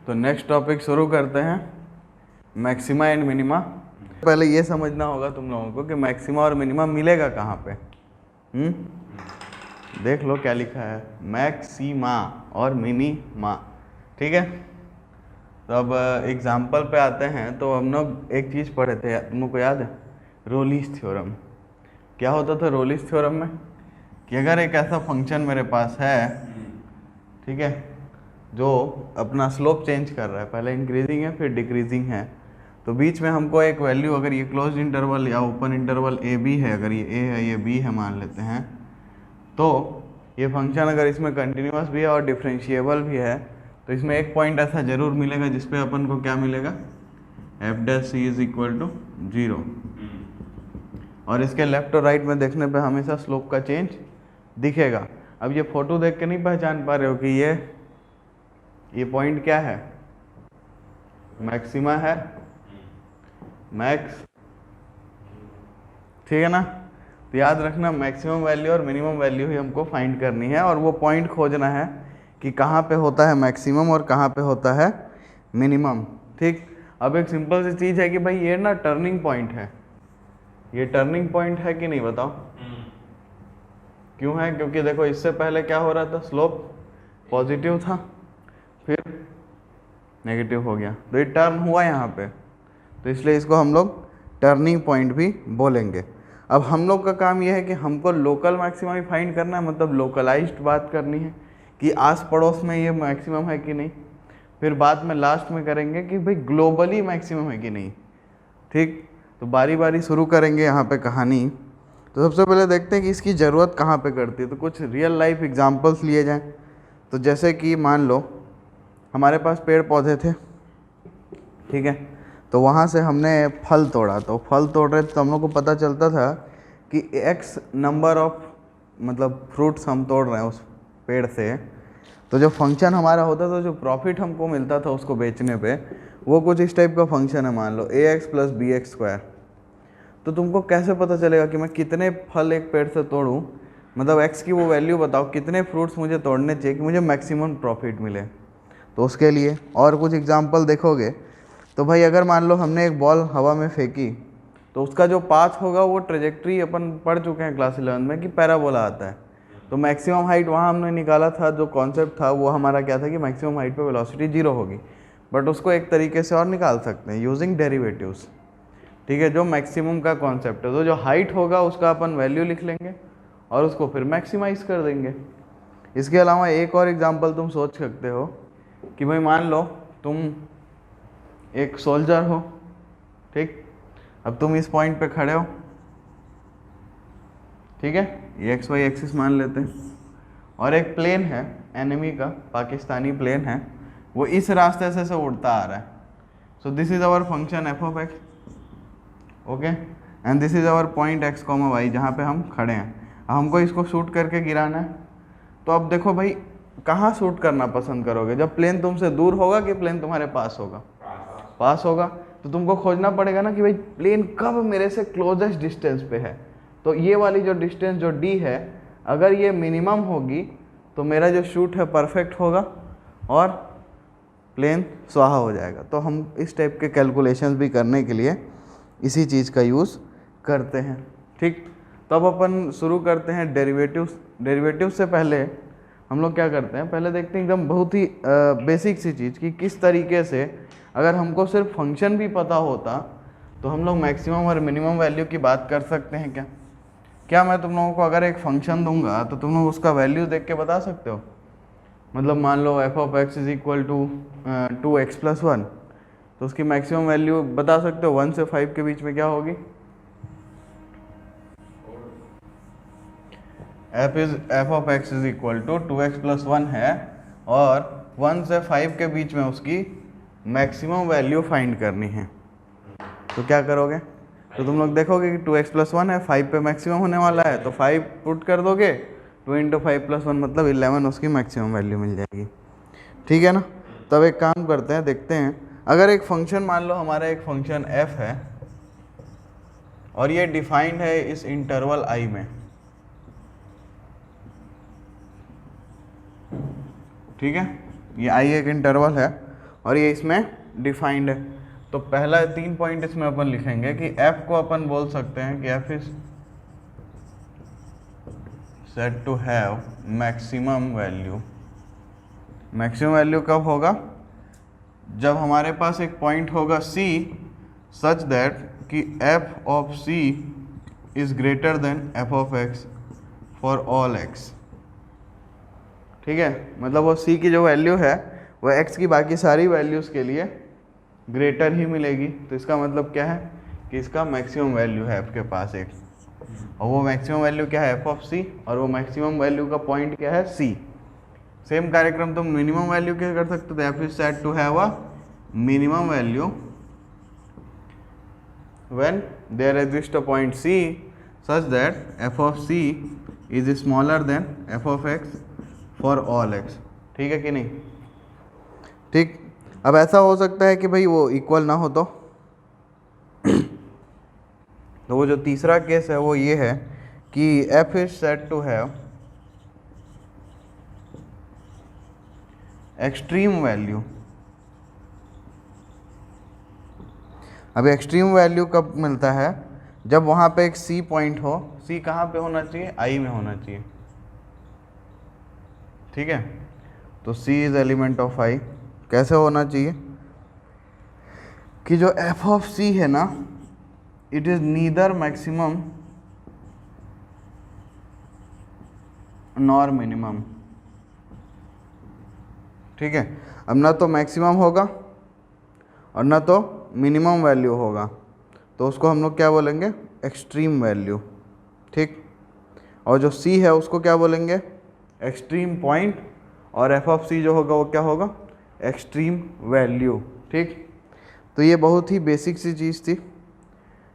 तो next topic शुरू करते हैं, मैक्सिमा एंड मिनिमा। पहले ये समझना होगा तुम लोगों को कि मैक्सिमा और मिनिमा मिलेगा कहाँ पे। देख लो क्या लिखा है, मैक्सिमा और मिनिमा। ठीक है, तो अब एग्जाम्पल पे आते हैं। तो हम लोग एक चीज़ पढ़े थे, तुम लोग को याद है, रोलिस थ्योरम। क्या होता था रोलिस थ्योरम में कि अगर एक ऐसा फंक्शन मेरे पास है, ठीक है, जो अपना स्लोप चेंज कर रहा है, पहले इंक्रीजिंग है फिर डिक्रीजिंग है, तो बीच में हमको एक वैल्यू, अगर ये क्लोज इंटरवल या ओपन इंटरवल ए बी है, अगर ये ए है ये बी है मान लेते हैं, तो ये फंक्शन अगर इसमें कंटिन्यूअस भी है और डिफरेंशिएबल भी है, तो इसमें एक पॉइंट ऐसा जरूर मिलेगा जिसपे अपन को क्या मिलेगा, f dash c is equal to 0। और इसके लेफ्ट और राइट में देखने पे हमेशा स्लोप का चेंज दिखेगा। अब ये फोटो देख के नहीं पहचान पा रहे हो कि ये पॉइंट क्या है, मैक्सिमा है, मैक्स, ठीक है ना। तो याद रखना मैक्सिमम वैल्यू और मिनिमम वैल्यू ही हमको फाइंड करनी है, और वो पॉइंट खोजना है कि कहाँ पे होता है मैक्सिमम और कहाँ पे होता है मिनिमम। ठीक, अब एक सिंपल सी चीज़ है कि भाई ये ना टर्निंग पॉइंट है, ये टर्निंग पॉइंट है कि नहीं बताओ। क्यों है, क्योंकि देखो इससे पहले क्या हो रहा था, स्लोप पॉजिटिव था फिर नेगेटिव हो गया, तो ये टर्न हुआ यहाँ पे, तो इसलिए इसको हम लोग टर्निंग पॉइंट भी बोलेंगे। अब हम लोग का काम यह है कि हमको लोकल मैक्सिमम ही फाइंड करना है, मतलब लोकलाइज्ड बात करनी है कि आस पड़ोस में ये मैक्सिमम है कि नहीं। फिर बाद में लास्ट में करेंगे कि भाई ग्लोबली मैक्सिमम है कि नहीं। ठीक, तो बारी बारी शुरू करेंगे यहाँ पे कहानी। तो सबसे पहले देखते हैं कि इसकी ज़रूरत कहाँ पे करती है, तो कुछ रियल लाइफ एग्जांपल्स लिए जाएं। तो जैसे कि मान लो हमारे पास पेड़ पौधे थे, ठीक है, तो वहाँ से हमने फल तोड़ा, तो फल तोड़ रहे तो हम लोग को पता चलता था कि एक्स नंबर ऑफ मतलब फ्रूट्स हम तोड़ रहे हैं उस पेड़ से, तो जो फंक्शन हमारा होता था, जो प्रॉफिट हमको मिलता था उसको बेचने पे, वो कुछ इस टाइप का फंक्शन है, मान लो ax + bx²। तो तुमको कैसे पता चलेगा कि मैं कितने फल एक पेड़ से तोड़ूं, मतलब x की वो वैल्यू बताओ, कितने फ्रूट्स मुझे तोड़ने चाहिए कि मुझे मैक्सिमम प्रॉफिट मिले। तो उसके लिए और कुछ एग्जांपल देखोगे तो भाई अगर मान लो हमने एक बॉल हवा में फेंकी, तो उसका जो पाथ होगा वो ट्रेजेक्ट्री अपन पढ़ चुके हैं क्लास 11 में कि पैराबोला आता है। तो मैक्सिमम हाइट वहाँ हमने निकाला था, जो कॉन्सेप्ट था वो हमारा क्या था कि मैक्सिमम हाइट पे वेलोसिटी 0 होगी, बट उसको एक तरीके से और निकाल सकते हैं यूजिंग डेरिवेटिव्स। ठीक है, जो मैक्सिमम का कॉन्सेप्ट है, तो जो हाइट होगा उसका अपन वैल्यू लिख लेंगे और उसको फिर मैक्सिमाइज कर देंगे। इसके अलावा एक और एग्जांपल तुम सोच सकते हो कि भाई मान लो तुम एक सोल्जर हो, ठीक, अब तुम इस पॉइंट पे खड़े हो, ठीक है, ये XY एक्सिस मान लेते हैं, और एक प्लेन है एनिमी का, पाकिस्तानी प्लेन है, वो इस रास्ते से उड़ता आ रहा है। So this is our function f(x), okay, and this is our point x, y जहाँ पे हम खड़े हैं। हमको इसको शूट करके गिराना है। तो अब देखो भाई कहाँ शूट करना पसंद करोगे, जब प्लेन तुमसे दूर होगा कि प्लेन तुम्हारे पास होगा, पास होगा, तो तुमको खोजना पड़ेगा ना कि भाई प्लेन कब मेरे से क्लोजेस्ट डिस्टेंस पे है। तो ये वाली जो डिस्टेंस जो d है, अगर ये मिनिमम होगी तो मेरा जो शूट है परफेक्ट होगा और प्लेन स्वाहा हो जाएगा। तो हम इस टाइप के कैलकुलेशंस भी करने के लिए इसी चीज़ का यूज़ करते हैं। ठीक, तो अब अपन शुरू करते हैं डेरिवेटिव्स। डेरिवेटिव्स से पहले हम लोग क्या करते हैं, पहले देखते हैं एकदम बहुत ही बेसिक सी चीज़ कि किस तरीके से अगर हमको सिर्फ फंक्शन भी पता होता तो हम लोग मैक्सिमम और मिनिमम वैल्यू की बात कर सकते हैं। क्या मैं तुम लोगों को अगर एक फंक्शन दूंगा तो तुम लोग उसका वैल्यू देख के बता सकते हो, मतलब मान लो f(x) = 2x + 1, तो उसकी मैक्सिमम वैल्यू बता सकते हो 1 से 5 के बीच में क्या होगी। f(x) = 2x + 1 है और 1 से 5 के बीच में उसकी मैक्सिमम वैल्यू फाइंड करनी है। तो क्या करोगे, तो तुम लोग देखोगे कि 2x + 1 है, 5 पे मैक्सिमम होने वाला है, तो 5 पुट कर दोगे, 2 × 5 + 1 मतलब 11 उसकी मैक्सिमम वैल्यू मिल जाएगी। ठीक है ना। तब एक काम करते हैं, देखते हैं अगर एक फंक्शन, मान लो हमारा एक फंक्शन f है और ये डिफाइंड है इस इंटरवल i में, ठीक है, ये i एक इंटरवल है और ये इसमें डिफाइंड है। तो पहला 3 पॉइंट इसमें अपन लिखेंगे कि f को अपन बोल सकते हैं कि f is said to have maximum value. Maximum value कब होगा? जब हमारे पास एक पॉइंट होगा c सच दैट कि f of c is greater than f of x for all x। ठीक है, मतलब वो c की जो वैल्यू है वो x की बाकी सारी वैल्यूज़ के लिए ग्रेटर ही मिलेगी। तो इसका मतलब क्या है कि इसका मैक्सिमम वैल्यू है आपके पास एक, और वो मैक्सिमम वैल्यू क्या है? f ऑफ c, और वो मैक्सिमम वैल्यू का पॉइंट क्या है? c। सेम कार्यक्रम तुम मिनिमम वैल्यू क्या कर सकते थे? f is said to have a minimum value when there exist a point c such that f of c is smaller than f of x for all x। ठीक है कि नहीं? ठीक। अब ऐसा हो सकता है कि भाई वो इक्वल ना हो तो वो जो तीसरा केस है वो ये है कि f is said to have extreme value. अब एक्सट्रीम वैल्यू कब मिलता है? जब वहाँ पे एक c पॉइंट हो। c कहाँ पे होना चाहिए? i में होना चाहिए। ठीक है, तो c is element of i। कैसे होना चाहिए कि जो f ऑफ c है ना, it is neither maximum nor minimum. ठीक है, अब ना तो मैक्सिमम होगा और ना तो मिनिमम वैल्यू होगा, तो उसको हम लोग क्या बोलेंगे? Extreme value. ठीक, और जो c है उसको क्या बोलेंगे? एक्सट्रीम पॉइंट, और f ऑफ c जो होगा वो क्या होगा? Extreme value. ठीक, तो ये बहुत ही बेसिक सी चीज़ थी,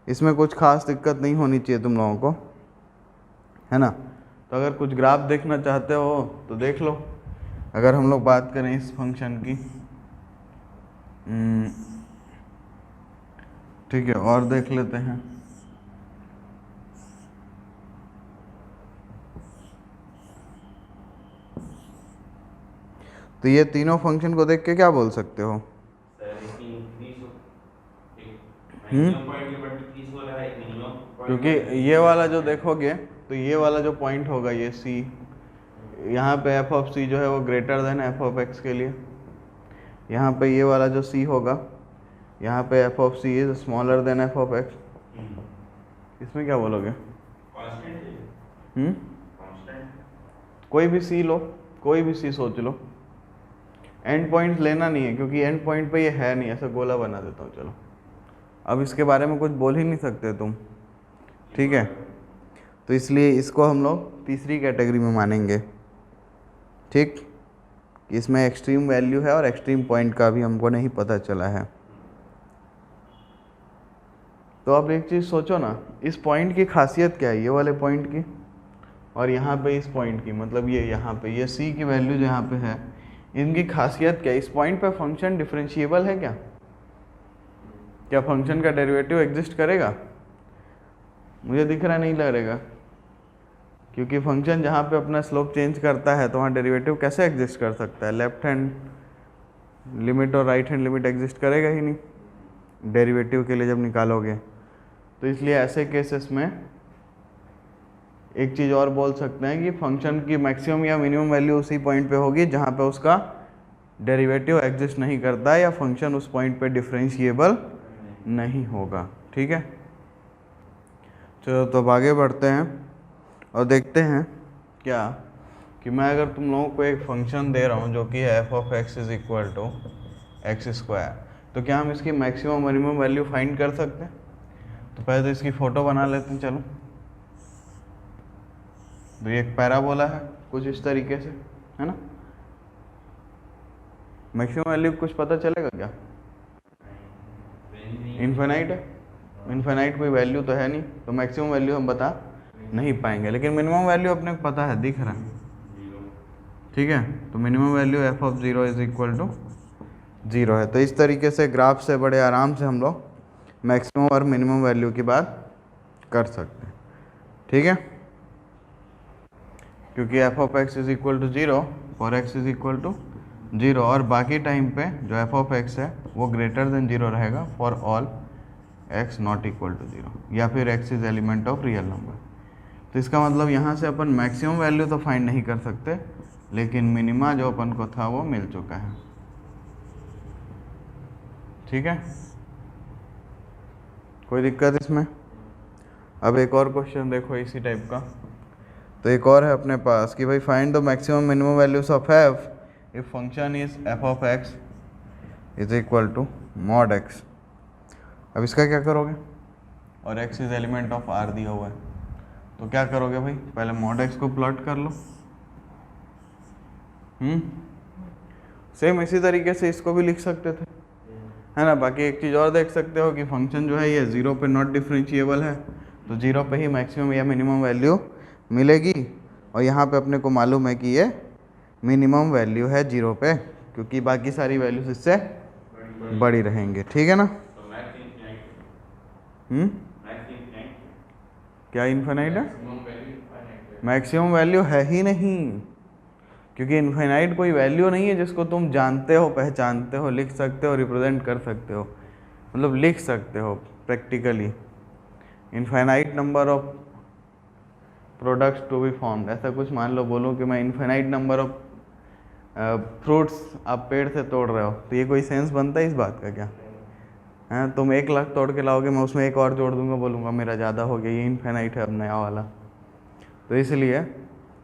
इसमें कुछ खास दिक्कत नहीं होनी चाहिए तुम लोगों को, है ना? तो अगर कुछ ग्राफ देखना चाहते हो तो देख लो। अगर हम लोग बात करें इस फंक्शन की, ठीक है, और देख लेते हैं। तो ये तीनों फंक्शन को देख के क्या बोल सकते हो? क्योंकि ये वाला जो देखोगे तो ये वाला जो पॉइंट होगा ये c, यहाँ पे f ऑफ c जो है वो greater than f of x के लिए। यहाँ पे ये वाला जो c होगा, यहाँ पे f of c is smaller than f of x। इसमें क्या बोलोगे? कोई भी c लो, कोई भी c सोच लो, एंड पॉइंट लेना नहीं है क्योंकि एंड पॉइंट पे ये है नहीं। ऐसा गोला बना देता हूँ, चलो। अब इसके बारे में कुछ बोल ही नहीं सकते तुम, ठीक है? तो इसलिए इसको हम लोग तीसरी कैटेगरी में मानेंगे। ठीक, इसमें एक्सट्रीम वैल्यू है और एक्सट्रीम पॉइंट का भी हमको नहीं पता चला है। तो अब एक चीज़ सोचो ना, इस पॉइंट की खासियत क्या है? ये वाले पॉइंट की और यहाँ पे इस पॉइंट की, मतलब ये यहाँ पे ये c की वैल्यू जो यहाँ पे है, इनकी खासियत क्या है? इस पॉइंट पे फंक्शन डिफरेंशिएबल है क्या? क्या फंक्शन का डेरिवेटिव एग्जिस्ट करेगा? मुझे दिख रहा नहीं लगेगा, क्योंकि फंक्शन जहाँ पे अपना स्लोप चेंज करता है तो वहाँ डेरिवेटिव कैसे एग्जिस्ट कर सकता है? लेफ्ट हैंड लिमिट और राइट हैंड लिमिट एग्जिस्ट करेगा ही नहीं डेरिवेटिव के लिए जब निकालोगे। तो इसलिए ऐसे केसेस में एक चीज़ और बोल सकते हैं कि फंक्शन की मैक्सिमम या मिनिमम वैल्यू उसी पॉइंट पे होगी जहाँ पे उसका डेरिवेटिव एग्जिस्ट नहीं करता है या फंक्शन उस पॉइंट पे डिफरेंशिएबल नहीं होगा। ठीक है, चलो तो अब आगे बढ़ते हैं और देखते हैं क्या कि मैं अगर तुम लोगों को एक फंक्शन दे रहा हूँ जो कि है f of x is equal to x square, तो क्या हम इसकी मैक्सिमम मिनिमम वैल्यू फाइंड कर सकते हैं? तो पहले तो इसकी फ़ोटो बना लेते हैं, चलो। तो ये एक पैराबोला है कुछ इस तरीके से, है ना? मैक्सिमम वैल्यू कुछ पता चलेगा क्या? इन्फिनाइट है, इन्फिनाइट कोई वैल्यू तो है नहीं, तो मैक्सिमम वैल्यू हम बता नहीं पाएंगे, लेकिन मिनिमम वैल्यू अपने को पता है, दिख रहा है। ठीक है, तो minimum value f of 0 is equal to 0 है। तो इस तरीके से ग्राफ से बड़े आराम से हम लोग मैक्सिमम और मिनिमम वैल्यू की बात कर सकते हैं। ठीक है, क्योंकि f of x is equal to 0 और x इज इक्वल टू 0 और बाकी टाइम पे जो एफ ऑफ एक्स है वो ग्रेटर देन 0 रहेगा for all x not equal to 0 या फिर x is element of real number. तो इसका मतलब यहाँ से अपन मैक्सिमम वैल्यू तो फाइंड नहीं कर सकते, लेकिन मिनिमा जो अपन को था वो मिल चुका है। ठीक है, कोई दिक्कत इसमें? अब एक और क्वेश्चन देखो इसी टाइप का। तो एक और है अपने पास कि भाई find the maximum minimum values of f if function is f of x is equal to mod x। अब इसका क्या करोगे? और x is element of r दिया हुआ है, तो क्या करोगे भाई? पहले मॉड x को प्लॉट कर लो। सेम इसी तरीके से इसको भी लिख सकते थे, है ना। बाकी एक चीज़ और देख सकते हो कि फंक्शन जो है ये 0 पे नॉट डिफरेंशिएबल है, तो 0 पे ही मैक्सिमम या मिनिमम वैल्यू मिलेगी। और यहाँ पे अपने को मालूम है कि ये मिनिमम वैल्यू है 0 पे, क्योंकि बाकी सारी वैल्यूज इससे बड़ी रहेंगे। ठीक है ना? क्या इन्फिनाइट है? मैक्सिमम वैल्यू है ही नहीं, क्योंकि इन्फिनाइट कोई वैल्यू नहीं है जिसको तुम जानते हो, पहचानते हो, लिख सकते हो, रिप्रेजेंट कर सकते हो, मतलब लिख सकते हो practically. Infinite number of products to be formed, ऐसा कुछ मान लो बोलूँ कि मैं इन्फिनाइट नंबर ऑफ फ्रूट्स आप पेड़ से तोड़ रहे हो, तो ये कोई सेंस बनता है इस बात का क्या? हाँ, तुम 1 लाख तोड़ के लाओगे, मैं उसमें एक और जोड़ दूंगा, बोलूँगा मेरा ज़्यादा हो गया, ये इन्फिनाइट है अब नया वाला। तो इसलिए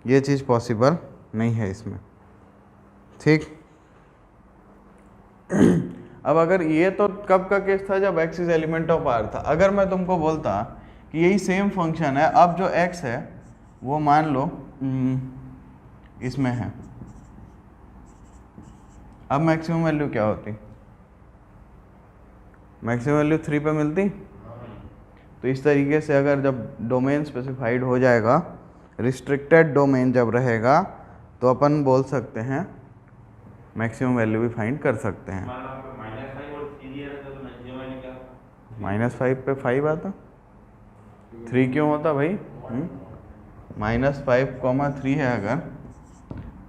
ये चीज़ पॉसिबल नहीं है इसमें। ठीक। अब अगर ये तो कब का केस था? जब x is element of r था। अगर मैं तुमको बोलता कि यही सेम फंक्शन है, अब जो x है वो मान लो इसमें है, अब मैक्सिमम वैल्यू क्या होती? मैक्सिमम वैल्यू 3 पे मिलती। तो इस तरीके से अगर जब डोमेन स्पेसिफाइड हो जाएगा, रिस्ट्रिक्टेड डोमेन जब रहेगा, तो अपन बोल सकते हैं मैक्सिमम वैल्यू भी फाइंड कर सकते हैं। -5 पे 5 आता, 3 क्यों होता भाई? -5, 3 है, अगर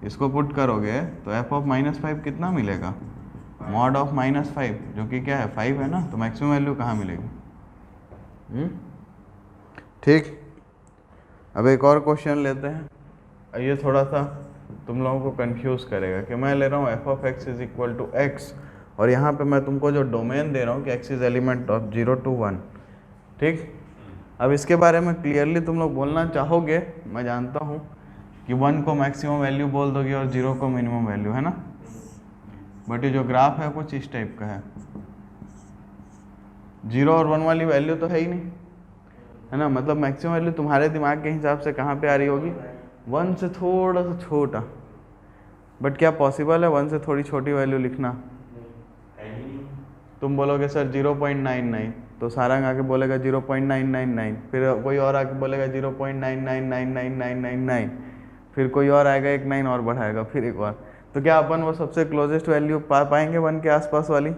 इसको पुट करोगे तो f ऑफ -5 कितना मिलेगा? मॉड ऑफ -5, जो कि क्या है? 5 है ना, तो मैक्सिमम वैल्यू कहाँ मिलेगी? ठीक। अब एक और क्वेश्चन लेते हैं। ये थोड़ा सा तुम लोगों को कंफ्यूज करेगा कि मैं ले रहा हूँ f of x is equal to x, और यहाँ पे मैं तुमको जो डोमेन दे रहा हूँ कि x is element of 0 to 1। ठीक। अब इसके बारे में क्लियरली तुम लोग बोलना चाहोगे, मैं जानता हूँ कि 1 को मैक्सिमम वैल्यू बोल दोगे और 0 को मिनिमम वैल्यू, है ना। बट ये जो ग्राफ है कुछ इस टाइप का है, 0 और 1 वाली वैल्यू तो है ही नहीं, है ना। मतलब मैक्सिमम वैल्यू तुम्हारे दिमाग के हिसाब से कहाँ पे आ रही होगी? 1 से थोड़ा सा छोटा। बट क्या पॉसिबल है 1 से थोड़ी छोटी वैल्यू लिखना? तुम बोलोगे सर 0.99, तो सारंग आके बोलेगा 0.999, फिर कोई और आके बोलेगा 0.9999999, फिर कोई और आएगा 1 9 और बढ़ाएगा, फिर एक और। तो क्या अपन वो सबसे क्लोजेस्ट वैल्यू पा पाएंगे 1 के आसपास वाली?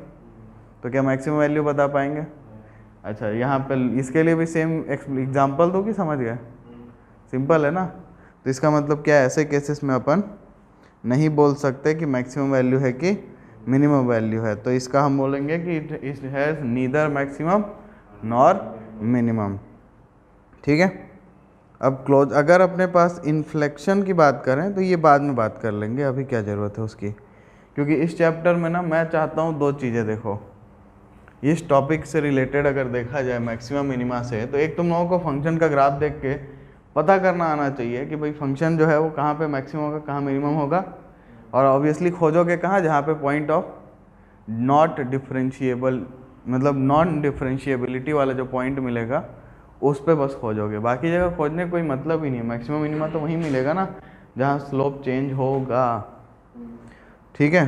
तो क्या मैक्सिमम वैल्यू बता पाएंगे? अच्छा, यहाँ पे इसके लिए भी सेम एग्जाम्पल दो कि समझ गए? सिंपल है ना। तो इसका मतलब क्या है, ऐसे केसेस में अपन नहीं बोल सकते कि मैक्सिमम वैल्यू है कि मिनिमम वैल्यू है। तो इसका हम बोलेंगे कि it has neither maximum nor minimum. ठीक है। अब क्लोज, अगर अपने पास इन्फ्लेक्शन की बात करें तो ये बाद में बात कर लेंगे, अभी क्या ज़रूरत है उसकी, क्योंकि इस चैप्टर में ना मैं चाहता हूँ 2 चीज़ें। देखो, इस टॉपिक से रिलेटेड अगर देखा जाए मैक्सिमम मिनिमा से, तो एक तुम लोगों को फंक्शन का ग्राफ देख के पता करना आना चाहिए कि भाई फंक्शन जो है वो कहाँ पे मैक्सिमम होगा, कहाँ मिनिमम होगा। और ऑब्वियसली खोजोगे कहाँ? जहाँ पे पॉइंट ऑफ नॉट डिफरेंशिएबल, मतलब नॉन डिफरेंशिएबिलिटी वाला जो पॉइंट मिलेगा उस पे बस खोजोगे। बाकी जगह खोजने कोई मतलब ही नहीं है। मैक्सिमम मिनिमा तो वहीं मिलेगा ना जहाँ स्लोप चेंज होगा। ठीक है।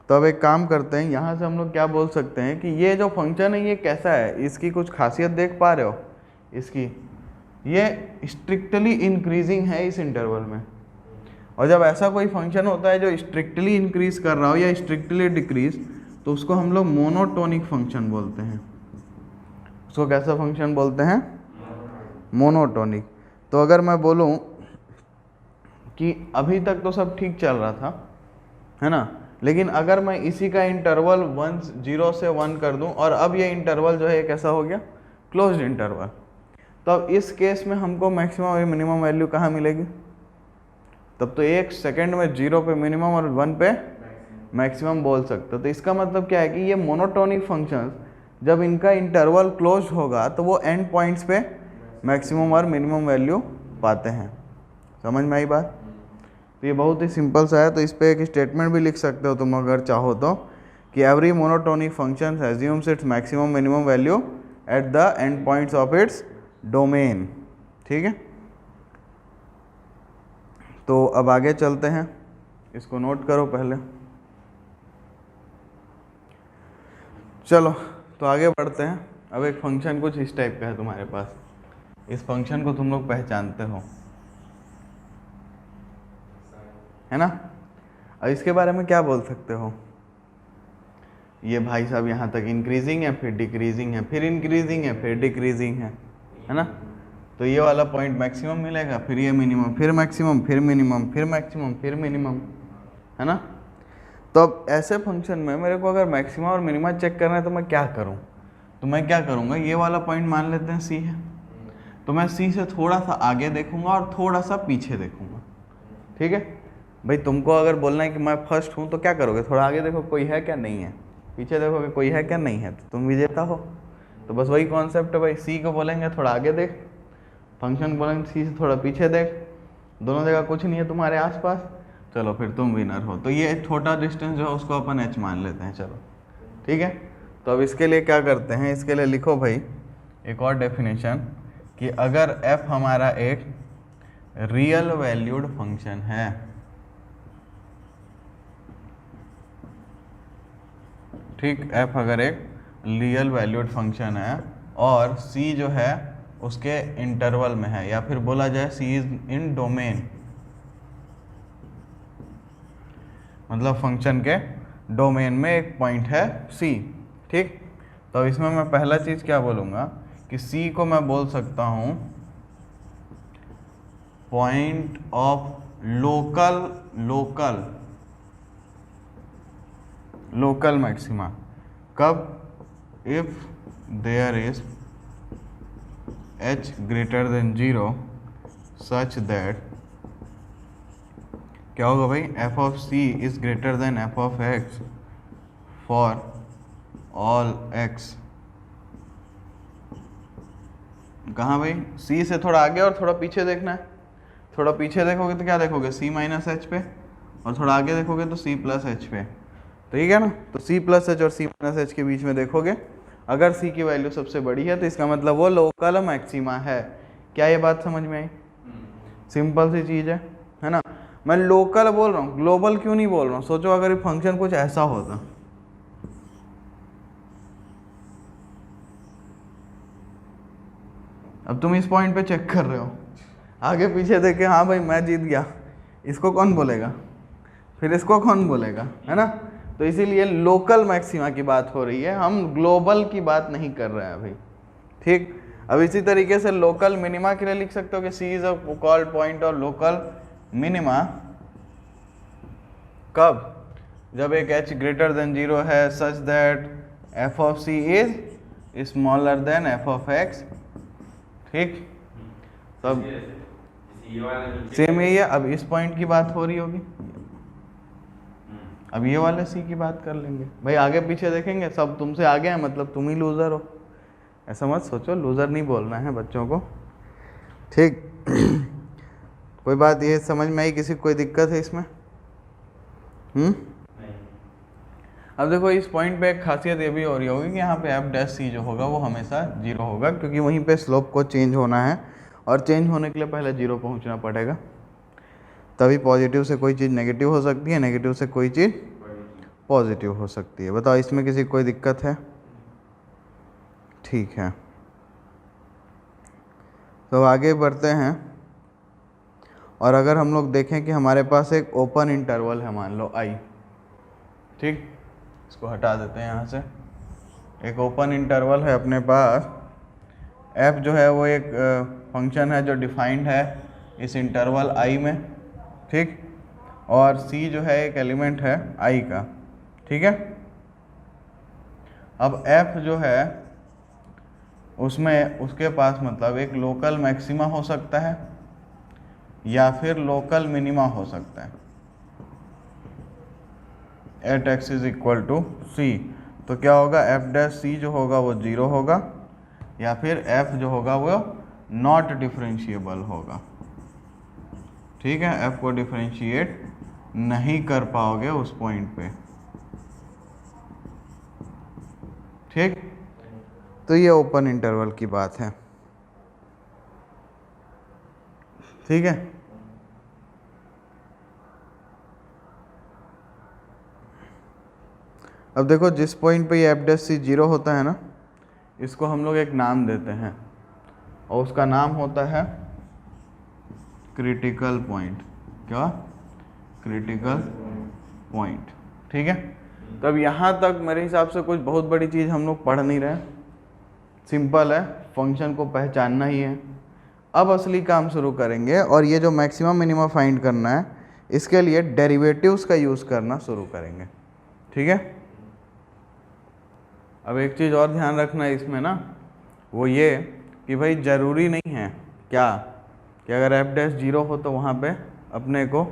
तो अब एक काम करते हैं, यहाँ से हम लोग क्या बोल सकते हैं कि ये जो फंक्शन है ये कैसा है, इसकी कुछ खासियत देख पा रहे हो? इसकी ये स्ट्रिक्टली इंक्रीजिंग है इस इंटरवल में। और जब ऐसा कोई फंक्शन होता है जो स्ट्रिक्टली इंक्रीज कर रहा हो या स्ट्रिक्टली डिक्रीज, तो उसको हम लोग मोनोटोनिक फंक्शन बोलते हैं। उसको कैसा फंक्शन बोलते हैं? मोनोटोनिक। तो अगर मैं बोलूं कि अभी तक तो सब ठीक चल रहा था, है ना। लेकिन अगर मैं इसी का इंटरवल 0 से 1 कर दूं और अब ये इंटरवल जो है कैसा हो गया, क्लोज्ड इंटरवल, तो अब इस केस में हमको मैक्सिमम और मिनिमम वैल्यू कहाँ मिलेगी, तब तो 1 सेकेंड में 0 पे मिनिमम और 1 पे मैक्सिमम बोल सकते हो। तो इसका मतलब क्या है कि ये मोनोटोनिक फंक्शंस जब इनका इंटरवल क्लोज होगा तो वो एंड पॉइंट्स पे मैक्सिमम और मिनिमम वैल्यू पाते हैं। समझ में आई बात। तो ये बहुत ही सिंपल सा है। तो इस पे एक स्टेटमेंट भी लिख सकते हो तुम अगर चाहो तो, कि every monotonic function assumes its maximum minimum value at the end points of its domain. ठीक है, तो अब आगे चलते हैं, इसको नोट करो पहले। चलो तो आगे बढ़ते हैं। अब एक फंक्शन कुछ इस टाइप का है तुम्हारे पास, इस फंक्शन को तुम लोग पहचानते हो, है ना। अब इसके बारे में क्या बोल सकते हो, ये भाई साहब यहाँ तक इंक्रीजिंग है, फिर डिक्रीजिंग है, फिर इंक्रीजिंग है, फिर डिक्रीजिंग है ना। तो ये वाला पॉइंट मैक्सिमम मिलेगा, फिर ये मिनिमम, फिर मैक्सिमम, फिर मिनिमम, फिर मैक्सिमम, फिर मिनिमम, है ना। तो अब ऐसे फंक्शन में मेरे को अगर मैक्सिमम और मिनिमम चेक करना है तो मैं क्या करूँ, तो मैं क्या करूँगा, ये वाला पॉइंट मान लेते हैं सी है, तो मैं सी से थोड़ा सा आगे देखूंगा और थोड़ा सा पीछे देखूंगा। ठीक है भाई, तुमको अगर बोलना है कि मैं फर्स्ट हूँ तो क्या करोगे, थोड़ा आगे देखो कोई है क्या, नहीं है, पीछे देखोगे कोई है क्या, नहीं है, तो तुम विजेता हो। तो बस वही कॉन्सेप्ट है भाई, सी को बोलेंगे थोड़ा आगे देख, फंक्शन को बोलेंगे सी से थोड़ा पीछे देख, दोनों जगह कुछ नहीं है तुम्हारे आसपास, चलो फिर तुम विनर हो। तो ये छोटा डिस्टेंस जो है उसको अपन एच मान लेते हैं। चलो ठीक है, तो अब इसके लिए क्या करते हैं, इसके लिए लिखो भाई एक और डेफिनेशन, कि अगर f हमारा एक रियल वैल्यूड फंक्शन है, ठीक, f अगर एक रियल वैल्यूड फंक्शन है और c जो है उसके इंटरवल में है, या फिर बोला जाए c इज इन डोमेन, मतलब फंक्शन के डोमेन में एक पॉइंट है c। ठीक, तो इसमें मैं पहला चीज़ क्या बोलूँगा कि c को मैं बोल सकता हूँ पॉइंट ऑफ लोकल मैक्सिमा। कब, if there is h greater than 0 such that, क्या होगा भाई, f of c is greater than f of x for all x। कहाँ भाई, c से थोड़ा आगे और थोड़ा पीछे देखना है। थोड़ा पीछे देखोगे तो क्या देखोगे, c माइनस एच पे, और थोड़ा आगे देखोगे तो c प्लस एच पे। ठीक है ना, तो c प्लस एच और c माइनस एच के बीच में देखोगे, अगर c की वैल्यू सबसे बड़ी है तो इसका मतलब वो लोकल मैक्सिमा है। क्या ये बात समझ में आई, सिंपल सी चीज़ है ना। मैं लोकल बोल रहा हूँ, ग्लोबल क्यों नहीं बोल रहा हूँ। सोचो अगर ये फंक्शन कुछ ऐसा होता, अब तुम इस पॉइंट पे चेक कर रहे हो, आगे पीछे देखे, हाँ भाई मैं जीत गया, इसको कौन बोलेगा, फिर इसको कौन बोलेगा, है ना। तो इसीलिए लोकल मैक्सिमा की बात हो रही है, हम ग्लोबल की बात नहीं कर रहे हैं भाई। ठीक, अब इसी तरीके से लोकल मिनिमा के लिए लिख सकते हो कि सी इज अ कॉल्ड पॉइंट और लोकल मिनिमा कब, जब एक h ग्रेटर देन 0 है सच that f of c is smaller than f of x। ठीक, तब सेम यही है। अब इस पॉइंट की बात हो रही होगी, अब ये वाले सी की बात कर लेंगे भाई, आगे पीछे देखेंगे सब तुमसे आगे हैं, मतलब तुम ही लूज़र हो, ऐसा मत सोचो, लूज़र नहीं बोलना है बच्चों को। ठीक कोई बात ये समझ में आई, किसी को कोई दिक्कत है इसमें? अब देखो इस पॉइंट पे एक खासियत ये भी हो रही होगी कि यहाँ पे एफ डैश सी जो होगा वो हमेशा 0 होगा, क्योंकि वहीं पे स्लोप को चेंज होना है, और चेंज होने के लिए पहले 0 पहुँचना पड़ेगा, तभी पॉजिटिव से कोई चीज़ नेगेटिव हो सकती है, नेगेटिव से कोई चीज़ पॉजिटिव हो सकती है। बताओ इसमें किसी को कोई दिक्कत है? ठीक है, तो आगे बढ़ते हैं। और अगर हम लोग देखें कि हमारे पास एक ओपन इंटरवल है, मान लो आई, ठीक, इसको हटा देते हैं यहाँ से, एक ओपन इंटरवल है अपने पास, f जो है वो एक फंक्शन है जो डिफाइंड है इस इंटरवल i में। ठीक, और c जो है एक एलिमेंट है i का, ठीक है। अब f जो है उसमें उसके पास मतलब एक लोकल मैक्सिमा हो सकता है या फिर लोकल मिनिमा हो सकता है at x is equal to c. तो क्या होगा, एफ डैश सी जो होगा वो 0 होगा या फिर f जो होगा वो नॉट डिफरेंशिएबल होगा, ठीक है। f को डिफरेंशिएट नहीं कर पाओगे उस पॉइंट पे, ठीक। तो ये ओपन इंटरवल की बात है, ठीक है। अब देखो जिस पॉइंट पे ये एफ डैश सी 0 होता है ना, इसको हम लोग एक नाम देते हैं और उसका नाम होता है क्रिटिकल पॉइंट। क्या? क्रिटिकल पॉइंट, ठीक है। तो अब यहाँ तक मेरे हिसाब से कुछ बहुत बड़ी चीज़ हम लोग पढ़ नहीं रहे, सिंपल है, फंक्शन को पहचानना ही है। अब असली काम शुरू करेंगे और ये जो मैक्सिमम मिनिमम फाइंड करना है इसके लिए डेरिवेटिव्स का यूज़ करना शुरू करेंगे, ठीक है। अब एक चीज़ और ध्यान रखना है इसमें ना, वो ये कि भाई ज़रूरी नहीं है क्या कि अगर एफ डैश 0 हो तो वहाँ पे अपने को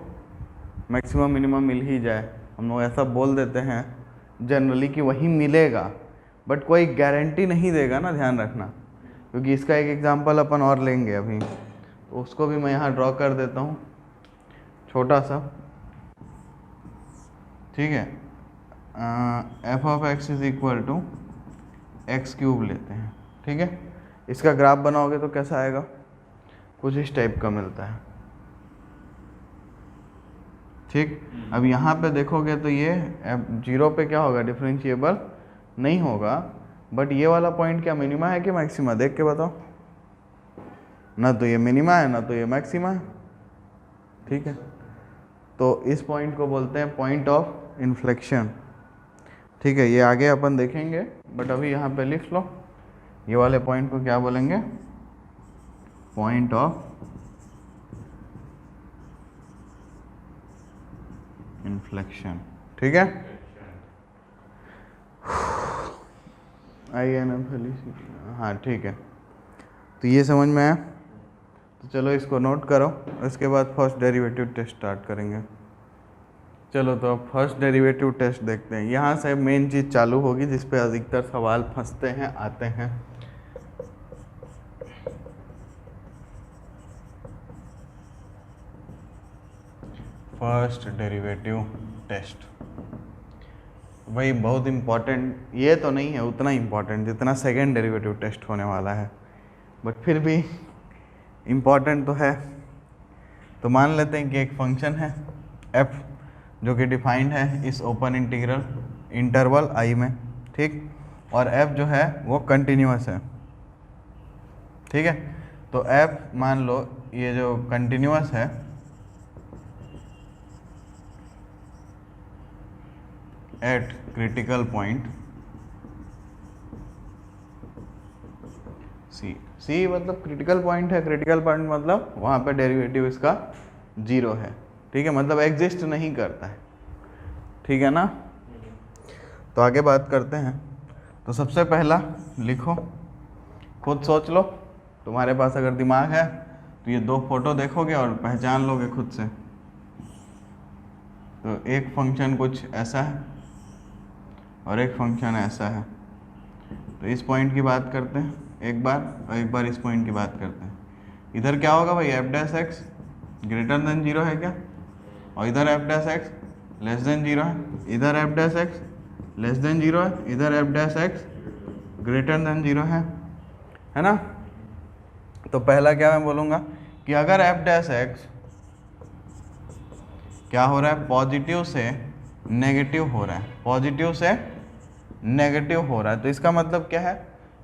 मैक्सिमम मिनिमम मिल ही जाए। हम लोग ऐसा बोल देते हैं जनरली कि वही मिलेगा, बट कोई गारंटी नहीं देगा ना, ध्यान रखना। क्योंकि इसका एक एग्जांपल अपन और लेंगे अभी, तो उसको भी मैं यहाँ ड्रॉ कर देता हूँ छोटा सा, ठीक है। F of x is equal to x cube लेते हैं, ठीक है। इसका ग्राफ बनाओगे तो कैसा आएगा, कुछ इस टाइप का मिलता है, ठीक। अब यहाँ पे देखोगे तो ये 0 पे क्या होगा, डिफरेंशिएबल नहीं होगा। बट ये वाला पॉइंट क्या मिनिमा है कि मैक्सिमा, देख के बताओ। ना तो ये मिनिमा है ना तो ये मैक्सिमा है, ठीक है। तो इस पॉइंट को बोलते हैं पॉइंट ऑफ इन्फ्लेक्शन, ठीक है। ये आगे अपन देखेंगे, बट अभी यहाँ पे लिख लो, ये वाले पॉइंट को क्या बोलेंगे, पॉइंट ऑफ इन्फ्लेक्शन, ठीक है। हाँ ठीक है, तो ये समझ में आया। तो चलो इसको नोट करो, इसके बाद फर्स्ट डेरिवेटिव टेस्ट स्टार्ट करेंगे। चलो तो अब फर्स्ट डेरिवेटिव टेस्ट देखते हैं। यहाँ से मेन चीज़ चालू होगी जिस पे अधिकतर सवाल फंसते हैं, आते हैं। फर्स्ट डेरिवेटिव टेस्ट भाई बहुत इम्पॉर्टेंट, ये तो नहीं है उतना इम्पॉर्टेंट जितना सेकेंड डेरिवेटिव टेस्ट होने वाला है, बट फिर भी इम्पॉर्टेंट तो है। तो मान लेते हैं कि एक फंक्शन है f जो कि डिफाइंड है इस ओपन इंटरवल i में, ठीक। और f जो है वो कंटिन्यूअस है, ठीक है। तो f मान लो ये जो कंटिन्यूअस है एट क्रिटिकल पॉइंट सी मतलब क्रिटिकल पॉइंट है, क्रिटिकल पॉइंट मतलब वहाँ पे डेरिवेटिव इसका 0 है, ठीक है, मतलब एग्जिस्ट नहीं करता है, ठीक है ना। तो आगे बात करते हैं। तो सबसे पहला लिखो, खुद सोच लो, तुम्हारे पास अगर दिमाग है तो ये 2 फोटो देखोगे और पहचान लोगे खुद से। तो एक फंक्शन कुछ ऐसा है और एक फंक्शन ऐसा है। तो इस पॉइंट की बात करते हैं एक बार, और एक बार इस पॉइंट की बात करते हैं। इधर क्या होगा भाई, F dash x greater than 0 है क्या, और इधर F dash x less than 0 है। इधर F dash x less than 0 है, इधर F dash x greater than 0 है ना। तो पहला क्या मैं बोलूँगा कि अगर एफ डैश एक्स क्या हो रहा है, पॉजिटिव से नेगेटिव हो रहा है, पॉजिटिव से नेगेटिव हो रहा है, तो इसका मतलब क्या है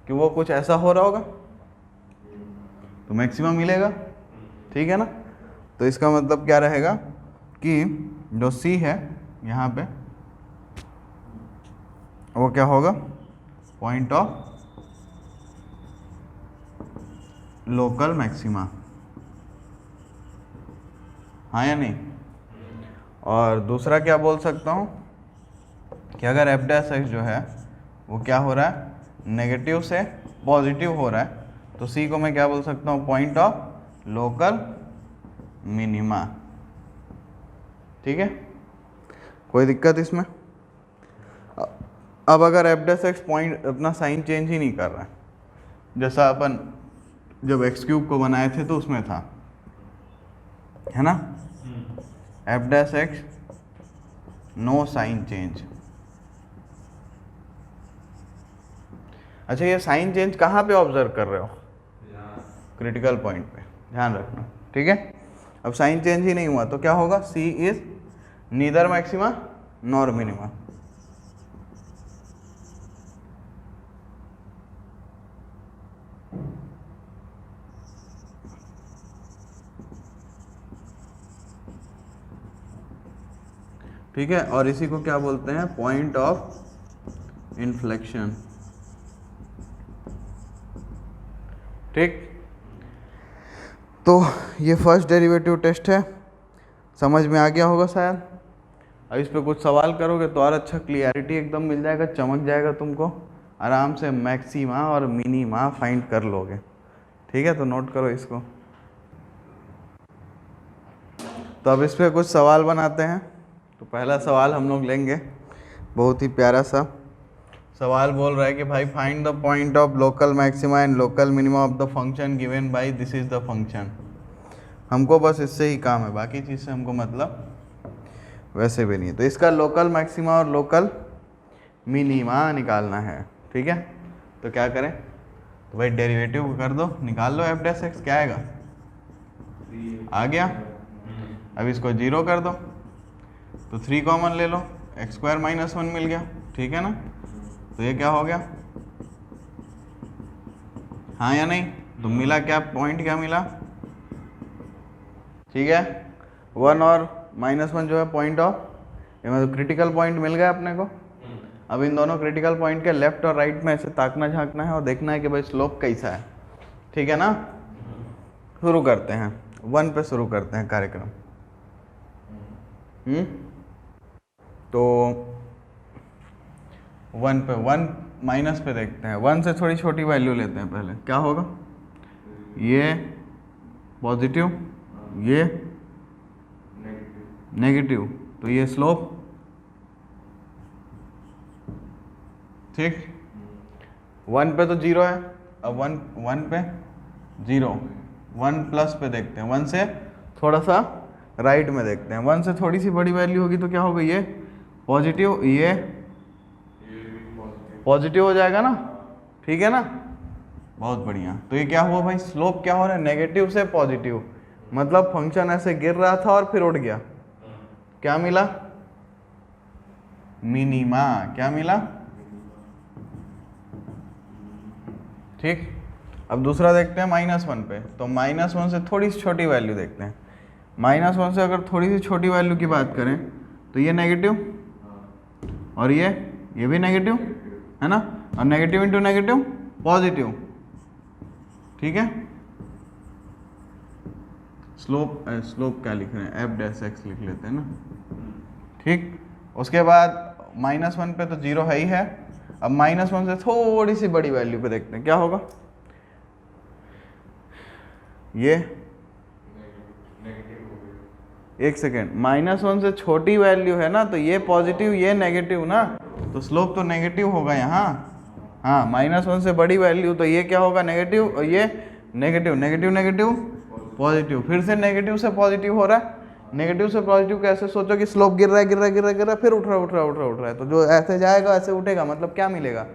कि वो कुछ ऐसा हो रहा होगा तो मैक्सिमम मिलेगा, ठीक है ना। तो इसका मतलब क्या रहेगा कि जो सी है यहाँ पे वो क्या होगा, पॉइंट ऑफ लोकल मैक्सिमा, हाँ या नहीं। और दूसरा क्या बोल सकता हूँ कि अगर एफ डैश एक्स जो है वो क्या हो रहा है, नेगेटिव से पॉजिटिव हो रहा है, तो सी को मैं क्या बोल सकता हूँ, पॉइंट ऑफ लोकल मिनिमा। ठीक है, कोई दिक्कत इसमें? अब अगर एफ डैश एक्स पॉइंट अपना साइन चेंज ही नहीं कर रहा है, जैसा अपन जब एक्स क्यूब को बनाए थे तो उसमें था, है ना, f dash x no sign change. अच्छा, ये साइन चेंज कहाँ पे ऑब्जर्व कर रहे हो? क्रिटिकल पॉइंट पे, ध्यान रखना। ठीक है, अब साइन चेंज ही नहीं हुआ तो क्या होगा, c is neither maxima nor minima. ठीक है, और इसी को क्या बोलते हैं, पॉइंट ऑफ इन्फ्लेक्शन। ठीक, तो ये फर्स्ट डेरिवेटिव टेस्ट है, समझ में आ गया होगा शायद। अब इस पे कुछ सवाल करोगे तो और अच्छा क्लियरिटी एकदम मिल जाएगा, चमक जाएगा, तुमको आराम से मैक्सिमा और मिनिमा फाइंड कर लोगे। ठीक है, तो नोट करो इसको। तो अब इस पे कुछ सवाल बनाते हैं। तो पहला सवाल हम लोग लेंगे, बहुत ही प्यारा सा सवाल बोल रहा है कि भाई find the point of local maxima and local minima of the function given by this is the function. हमको बस इससे ही काम है, बाकी चीज़ से हमको मतलब वैसे भी नहीं। तो इसका लोकल मैक्सिमा और लोकल मिनिमा निकालना है। ठीक है, तो क्या करें, तो भाई डेरिवेटिव कर दो, निकाल लो एफ डैश एक्स, क्या आएगा, आ गया। अब इसको जीरो कर दो, तो 3 कॉमन ले लो, एक्स स्क्वायर माइनस 1 मिल गया। ठीक है ना, तो ये क्या हो गया, हाँ या नहीं, तो मिला क्या, पॉइंट क्या मिला, ठीक है, 1 और -1 जो है पॉइंट ऑफ, ये मतलब क्रिटिकल पॉइंट मिल गया अपने को। अब इन दोनों क्रिटिकल पॉइंट के लेफ्ट और राइट में ऐसे ताकना झांकना है और देखना है कि भाई स्लोप कैसा है। ठीक है ना, शुरू करते हैं, 1 पे शुरू करते हैं कार्यक्रम। तो 1 पे, 1 माइनस पे देखते हैं, 1 से थोड़ी छोटी वैल्यू लेते हैं पहले, क्या होगा, ये पॉजिटिव, ये नेगेटिव, तो ये स्लोप। ठीक, 1 पे तो 0 है, अब 1 पे 0, 1 प्लस पे देखते हैं, 1 से थोड़ा सा राइट में देखते हैं, 1 से थोड़ी सी बड़ी वैल्यू होगी तो क्या होगा, ये पॉजिटिव, ये पॉजिटिव हो जाएगा ना। ठीक है ना, बहुत बढ़िया। तो ये क्या हुआ भाई, स्लोप क्या हो रहा है, नेगेटिव से पॉजिटिव, मतलब फंक्शन ऐसे गिर रहा था और फिर उड़ गया, क्या मिला, मिनिमा। क्या मिला, ठीक। अब दूसरा देखते हैं -1 पे, तो -1 से थोड़ी सी छोटी वैल्यू देखते हैं। -1 से अगर थोड़ी सी छोटी वैल्यू की बात करें तो ये नेगेटिव और ये भी नेगेटिव है ना, और नेगेटिव इंटू नेगेटिव पॉजिटिव। ठीक है, स्लोप क्या लिख रहे हैं, एफ डैश एक्स लिख लेते हैं ना। ठीक, उसके बाद -1 पे तो 0 है ही है। अब -1 से थोड़ी सी बड़ी वैल्यू पे देखते हैं, क्या होगा, ये एक सेकेंड, -1 से छोटी वैल्यू है ना, तो ये पॉजिटिव ये नेगेटिव ना, तो स्लोप तो नेगेटिव होगा यहाँ। हाँ, -1 से बड़ी वैल्यू तो ये क्या होगा, नेगेटिव, और ये नेगेटिव, नेगेटिव नेगेटिव पॉजिटिव, फिर से नेगेटिव से पॉजिटिव हो रहा है। नेगेटिव से पॉजिटिव कैसे, सोचो कि स्लोप गिर रहा है गिर रहा है गिर रहा है गिर रहा है, फिर उठ रहा है, तो जो ऐसे जाएगा ऐसे उठेगा, मतलब क्या मिलेगा,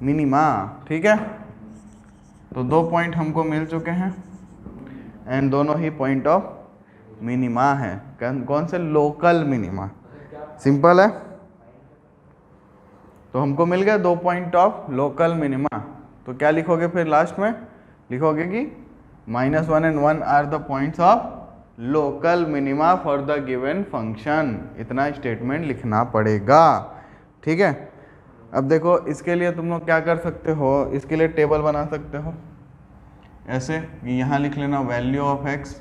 मिनिमा। ठीक है, तो 2 पॉइंट हमको मिल चुके हैं एंड दोनों ही पॉइंट ऑफ मिनिमा है। कौन से, लोकल मिनिमा, सिंपल है। तो हमको मिल गया 2 पॉइंट ऑफ लोकल मिनिमा। तो क्या लिखोगे फिर लास्ट में, लिखोगे कि -1 and 1 are the points of local minima for the given function. इतना स्टेटमेंट लिखना पड़ेगा। ठीक है, अब देखो इसके लिए तुम लोग क्या कर सकते हो, इसके लिए टेबल बना सकते हो ऐसे कि यहाँ लिख लेना वैल्यू ऑफ एक्स,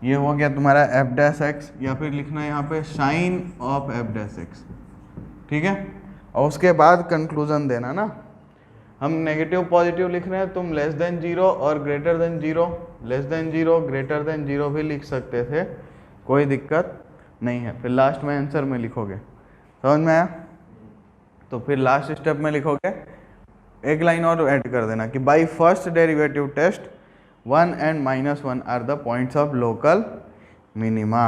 ये हो गया तुम्हारा एफ डैश एक्स, या फिर लिखना है यहाँ पे sign of f dash x, ठीक है। और उसके बाद कंक्लूजन देना ना, हम नेगेटिव पॉजिटिव लिख रहे हैं, तुम लेस देन जीरो और greater than zero, less than zero greater than zero भी लिख सकते थे, कोई दिक्कत नहीं है। फिर लास्ट में आंसर में लिखोगे, समझ में आया? तो फिर लास्ट स्टेप में लिखोगे, एक लाइन और ऐड कर देना कि by first derivative test 1 and -1 are the points of local minima.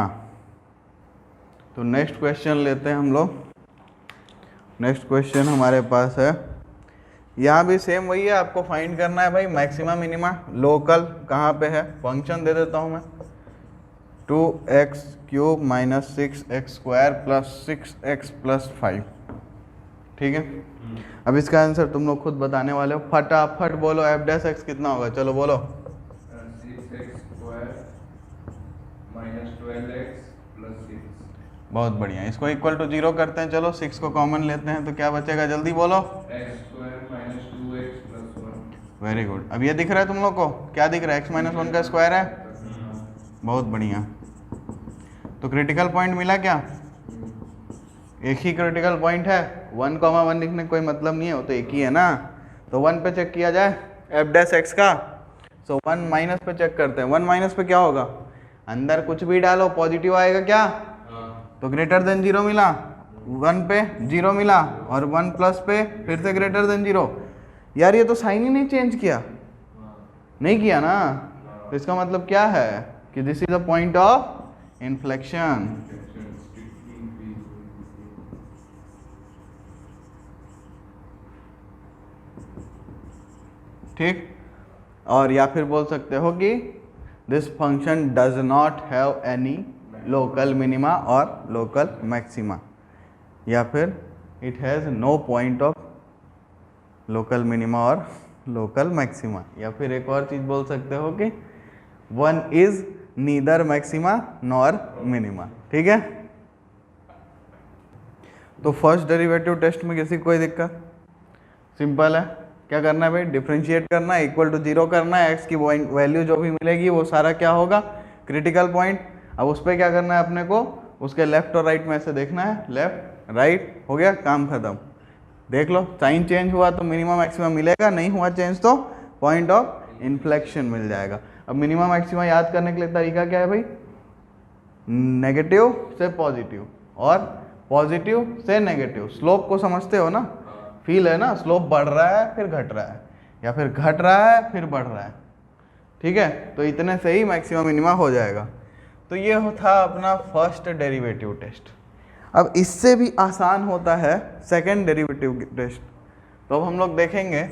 तो नेक्स्ट क्वेश्चन लेते हैं हम लोग। नेक्स्ट क्वेश्चन हमारे पास है, यहाँ भी सेम वही है, आपको फाइंड करना है भाई मैक्सिमा मिनिमा लोकल कहाँ पे है। फंक्शन दे देता हूँ मैं, 2x³ - 6x² + 6x + 5, ठीक है। अब इसका आंसर तुम लोग खुद बताने वाले हो, फटाफट बोलो एफ डैश एक्स कितना होगा, चलो बोलो। 6x² - 12x + 6। बहुत बढ़िया, इसको इक्वल टू 0 करते हैं, चलो 6 को कॉमन लेते हैं तो क्या बचेगा, जल्दी बोलो। x² - 2x + 1। Very good. अब ये दिख रहा है तुम लोग को, क्या दिख रहा है, x - 1 का स्क्वायर है, बहुत बढ़िया। तो क्रिटिकल पॉइंट मिला क्या, एक ही क्रिटिकल पॉइंट है, 1,1 लिखने का कोई मतलब नहीं है, वो तो एक ही है ना। तो 1 पे चेक किया जाए एफ डैश एक्स का, सो 1 माइनस पे चेक करते हैं। 1 माइनस पे क्या होगा, अंदर कुछ भी डालो पॉजिटिव आएगा क्या, तो ग्रेटर देन 0 मिला, 1 पे 0 मिला, और 1 प्लस पे फिर से ग्रेटर देन 0। यार ये तो साइन ही नहीं चेंज किया, नहीं किया ना, तो इसका मतलब क्या है कि this is a point of inflection. ठीक, और या फिर बोल सकते हो कि this function does not have any local minima और लोकल मैक्सिमा, या फिर it has no point of local minima और लोकल मैक्सिमा, या फिर एक और चीज़ बोल सकते हो कि 1 is neither maxima nor minima, ठीक है। तो फर्स्ट डेरिवेटिव टेस्ट में किसी कोई दिक्कत, सिंपल है, क्या करना है भाई, डिफ्रेंशिएट करना है, इक्वल टू 0 करना है, एक्स की वैल्यू जो भी मिलेगी वो सारा क्या होगा, क्रिटिकल पॉइंट। अब उस पर क्या करना है अपने को, उसके लेफ्ट और राइट में से देखना है, लेफ्ट राइट हो गया, काम खत्म। देख लो साइन चेंज हुआ तो मिनिमम मैक्सिमम मिलेगा, नहीं हुआ चेंज तो पॉइंट ऑफ इन्फ्लेक्शन मिल जाएगा। अब मिनिमम मैक्सिमम याद करने के लिए तरीका क्या है भाई, नेगेटिव से पॉजिटिव और पॉजिटिव से नेगेटिव। स्लोप को समझते हो ना, फील है ना, स्लोप बढ़ रहा है फिर घट रहा है, या फिर घट रहा है फिर बढ़ रहा है, ठीक है। तो इतने से ही मैक्सिमम मिनिमा हो जाएगा। तो ये था अपना फर्स्ट डेरिवेटिव टेस्ट। अब इससे भी आसान होता है सेकंड डेरिवेटिव टेस्ट। तो अब हम लोग देखेंगे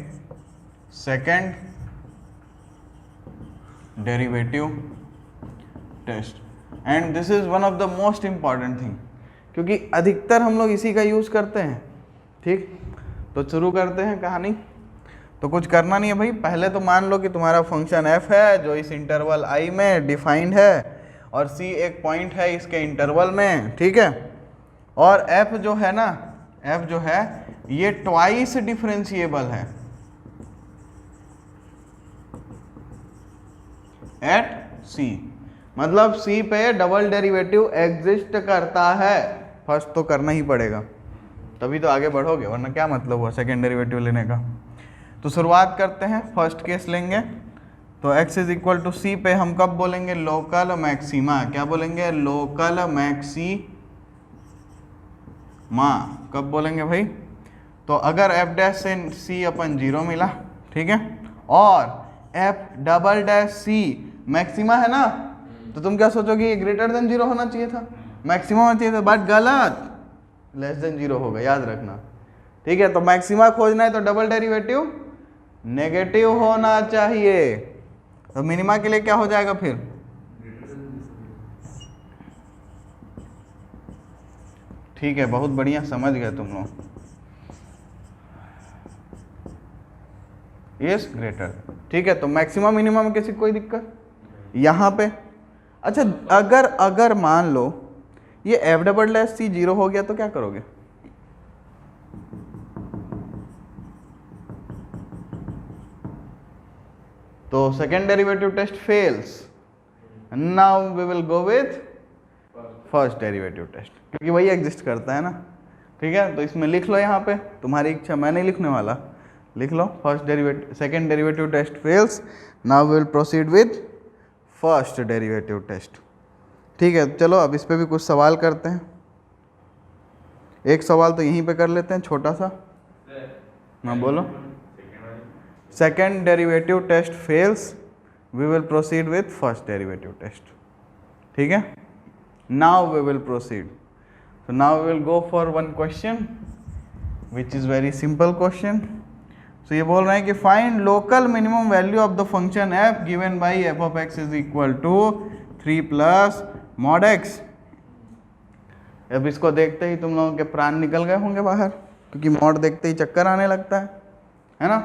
second derivative test, and this is one of the most important thing, क्योंकि अधिकतर हम लोग इसी का यूज करते हैं, ठीक। तो शुरू करते हैं कहानी। तो कुछ करना नहीं है भाई, पहले तो मान लो कि तुम्हारा फंक्शन f है जो इस इंटरवल i में डिफाइंड है, और c एक पॉइंट है इसके इंटरवल में, ठीक है। और f जो है ना, f जो है ये ट्वाइस डिफरेंशिएबल है एट c, मतलब c पे डबल डेरिवेटिव एग्जिस्ट करता है। फर्स्ट तो करना ही पड़ेगा, तभी तो आगे बढ़ोगे, वरना क्या मतलब हुआ सेकेंड डेरिवेटिव लेने का। तो शुरुआत करते हैं, फर्स्ट केस लेंगे। तो x इज इक्वल टू सी पे हम कब बोलेंगे लोकल मैक्सिमा, क्या बोलेंगे, लोकल मैक्सिमा कब बोलेंगे भाई, तो अगर f डैश से c अपन 0 मिला, ठीक है, और f double dash c maxima है ना, तो तुम क्या सोचोगे, ये ग्रेटर देन 0 होना चाहिए था, मैक्सिमम होना चाहिए था, बट गलत, लेस देन 0 होगा, याद रखना, ठीक है। तो मैक्सिमा खोजना है तो डबल डेरिवेटिव नेगेटिव होना चाहिए। तो मिनिमा के लिए क्या हो जाएगा फिर, ठीक है, बहुत बढ़िया, समझ गए तुम लोग, यस ग्रेटर, ठीक है। तो मैक्सिमम मिनिमम में किसी कोई दिक्कत यहाँ पे। अच्छा, अगर मान लो ये एफ डबल डैश सी 0 हो गया तो क्या करोगे, तो second derivative test fails, now we will go with first derivative test, क्योंकि वही एग्जिस्ट करता है ना, ठीक है। तो इसमें लिख लो यहाँ पे, तुम्हारी इच्छा, मैं नहीं लिखने वाला, लिख लो first derivative, second derivative test fails, now we will proceed with first derivative test, ठीक है। चलो अब इस पे भी कुछ सवाल करते हैं। एक सवाल तो यहीं पे कर लेते हैं छोटा सा, हाँ बोलो। Second derivative test fails, we will proceed with first derivative test, ठीक है। Now we will proceed, so now we will go for one question which is very simple question. So ये बोल रहे हैं कि find local minimum value of the function f given by f of x is equal to 3 plus mod x. अब इसको देखते ही तुम लोगों के प्राण निकल गए होंगे बाहर, क्योंकि मॉड देखते ही चक्कर आने लगता है ना।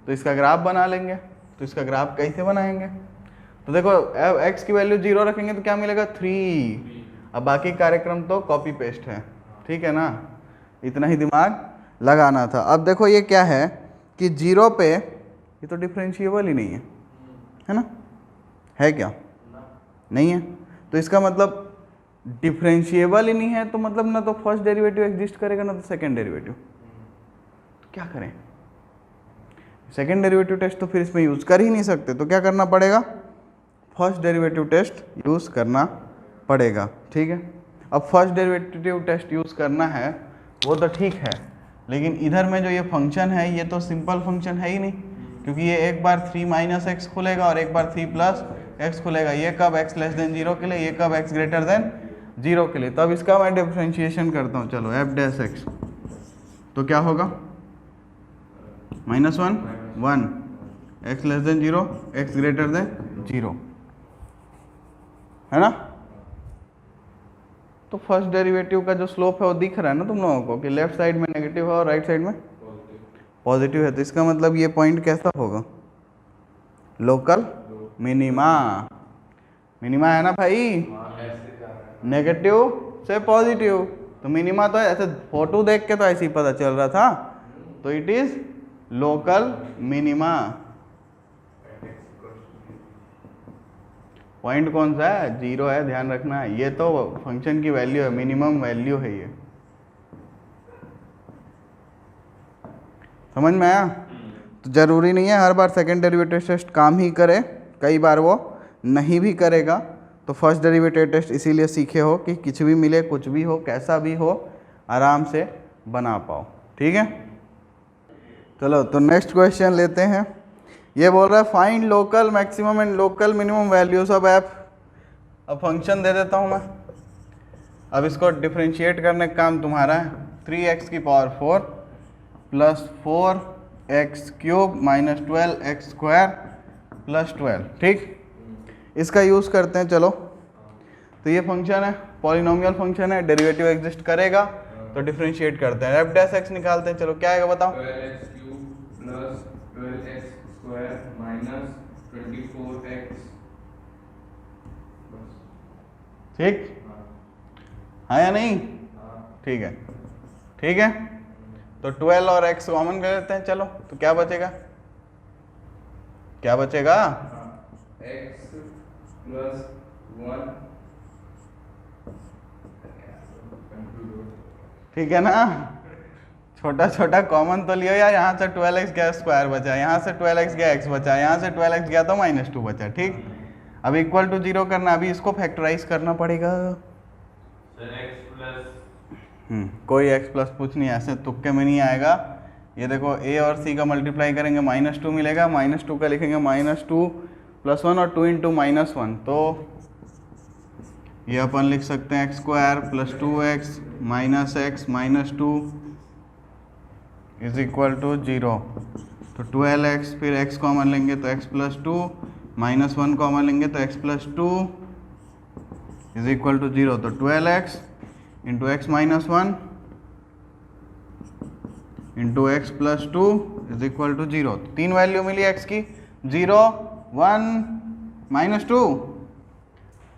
तो इसका ग्राफ बना लेंगे। तो इसका ग्राफ कैसे बनाएंगे? तो देखो x की वैल्यू 0 रखेंगे तो क्या मिलेगा 3। अब बाकी कार्यक्रम तो कॉपी पेस्ट है, ठीक है ना, इतना ही दिमाग लगाना था। अब देखो ये क्या है कि 0 पे ये तो डिफरेंशिएबल ही नहीं है ना, है क्या? नहीं है। तो इसका मतलब डिफरेंशिएबल ही नहीं है, तो मतलब ना तो फर्स्ट डेरिवेटिव एग्जिस्ट करेगा ना तो सेकंड डेरिवेटिव। तो क्या करें? सेकंड डेरिवेटिव टेस्ट तो फिर इसमें यूज़ कर ही नहीं सकते, तो क्या करना पड़ेगा? फर्स्ट डेरिवेटिव टेस्ट यूज़ करना पड़ेगा, ठीक है। अब फर्स्ट डेरिवेटिव टेस्ट यूज़ करना है वो तो ठीक है, लेकिन इधर में जो ये फंक्शन है ये तो सिंपल फंक्शन है ही नहीं, क्योंकि ये एक बार 3 माइनस एक्स खुलेगा और एक बार 3 प्लस एक्स खुलेगा। ये कब x लेस देन 0 के लिए, ये कब x ग्रेटर देन 0 के लिए। तब इसका मैं डिफ्रेंशिएशन करता हूँ। चलो f डैश x तो क्या होगा? -1 1 x less than 0 x greater than 0, है ना। तो फर्स्ट डेरिवेटिव का जो स्लोप है वो दिख रहा है ना तुम लोगों को कि लेफ्ट साइड में नेगेटिव है और राइट साइड में पॉजिटिव है। तो इसका मतलब ये पॉइंट कैसा होगा? Local minima. मिनिमा है ना भाई, नेगेटिव से पॉजिटिव। तो मिनिमा तो ऐसे फोटो देख के तो ऐसे ही पता चल रहा था, तो it is local minima. Point कौन सा है? 0 है, ध्यान रखना है। ये तो फंक्शन की वैल्यू है, मिनिमम वैल्यू है ये। समझ में आया? तो ज़रूरी नहीं है हर बार सेकंड डेरिवेटिव टेस्ट काम ही करे, कई बार वो नहीं भी करेगा। तो फर्स्ट डेरिवेटिव टेस्ट इसीलिए सीखे हो कि कुछ भी मिले, कुछ भी हो, कैसा भी हो, आराम से बना पाओ, ठीक है। चलो तो नेक्स्ट क्वेश्चन लेते हैं। ये बोल रहा है find local maximum and local minimum values of F. अब फंक्शन दे देता हूँ मैं, अब इसको डिफ्रेंशिएट करने का काम तुम्हारा है। 3x की power 4 plus 4x cube minus 12x square plus 12, ठीक। इसका यूज़ करते हैं। चलो तो ये फंक्शन है, पॉलिनोमियल फंक्शन है, डेरिवेटिव एग्जिस्ट करेगा तो डिफ्रेंशिएट करते हैं। एफ डैश एक्स निकालते हैं। चलो क्या आएगा बताओ? 12x cube plus 12x square minus 24x, ठीक है या नहीं? ठीक है, ठीक है। तो 12 और x कॉमन कर लेते हैं। चलो तो क्या बचेगा? क्या बचेगा? x प्लस 1, ठीक है ना। छोटा छोटा कॉमन तो लियो यार। यहाँ से 12x गया स्क्वायर बचा, यहाँ से 12x गया x बचा, यहाँ से 12x गया तो -2 बचा, ठीक। अब इक्वल टू 0 करना, अभी इसको फैक्टराइज करना पड़ेगा। कोई x प्लस कुछ नहीं, ऐसे तुक्के में नहीं आएगा। ये देखो a और c का मल्टीप्लाई करेंगे -2 मिलेगा, -2 का लिखेंगे -2 + 1 और 2 × -1, तो ये अपन लिख सकते हैं x square plus 2x minus x minus 2 is equal to 0। तो 12x, फिर x कॉमन लेंगे तो x प्लस 2 माइनस 1 कॉमन लेंगे तो x plus 2 is equal to 0। तो 12x into x minus 1 into x plus 2 is equal to 0। 3 value मिली x की, 0 1 -2,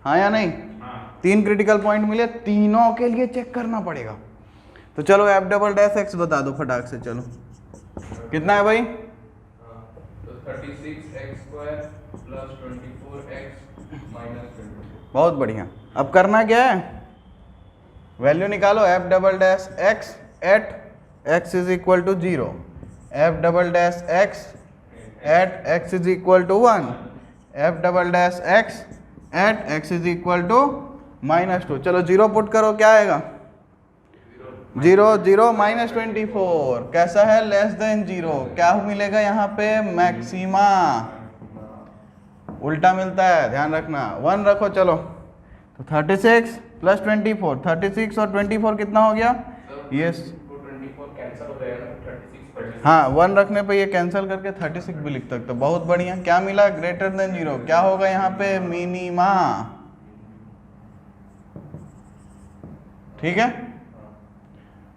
हाँ या नहीं? 3 क्रिटिकल पॉइंट मिले, तीनों के लिए चेक करना पड़ेगा। तो चलो f डबल डैश x बता दो फटाक से। चलो कितना है भाई? तो 36x² प्लस 24x बहुत बढ़िया। अब करना क्या है, वैल्यू निकालो f double dash x at x is equal to 0, f double dash x at x is equal to 1, f double dash x at x is equal to -2। चलो 0 put करो, क्या आएगा 0 0 -24, कैसा है लेस देन 0, क्या मिलेगा यहाँ पे मैक्सिमा, उल्टा मिलता है ध्यान रखना, 1 रखो। चलो तो 36 प्लस 24, 36 और 24 कितना हो गया, ये हाँ 1 रखने पे ये कैंसिल करके 36 भी लिख सकते हो। बहुत बढ़िया, क्या मिला ग्रेटर देन 0, क्या होगा यहाँ पे मिनिमा, ठीक है।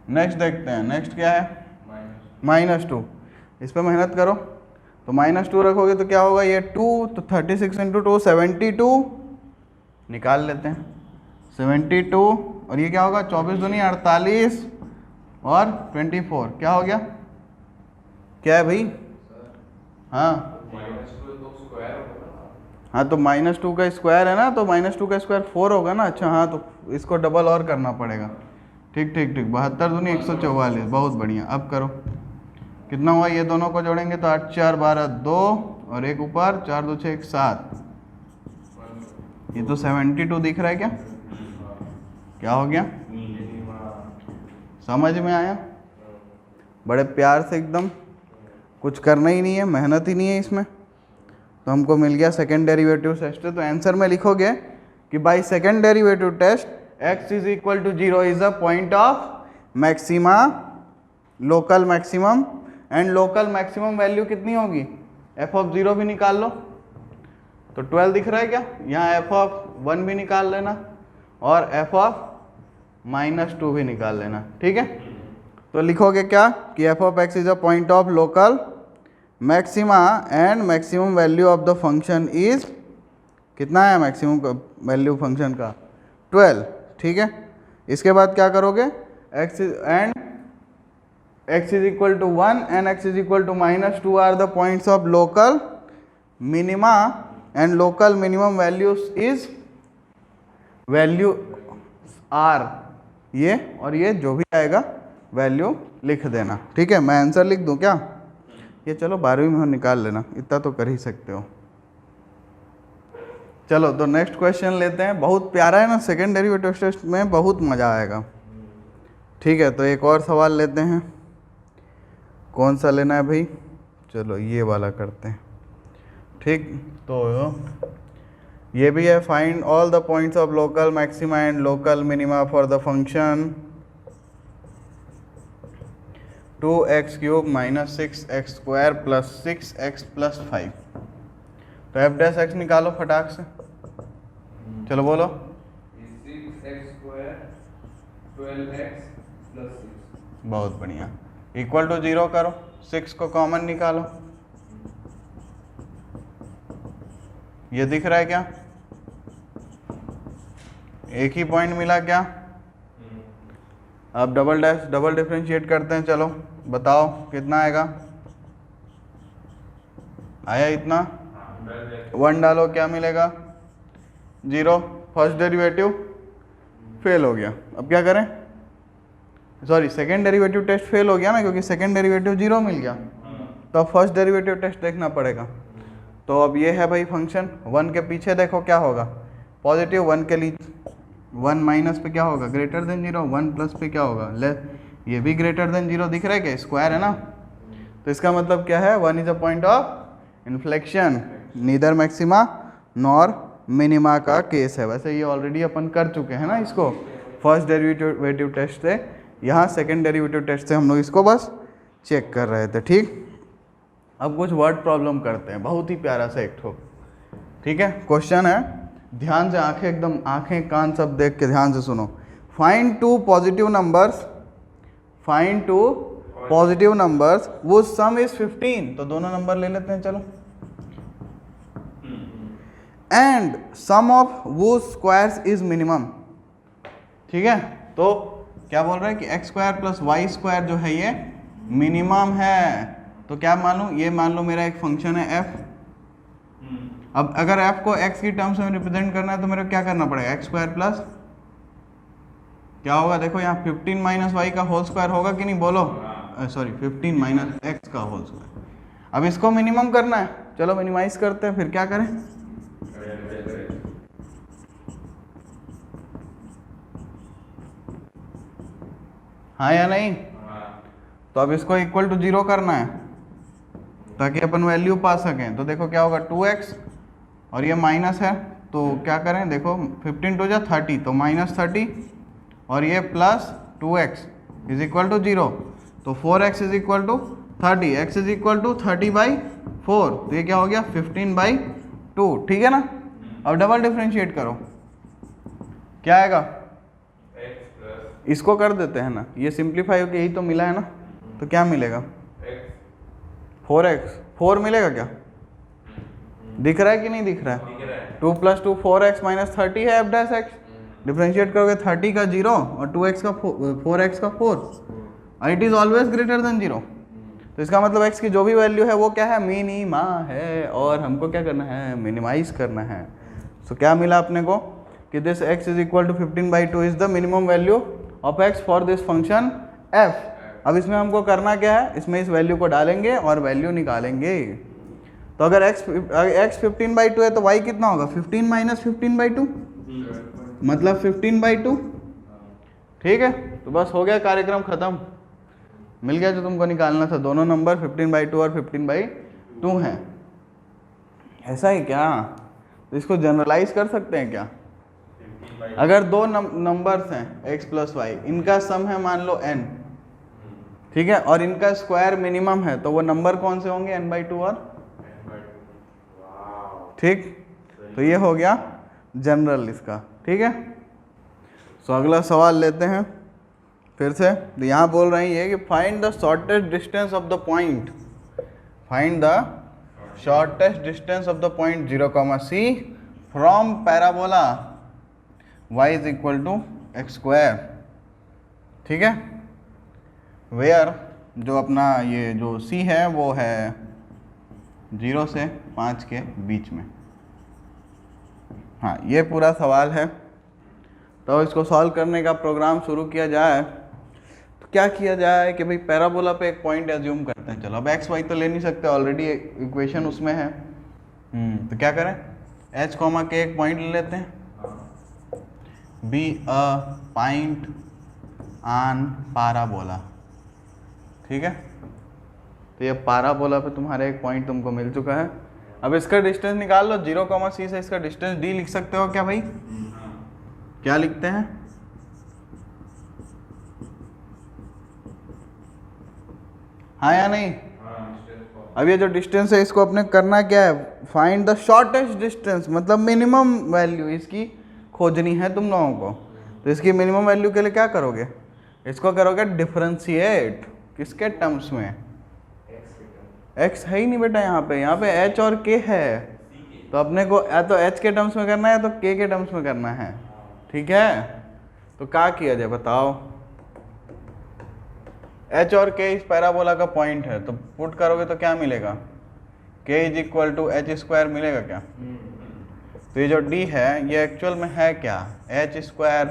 नेक्स्ट देखते हैं, नेक्स्ट क्या है -2, इस पे मेहनत करो। तो -2 रखोगे तो क्या होगा, ये 2, तो 36 इंटू 2 72, निकाल लेते हैं 72, और ये क्या होगा 24 दूनी 48 और 24, क्या हो गया, क्या है भाई, हाँ हाँ तो -2 का स्क्वायर है ना, तो -2 का स्क्वायर 4 होगा ना। अच्छा हाँ, तो इसको डबल और करना पड़ेगा, ठीक ठीक ठीक, 72 दूनी 144, बहुत बढ़िया। अब करो कितना हुआ, ये दोनों को जोड़ेंगे तो 8 4 12 2 और एक ऊपर 4 2 6 7, ये तो 72 दिख रहा है, क्या हो गया, समझ में आया, बड़े प्यार से एकदम, कुछ करना ही नहीं है, मेहनत ही नहीं है इसमें, तो हमको मिल गया सेकेंड डेरिवेटिव टेस्ट। तो आंसर में लिखोगे कि by second derivative test x is equal to 0 is a point of maxima, local maximum, and local maximum value कितनी होगी, f ऑफ 0 भी निकाल लो, तो 12 दिख रहा है क्या, यहाँ f ऑफ 1 भी निकाल लेना और f ऑफ -2 भी निकाल लेना, ठीक है। तो लिखोगे क्या कि f of x is a point of local maxima and maximum value of the function is, कितना है मैक्सिमम वैल्यू फंक्शन का 12, ठीक है। इसके बाद क्या करोगे, x is equal to 1 and x is equal to -2 are the points of local minima and local minimum values is value are, ये और ये जो भी आएगा वैल्यू लिख देना, ठीक है। मैं आंसर लिख दूं क्या, ये चलो 12वीं में निकाल लेना, इतना तो कर ही सकते हो। चलो तो नेक्स्ट क्वेश्चन लेते हैं, बहुत प्यारा है ना, सेकेंड डेरिवेटिव टेस्ट में बहुत मज़ा आएगा, ठीक है। तो एक और सवाल लेते हैं, कौन सा लेना है भाई, चलो ये वाला करते हैं, ठीक। तो ये भी है, find all the points of local maxima and local minima for the function 2x³ - 6x² + 6x + 5। तो f डैश x निकालो फटाक से, चलो बोलो, 6x² 12x + 6, बहुत बढ़िया, इक्वल टू 0 करो, 6 को कॉमन निकालो, ये दिख रहा है क्या, एक ही पॉइंट मिला क्या। अब डबल डिफरेंशिएट करते हैं, चलो बताओ कितना आएगा, आया इतना, 1 डालो, क्या मिलेगा 0, फर्स्ट डेरिवेटिव फेल हो गया। अब क्या करें, sorry second derivative test fail हो गया ना, क्योंकि सेकेंड डेरिवेटिव 0 मिल गया, तो अब फर्स्ट डेरिवेटिव टेस्ट देखना पड़ेगा। तो अब ये है भाई फंक्शन, 1 के पीछे देखो क्या होगा, पॉजिटिव, 1 के लिए 1 माइनस पे क्या होगा ग्रेटर देन 0, 1 प्लस पे क्या होगा लेस, ये भी ग्रेटर देन 0 दिख रहा है क्या, स्क्वायर है ना, तो इसका मतलब क्या है, 1 is a point of inflection, neither maxima nor minima का केस है। वैसे ये ऑलरेडी अपन कर चुके हैं ना इसको फर्स्ट डेरिवेटिव टेस्ट से, यहाँ सेकेंड डेरिवेटिव टेस्ट से हम लोग इसको बस चेक कर रहे थे, ठीक। अब कुछ वर्ड प्रॉब्लम करते हैं, बहुत ही प्यारा सा एक ठो, ठीक है। क्वेश्चन है, ध्यान से आंखें एकदम, आंखें कान सब देख के ध्यान से सुनो। फाइंड टू पॉजिटिव नंबर्स वो सम इज 15, तो दोनों नंबर ले लेते हैं चलो, एंड सम ऑफ वो स्क्वायर्स इज मिनिमम, ठीक है। तो क्या बोल रहा है कि x² + y² जो है ये मिनिमम है, तो क्या मान लूँ, ये मान लो मेरा एक फंक्शन है f, अब अगर f को x की टर्म्स में रिप्रेजेंट करना है तो मेरे को क्या करना पड़ेगा, एक्स स्क्वायर प्लस क्या होगा, देखो यहाँ 15 माइनस वाई का होल स्क्वायर होगा कि नहीं, बोलो, सॉरी 15 माइनस एक्स का होल स्क्वायर। अब इसको मिनिमम करना है, चलो मिनिमाइज करते हैं, फिर क्या करें, हाँ या नहीं, तो अब इसको इक्वल टू 0 करना है ताकि अपन वैल्यू पा सकें। तो देखो क्या होगा, 2x और ये माइनस है तो क्या करें, देखो 15 टू जा 30 तो माइनस 30 और ये plus 2x is equal to 0, तो 4x is equal to 30, x is equal to 30/4, तो ये क्या हो गया 15/2, ठीक है ना। अब डबल डिफरेंशिएट करो, क्या आएगा, इसको कर देते हैं ना, ये सिंप्लीफाई होकर यही तो मिला है ना, तो क्या मिलेगा 4x, 4 मिलेगा क्या, दिख रहा है कि नहीं दिख रहा है, 2 + 2 4x माइनस 30 है f डैश x, डिफरेंशिएट करोगे 30 का 0 और 2x का 4x का 4 और it is always greater than 0, तो इसका मतलब x की जो भी वैल्यू है वो क्या है, मिनिमा है, और हमको क्या करना है, मिनिमाइज करना है। तो क्या मिला अपने को कि this x is equal to 15/2 is the minimum value of x for this function f। अब इसमें हमको करना क्या है, इसमें इस वैल्यू को डालेंगे और वैल्यू निकालेंगे। तो अगर x 15/2 है तो y कितना होगा, 15 माइनस 15/2 मतलब 15/2, ठीक है। तो बस हो गया कार्यक्रम खत्म, मिल गया जो तुमको निकालना था, दोनों नंबर 15/2 और 15/2 हैं। ऐसा ही क्या, तो इसको जनरलाइज कर सकते हैं क्या, अगर दो नंबर्स हैं x प्लस वाई, इनका सम है मान लो n, ठीक है, और इनका स्क्वायर मिनिमम है, तो वो नंबर कौन से होंगे, n/2 और, ठीक, तो ये हो गया जनरल इसका, ठीक है। सो अगला सवाल लेते हैं फिर से, तो यहाँ बोल रहे हैं ये कि find the shortest distance of the point, find the shortest distance of the point 0, c from parabola y is equal to x square, ठीक है, वेयर जो अपना ये जो c है वो है 0 से 5 के बीच में। हाँ, ये पूरा सवाल है। तो इसको सॉल्व करने का प्रोग्राम शुरू किया जाए तो क्या किया जाए कि भाई पैराबोला पे एक पॉइंट एज्यूम करते हैं। चलो अब एक्स वाई तो ले नहीं सकते, ऑलरेडी इक्वेशन उसमें है। तो क्या करें, एच कॉमा के एक पॉइंट ले लेते हैं, be a point on parabola, ठीक है। तो ये पैराबोला पे तुम्हारा एक पॉइंट तुमको मिल चुका है। अब इसका डिस्टेंस निकाल लो, 0, c से इसका डिस्टेंस d लिख सकते हो क्या भाई, क्या लिखते हैं, हाँ या नहीं। अब ये जो डिस्टेंस है इसको अपने करना क्या है, फाइंड द शॉर्टेस्ट डिस्टेंस, मतलब मिनिमम वैल्यू इसकी खोजनी है तुम लोगों को। तो इसकी मिनिमम वैल्यू के लिए क्या करोगे, इसको करोगे डिफरेंशिएट, किसके टर्म्स में, x है ही नहीं बेटा यहाँ पे h और k है, तो अपने को या तो h के टर्म्स में करना है या तो k के टर्म्स में करना है, ठीक है। तो क्या किया जाए बताओ, h और k इस पैराबोला का पॉइंट है, तो पुट करोगे तो क्या मिलेगा, k is equal to h square मिलेगा क्या। तो ये जो d है ये एक्चुअल में है क्या, h square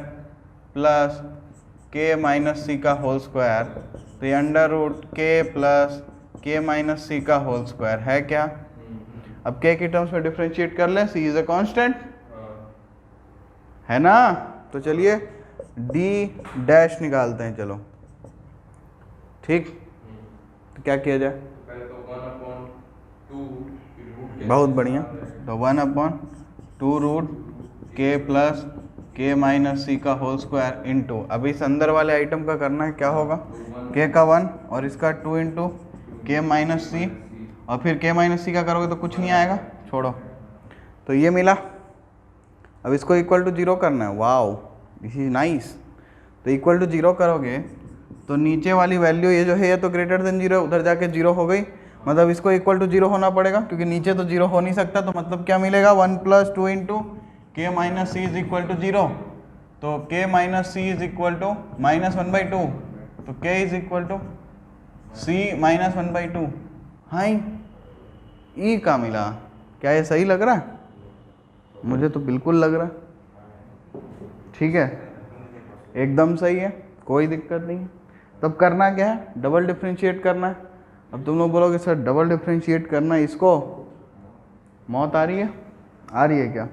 plus k minus c का होल स्क्वायर, तो ये under root k plus k minus c का होल स्क्वायर है क्या। अब k की टर्म्स में डिफरेंशिएट कर लें, c इज अ कांस्टेंट है ना। तो चलिए d डैश निकालते हैं, चलो ठीक। तो क्या किया जाए, बहुत बढ़िया, तो 1/2 root k plus k minus c का होल स्क्वायर इंटू, अब इस अंदर वाले आइटम का करना है, क्या होगा k का 1 और इसका 2 इंटू k माइनस सी, और फिर k माइनस सी का करोगे तो कुछ नहीं आएगा, छोड़ो। तो ये मिला, अब इसको इक्वल टू 0 करना है, वाओ दिस इज नाइस। तो इक्वल टू 0 करोगे तो नीचे वाली वैल्यू ये जो है ये तो ग्रेटर देन 0, उधर जाके 0 हो गई, मतलब इसको इक्वल टू 0 होना पड़ेगा क्योंकि नीचे तो 0 हो नहीं सकता। तो मतलब क्या मिलेगा, 1 + 2 into k minus c is equal to 0, तो k minus c is equal to -1/2, तो k is equal to c -1/2। हाँ ई का मिला, क्या ये सही लग रहा है? मुझे तो बिल्कुल लग रहा है। ठीक है, एकदम सही है, कोई दिक्कत नहीं है। तब करना क्या है? डबल डिफ्रेंशिएट करना है। अब तुम लोग बोलोगे सर डबल डिफ्रेंशिएट करना है, इसको मौत आ रही है? आ रही है क्या?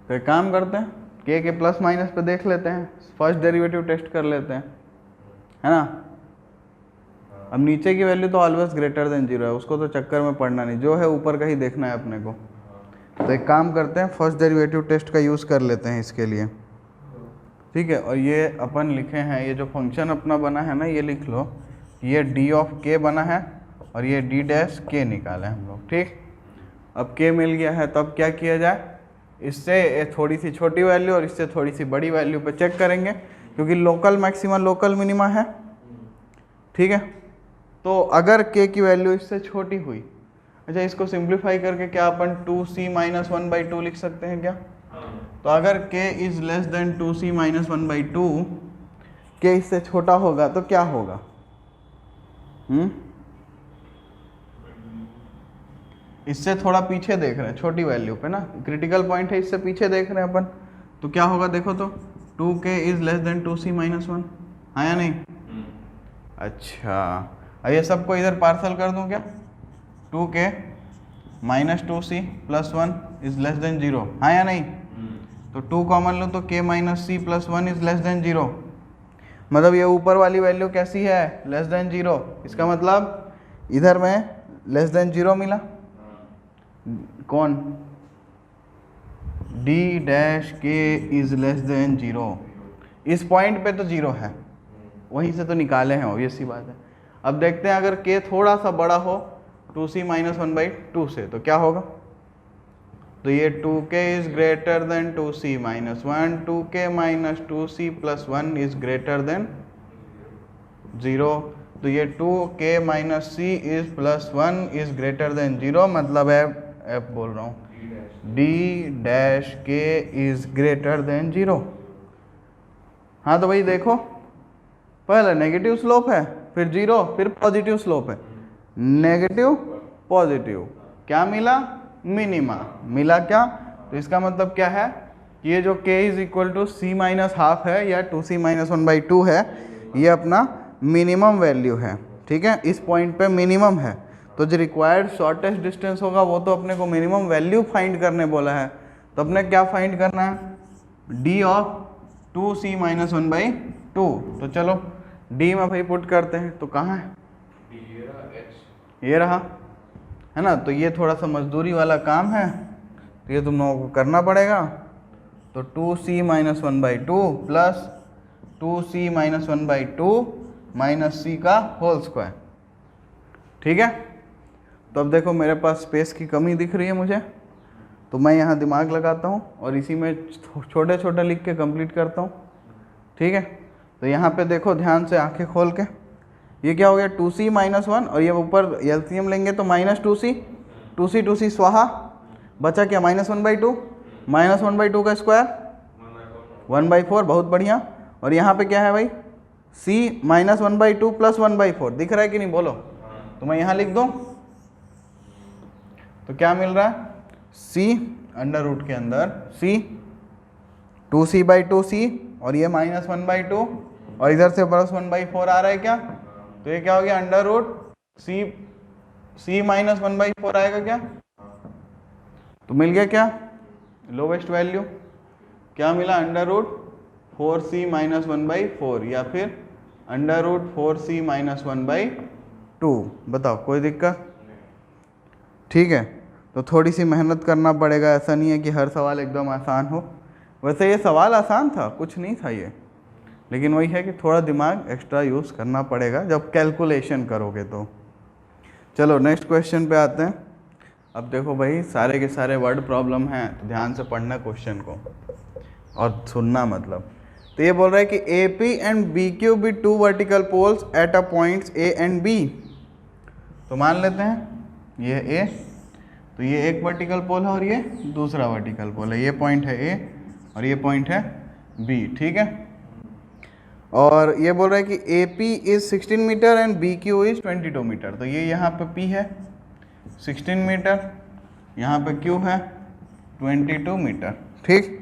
तो एक काम करते हैं, के प्लस माइनस पे देख लेते हैं, फर्स्ट डेरिवेटिव टेस्ट कर लेते हैं, है ना। अब नीचे की वैल्यू तो ऑलवेज ग्रेटर देन 0 है, उसको तो चक्कर में पड़ना नहीं, जो है ऊपर का ही देखना है अपने को। तो एक काम करते हैं, फर्स्ट डेरिवेटिव टेस्ट का यूज़ कर लेते हैं इसके लिए। ठीक है, और ये अपन लिखे हैं, ये जो फंक्शन अपना बना है ना, ये लिख लो, ये डी ऑफ के बना है और ये डी डैश के निकाला है हम लोग। ठीक, अब के मिल गया है, तो अब क्या किया जाए, इससे थोड़ी सी छोटी वैल्यू और इससे थोड़ी सी बड़ी वैल्यू पे चेक करेंगे, क्योंकि लोकल मैक्सिमा लोकल मिनिमा है। ठीक है, तो अगर के की वैल्यू इससे छोटी हुई, अच्छा इसको सिंप्लीफाई करके क्या अपन 2c माइनस 1/2 लिख सकते हैं क्या? तो अगर k is less than 2c minus 1/2, के इससे छोटा होगा तो क्या होगा? इससे थोड़ा पीछे देख रहे हैं, छोटी वैल्यू पे ना, क्रिटिकल पॉइंट है, इससे पीछे देख रहे हैं अपन, तो क्या होगा देखो तो, 2k is less than 2c minus 1, हाँ या नहीं? अच्छा, अब ये सबको इधर पार्सल कर दूं क्या? 2k minus 2c plus 1 is less than 0, हाँ या नहीं? तो 2 कॉमन लो तो k minus c plus 1 is less than 0, मतलब ये ऊपर वाली वैल्यू कैसी है? Less than 0। इसका मतलब इधर में लेस देन 0 मिला। कौन? d dash k is less than 0, इस पॉइंट पे तो 0 है, वहीं से तो निकाले हैं, ऑब्वियस सी बात है। अब देखते हैं अगर k थोड़ा सा बड़ा हो 2c माइनस 1/2 से, तो क्या होगा? तो ये 2k is greater then 2c minus 1, 2k minus 2c plus 1 is greater than 0, तो ये 2k minus c is plus 1 is greater than 0, मतलब है f बोल रहा हूँ, d dash k is greater than 0। हाँ तो भाई देखो, पहले नेगेटिव स्लोप है, फिर 0, फिर पॉजिटिव स्लोप है, नेगेटिव पॉजिटिव, क्या मिला? मिनिमा मिला क्या? तो इसका मतलब क्या है, ये जो k is equal to c minus half है या 2c माइनस 1/2 है, ये अपना मिनिमम वैल्यू है। ठीक है, इस पॉइंट पे मिनिमम है, तो जो रिक्वायर्ड शॉर्टेस्ट डिस्टेंस होगा वो तो अपने को मिनिमम वैल्यू फाइंड करने बोला है, तो अपने क्या फाइंड करना है? d of 2c minus 1/2। तो चलो d में भाई पुट करते हैं, तो कहाँ है? ये रहा, है ना। तो ये थोड़ा सा मजदूरी वाला काम है, तो ये तुम लोगों को करना पड़ेगा। तो 2c minus 1/2 plus 2c minus 1/2 minus c का होल स्क्वायर। ठीक है, तो अब देखो मेरे पास स्पेस की कमी दिख रही है मुझे, तो मैं यहाँ दिमाग लगाता हूँ और इसी में छोटे छोटे लिख के कंप्लीट करता हूँ। ठीक है, तो यहाँ पे देखो ध्यान से, आंखें खोल के, ये क्या हो गया? 2c माइनस 1, और ये ऊपर एलसीएम लेंगे तो माइनस 2c, 2c स्वाहा, बचा क्या? माइनस 1/2, माइनस 1/2 का स्क्वायर 1/4, बहुत बढ़िया। और यहाँ पे क्या है भाई? c माइनस 1/2 प्लस 1/4, दिख रहा है कि नहीं? बोलो, तो मैं यहाँ लिख दूँ, तो क्या मिल रहा है? c अंडर रूट के अंदर c 2c/2c, और ये माइनस 1/2, और इधर से प्लस 1/4 आ रहा है क्या? तो ये क्या हो गया? अंडर रूट c माइनस 1/4 आएगा क्या? तो मिल गया क्या? लोवेस्ट वैल्यू क्या मिला? अंडर रूट 4c माइनस 1/4, या फिर अंडर रूट 4c माइनस 1/2। बताओ, कोई दिक्कत? ठीक है, तो थोड़ी सी मेहनत करना पड़ेगा, ऐसा नहीं है कि हर सवाल एकदम आसान हो। वैसे ये सवाल आसान था, कुछ नहीं था ये, लेकिन वही है कि थोड़ा दिमाग एक्स्ट्रा यूज़ करना पड़ेगा जब कैलकुलेशन करोगे तो। चलो नेक्स्ट क्वेश्चन पे आते हैं। अब देखो भाई, सारे के सारे वर्ड प्रॉब्लम हैं, तो ध्यान से पढ़ना क्वेश्चन को और सुनना मतलब। तो ये बोल रहा है कि AP and BQ be 2 vertical poles at a points A and B। तो मान लेते हैं ये A, तो ये एक वर्टिकल पोल है और ये दूसरा वर्टिकल पोल है, ये पॉइंट है A और ये पॉइंट है B। ठीक है, और ये बोल रहा है कि A P is 16 metre and B Q is 22 metre. तो ये यहाँ पे पी है 16 मीटर, यहाँ पे क्यू है 22 मीटर, ठीक।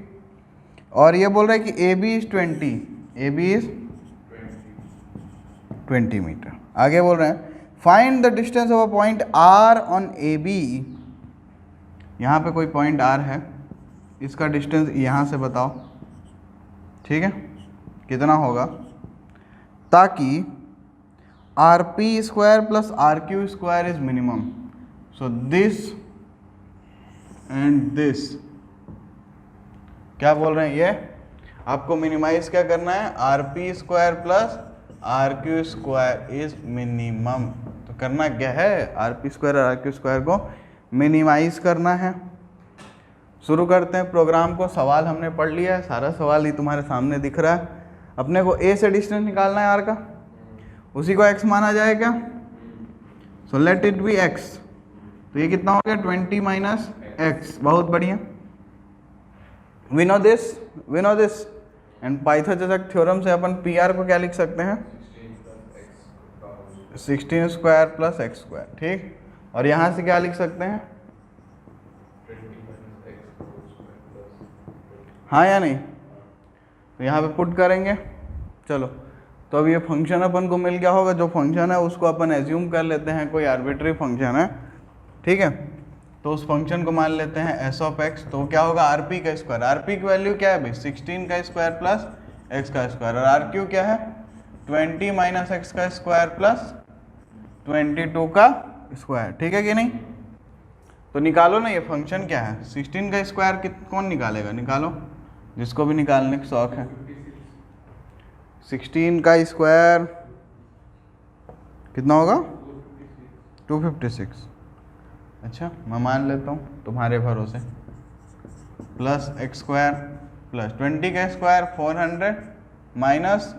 और ये बोल रहा है कि A B is 20, A B is 20 metre. आगे बोल रहे हैं find the distance of a point R on A B. यहाँ पे कोई पॉइंट आर है, इसका डिस्टेंस यहाँ से बताओ, ठीक है, कितना होगा, ताकि R P square plus R Q square is minimum. So this and this, क्या बोल रहे हैं, ये आपको मिनिमाइज क्या करना है, R P square plus R Q square is minimum. तो करना क्या है, आर पी स्क्वायर और आर क्यू स्क्वायर को मिनिमाइज करना है। शुरू करते हैं प्रोग्राम को। सवाल हमने पढ़ लिया है, सारा सवाल ही तुम्हारे सामने दिख रहा है। अपने को ए से डिस्टेंस निकालना है आर का, उसी को एक्स माना जाए क्या, so let it be x. तो ये कितना हो गया 20 माइनस एक्स, बहुत बढ़िया। We know this and Pythagoras theorem से अपन पी आर को क्या लिख सकते हैं, 16 स्क्वायर प्लस एक्स स्क्वायर, ठीक। और यहाँ से क्या लिख सकते हैं, हाँ या नहीं, तो यहाँ पे पुट करेंगे। चलो, तो अब ये फंक्शन अपन को मिल गया होगा, जो फंक्शन है उसको अपन एज्यूम कर लेते हैं कोई आर्बिट्री फंक्शन है, ठीक है। तो उस फंक्शन को मान लेते हैं एस ऑफ एक्स। तो क्या होगा, आर पी का स्क्वायर, आर पी की वैल्यू क्या है भाई, 16 का स्क्वायर प्लस एक्स का स्क्वायर, और आर क्यू क्या है 20 माइनस एक्स का स्क्वायर प्लस 22 का स्क्वायर, ठीक है कि नहीं। तो निकालो ना, ये फंक्शन क्या है, 16 का स्क्वायर कौन निकालेगा, निकालो, जिसको भी निकालने का शौक है। 16 का स्क्वायर कितना होगा, 256। अच्छा, मैं मान लेता हूँ तुम्हारे भरोसे, प्लस एक्स स्क्वायर प्लस 20 का square 400 minus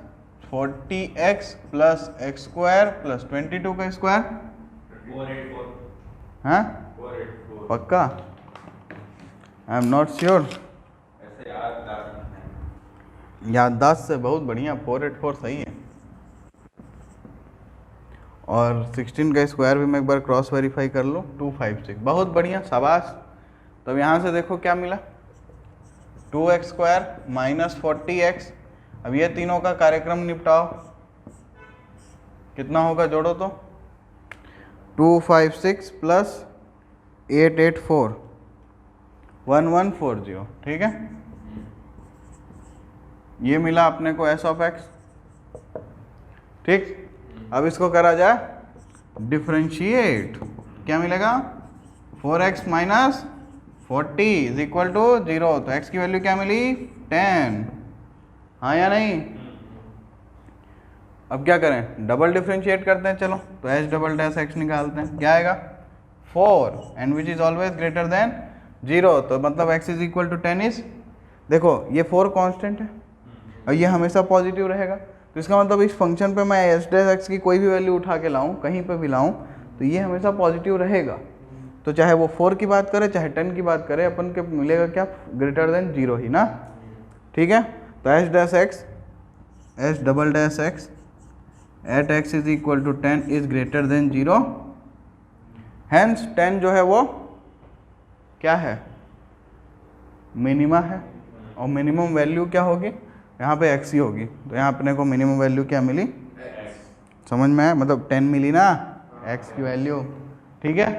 40x plus x square plus 22 का स्क्वायर 484। हाँ 484 पक्का, आई एम नॉट श्योर, ऐसे याददाश्त से बहुत बढ़िया, 484 सही है। और 16 का स्क्वायर भी मैं एक बार क्रॉस वेरीफाई कर लूँ, 256, बहुत बढ़िया, शाबाश। तो अब यहाँ से देखो क्या मिला, 2x स्क्वायर माइनस 40x। अब ये तीनों का कार्यक्रम निपटाओ, कितना होगा, जोड़ो तो 256 प्लस 884 1140, ठीक है। ये मिला अपने को एस ऑफ एक्स, ठीक। अब इसको करा जाए डिफरेंशिएट, क्या मिलेगा, 4x minus 40 is equal to 0। तो x की वैल्यू क्या मिली 10, हाँ या नहीं। अब क्या करें, डबल डिफरेंशिएट करते हैं, चलो। तो h डबल डैश x निकालते हैं, क्या आएगा 4 and which is always greater than 0। तो मतलब x is equal to 10 is, देखो ये 4 कांस्टेंट है और ये हमेशा पॉजिटिव रहेगा। तो इसका मतलब इस फंक्शन पे मैं एस डैश एक्स की कोई भी वैल्यू उठा के लाऊं, कहीं पे भी लाऊं, तो ये हमेशा पॉजिटिव रहेगा। तो चाहे वो 4 की बात करे चाहे 10 की बात करे, अपन के मिलेगा क्या, ग्रेटर देन 0 ही ना, ठीक है। तो s dash x, s double dash x at x is equal to 10 is greater than 0। Hence 10 जो है वो क्या है, मिनिमा है, और मिनिमम वैल्यू क्या होगी, यहाँ पे x ही होगी। तो यहाँ अपने को मिनिमम वैल्यू क्या मिली, समझ में आया, मतलब 10 मिली ना x की वैल्यू, ठीक है।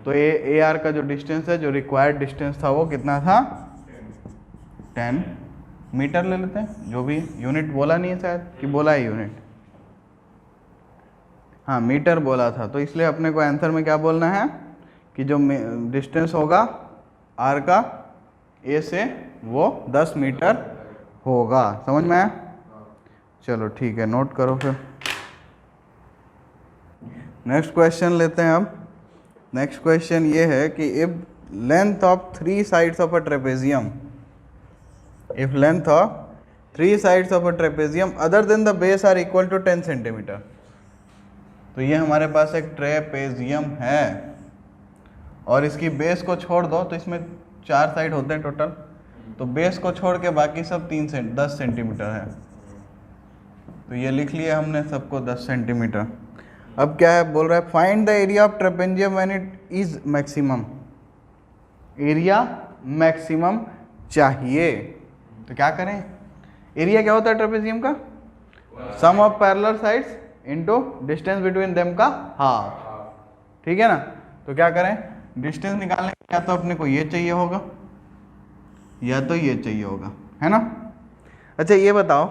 तो ए आर का जो डिस्टेंस है, जो रिक्वायर्ड डिस्टेंस था वो कितना था 10 मीटर ले लेते हैं, जो भी यूनिट बोला नहीं है शायद, कि बोला है यूनिट, हाँ मीटर बोला था। तो इसलिए अपने को आंसर में क्या बोलना है कि जो डिस्टेंस होगा आर का ए से वो 10 मीटर होगा, समझ में आया। चलो ठीक है, नोट करो फिर। नेक्स्ट क्वेश्चन लेते हैं अब। नेक्स्ट क्वेश्चन ये है कि if length of 3 sides of a trapezium, if length of 3 sides of a trapezium other than the base are equal to 10 centimetre. तो ये हमारे पास एक ट्रेपेजियम है और इसकी बेस को छोड़ दो, तो इसमें 4 साइड होते हैं टोटल, तो बेस को छोड़ के बाकी सब 10 सेंटीमीटर है। तो ये लिख लिया हमने सबको 10 सेंटीमीटर। अब क्या है, बोल रहा है find the area of trapezium when it is maximum. Area maximum चाहिए, तो क्या करें? एरिया क्या होता है ट्रेपेजियम का? Sum of parallel sides into distance between them का हाफ। ठीक है ना? तो क्या करें, डिस्टेंस निकालने के या तो अपने को ये चाहिए होगा या तो ये चाहिए होगा, है ना? अच्छा ये बताओ,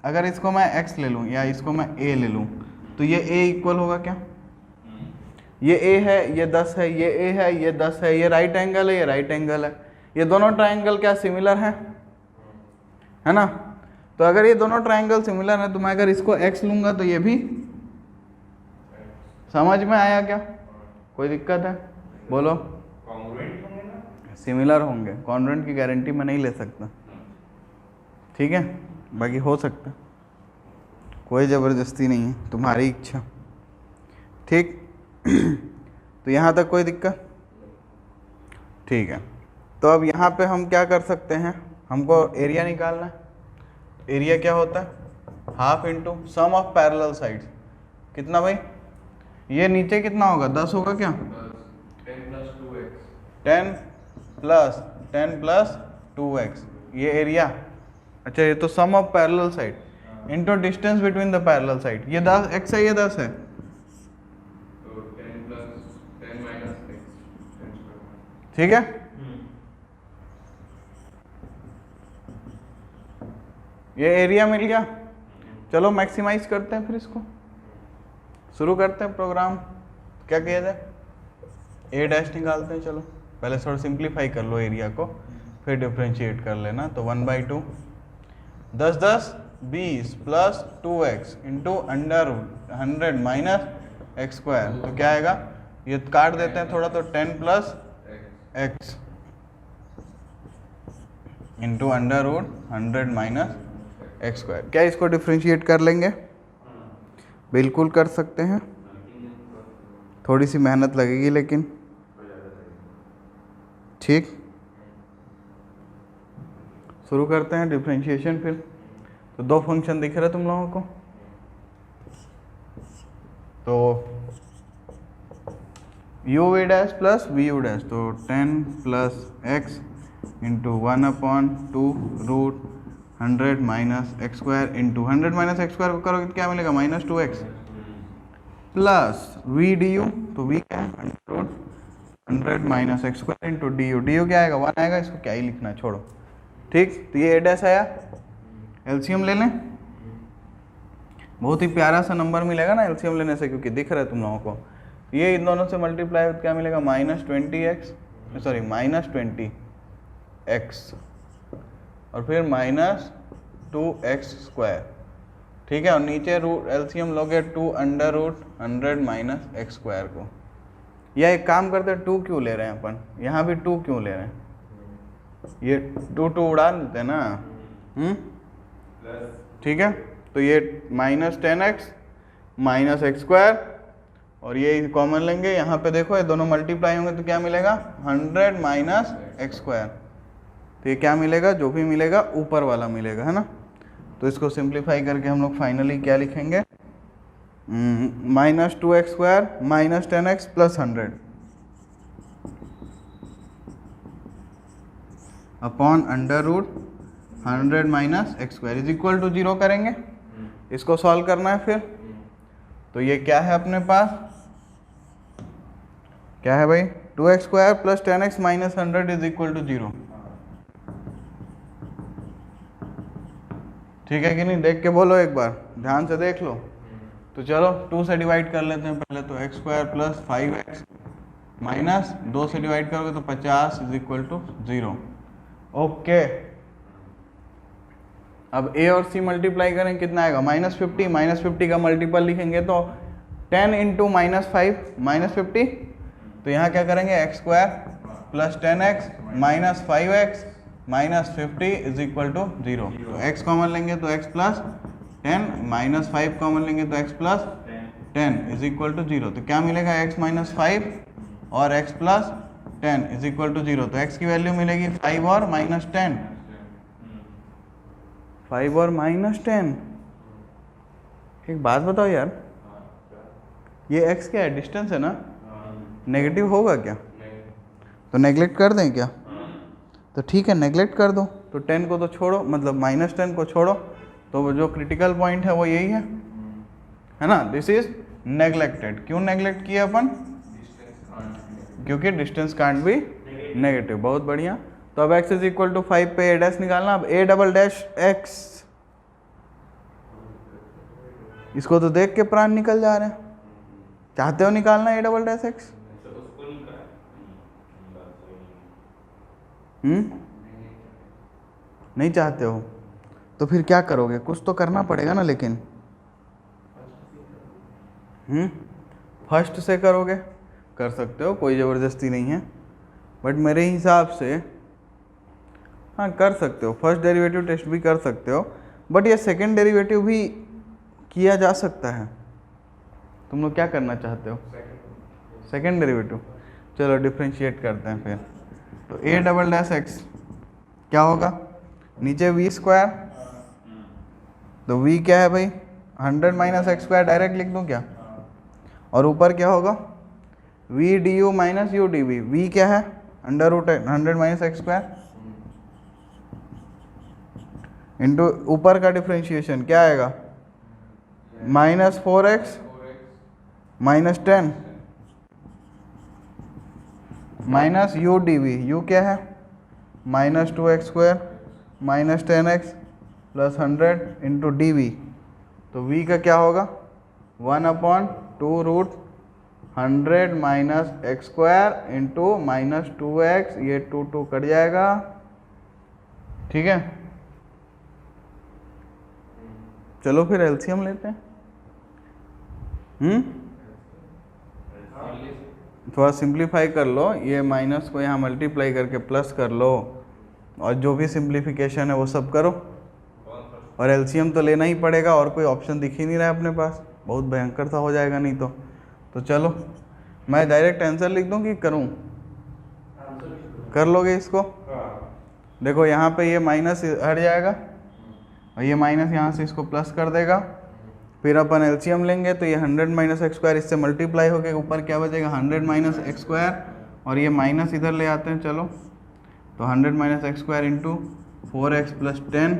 अगर इसको मैं x ले लूँ या इसको मैं a ले लूँ तो ये a इक्वल होगा क्या? ये a है, ये 10 है, ये a है, ये 10 है, ये राइट एंगल है, ये राइट एंगल है, ये दोनों ट्रायंगल क्या सिमिलर हैं, है ना? तो अगर ये दोनों ट्रायंगल सिमिलर है तो मैं अगर इसको x लूँगा तो ये भी, समझ में आया क्या? कोई दिक्कत है? बोलो। सिमिलर होंगे, कॉन्ग्रुएंट की गारंटी मैं नहीं ले सकता, ठीक है? बाकी हो सकता, कोई ज़बरदस्ती नहीं है, तुम्हारी इच्छा, ठीक? तो यहाँ तक कोई दिक्कत? ठीक है। तो अब यहाँ पे हम क्या कर सकते हैं, हमको एरिया निकालना है। एरिया क्या होता है? Half into sum of parallel sides. कितना भाई? ये नीचे कितना होगा? 10 होगा क्या? 10 प्लस 2x, ये एरिया। अच्छा ये तो sum of parallel side into distance between the parallel side. ये 10 x है, ये 10 है, तो 10 प्लस 10 माइनस x, ठीक है? ये एरिया मिल गया। चलो मैक्सिमाइज करते हैं, फिर इसको शुरू करते हैं प्रोग्राम। क्या किया जाए? a डैश निकालते हैं। चलो पहले थोड़ा सिंप्लीफाई कर लो एरिया को, फिर डिफ्रेंशिएट कर लेना। तो 1/2 10 10 20 plus 2x into under root 100 minus x square. तो क्या आएगा? ये काट देते हैं थोड़ा, तो 10 plus x into under root 100 minus x square. क्या इसको डिफ्रेंशिएट कर लेंगे? बिल्कुल कर सकते हैं, थोड़ी सी मेहनत लगेगी लेकिन, ठीक? शुरू करते हैं डिफ्रेंशिएशन फिर। तो दो फंक्शन दिख रहे हैं तुम लोगों को, तो u v dash plus v u dash, तो 10 plus x into 1/2 root 100 minus x square into 100 minus x square को करोगे तो क्या मिलेगा? Minus 2x plus v d u, तो v क्या है? Root 100 minus x square into d u. D u क्या आएगा? 1 आएगा, इसको क्या ही लिखना है, छोड़ो, ठीक? तो ये a डैश आया, एलसीएम ले लें। बहुत ही प्यारा सा नंबर मिलेगा ना एलसीएम लेने से, क्योंकि दिख रहा है तुम लोगों को। ये इन दोनों से मल्टीप्लाई हो तो क्या मिलेगा? Minus 20x, sorry minus 20x और फिर माइनस 2x स्क्वायर, ठीक है? और नीचे रूट एलसीएम लोगे 2 under root 100 minus x square को। या एक काम करते हैं, 2 क्यों ले रहे हैं अपन, यहाँ भी 2 क्यों ले रहे हैं? ये 2 उड़ा देते हैं ना, ठीक है? तो ये minus 10x minus x square और ये कॉमन लेंगे, यहाँ पे देखो ये दोनों मल्टीप्लाई होंगे तो क्या मिलेगा? 100 माइनस एक्स स्क्वायर। तो ये क्या मिलेगा? जो भी मिलेगा ऊपर वाला मिलेगा, है ना? तो इसको सिंप्लीफाई करके हम लोग फाइनली क्या लिखेंगे? Minus 2x square minus 10x plus 100 upon under root 100 minus x square is equal to 0 करेंगे। इसको सॉल्व करना है फिर। तो ये क्या है अपने पास? क्या है भाई? 2x square plus 10x minus 100 is equal to 0, ठीक है कि नहीं? देख के बोलो एक बार, ध्यान से देख लो। तो चलो 2 से डिवाइड कर लेते हैं पहले। तो x square plus 5x minus 2 से डिवाइड करोगे तो 50 इज इक्वल टू 0। ओके, अब a और c मल्टीप्लाई करें, कितना आएगा? माइनस 50। माइनस 50 का मल्टीपल लिखेंगे तो 10 इंटू माइनस 5 माइनस 50। तो यहाँ क्या करेंगे? x square plus 10x minus 5x minus 50 is equal to 0। तो x कॉमन लेंगे तो x प्लस 10 माइनस 5 कॉमन लेंगे तो x plus 10 is equal to 0। तो क्या मिलेगा? x माइनस 5 और x plus 10 is equal to 0। तो x की वैल्यू मिलेगी 5 और माइनस 10, 5 और माइनस 10, एक बात बताओ यार, ये x क्या है, डिस्टेंस है ना, नेगेटिव होगा क्या? तो नेगलेक्ट कर दें क्या? तो ठीक है, नेगलेक्ट कर दो। तो 10 को तो छोड़ो, मतलब -10 को छोड़ो, तो वो जो क्रिटिकल पॉइंट है वो यही है ना। This is neglected. क्यों नेगलेक्ट किया अपन? क्योंकि डिस्टेंस कांट बी नेगेटिव। बहुत बढ़िया। तो अब x = 5 पे a डैश निकालना। अब a डबल डैश x, इसको तो देख के प्राण निकल जा रहे हैं। चाहते हो निकालना a डबल डैश x? नहीं चाहते हो तो फिर क्या करोगे? कुछ तो करना पड़ेगा ना। लेकिन फर्स्ट से करोगे, कर सकते हो, कोई ज़बरदस्ती नहीं है, बट मेरे हिसाब से हाँ कर सकते हो। फर्स्ट डेरिवेटिव टेस्ट भी कर सकते हो, बट ये सेकंड डेरिवेटिव भी किया जा सकता है। तुम लोग क्या करना चाहते हो? Second derivative. चलो डिफ्रेंशिएट करते हैं फिर। तो a डबल डैश x क्या होगा? नीचे v², तो v क्या है भाई? 100 - x² डायरेक्ट लिख दूं क्या? और ऊपर क्या होगा? v du - u dv। v क्या है? √100 - x², इंटू ऊपर का डिफ्रेंशिएशन क्या आएगा? -4x -10 minus u dv। u क्या है? -2x² -10x + 100 into dv। तो v का क्या होगा? 1/2 √100 - x² इंटू -2x, ये 2 कट जाएगा, ठीक है। चलो फिर एलसीएम लेते हैं। थोड़ा सिंप्लीफाई कर लो, ये माइनस को यहाँ मल्टीप्लाई करके प्लस कर लो, और जो भी सिंप्लीफिकेशन है वो सब करो। और एलसीएम तो लेना ही पड़ेगा, और कोई ऑप्शन दिख ही नहीं रहा है अपने पास, बहुत भयंकर सा हो जाएगा नहीं तो चलो मैं डायरेक्ट आंसर लिख दूं कि करूं? कर लोगे इसको? देखो यहाँ पे ये माइनस हट जाएगा, और ये माइनस यहाँ से इसको प्लस कर देगा। फिर अपन एलसीएम लेंगे, तो ये 100 - x² इससे मल्टीप्लाई होके ऊपर क्या बचेगा? 100 - x², और ये माइनस इधर ले आते हैं। चलो, तो 100 - x² इंटू 4x + 10,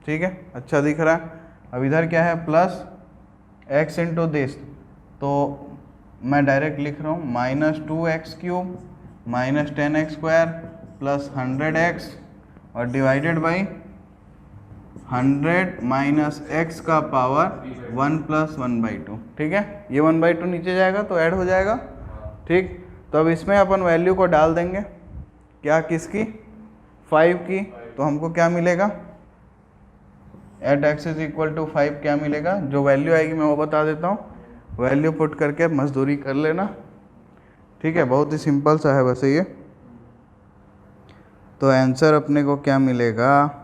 ठीक है, अच्छा दिख रहा है। अब इधर क्या है? प्लस x इंटू दिस, तो मैं डायरेक्ट लिख रहा हूँ -2x³ -10x² + 100x और डिवाइडेड बाई 100 - x का पावर 1 + 1/2, ठीक है। ये 1/2 नीचे जाएगा तो ऐड हो जाएगा, ठीक। तो अब इसमें अपन वैल्यू को डाल देंगे, क्या? किसकी? 5 की। तो हमको क्या मिलेगा? एट x = 5 क्या मिलेगा? जो वैल्यू आएगी मैं वो बता देता हूँ, वैल्यू पुट करके मजदूरी कर लेना, ठीक है। बहुत ही सिंपल सा है वैसे ये। तो आंसर अपने को क्या मिलेगा?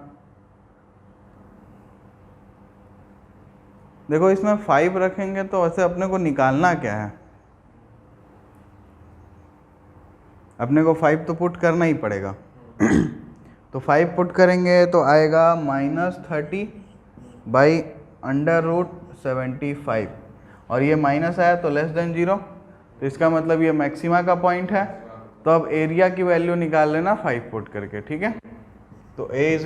देखो इसमें 5 रखेंगे तो वैसे अपने को निकालना क्या है? अपने को 5 तो पुट करना ही पड़ेगा। तो 5 पुट करेंगे तो आएगा -30/√75, और ये माइनस आया तो <0, तो इसका मतलब ये मैक्सिमा का पॉइंट है। तो अब एरिया की वैल्यू निकाल लेना 5 पुट करके, ठीक है। तो a =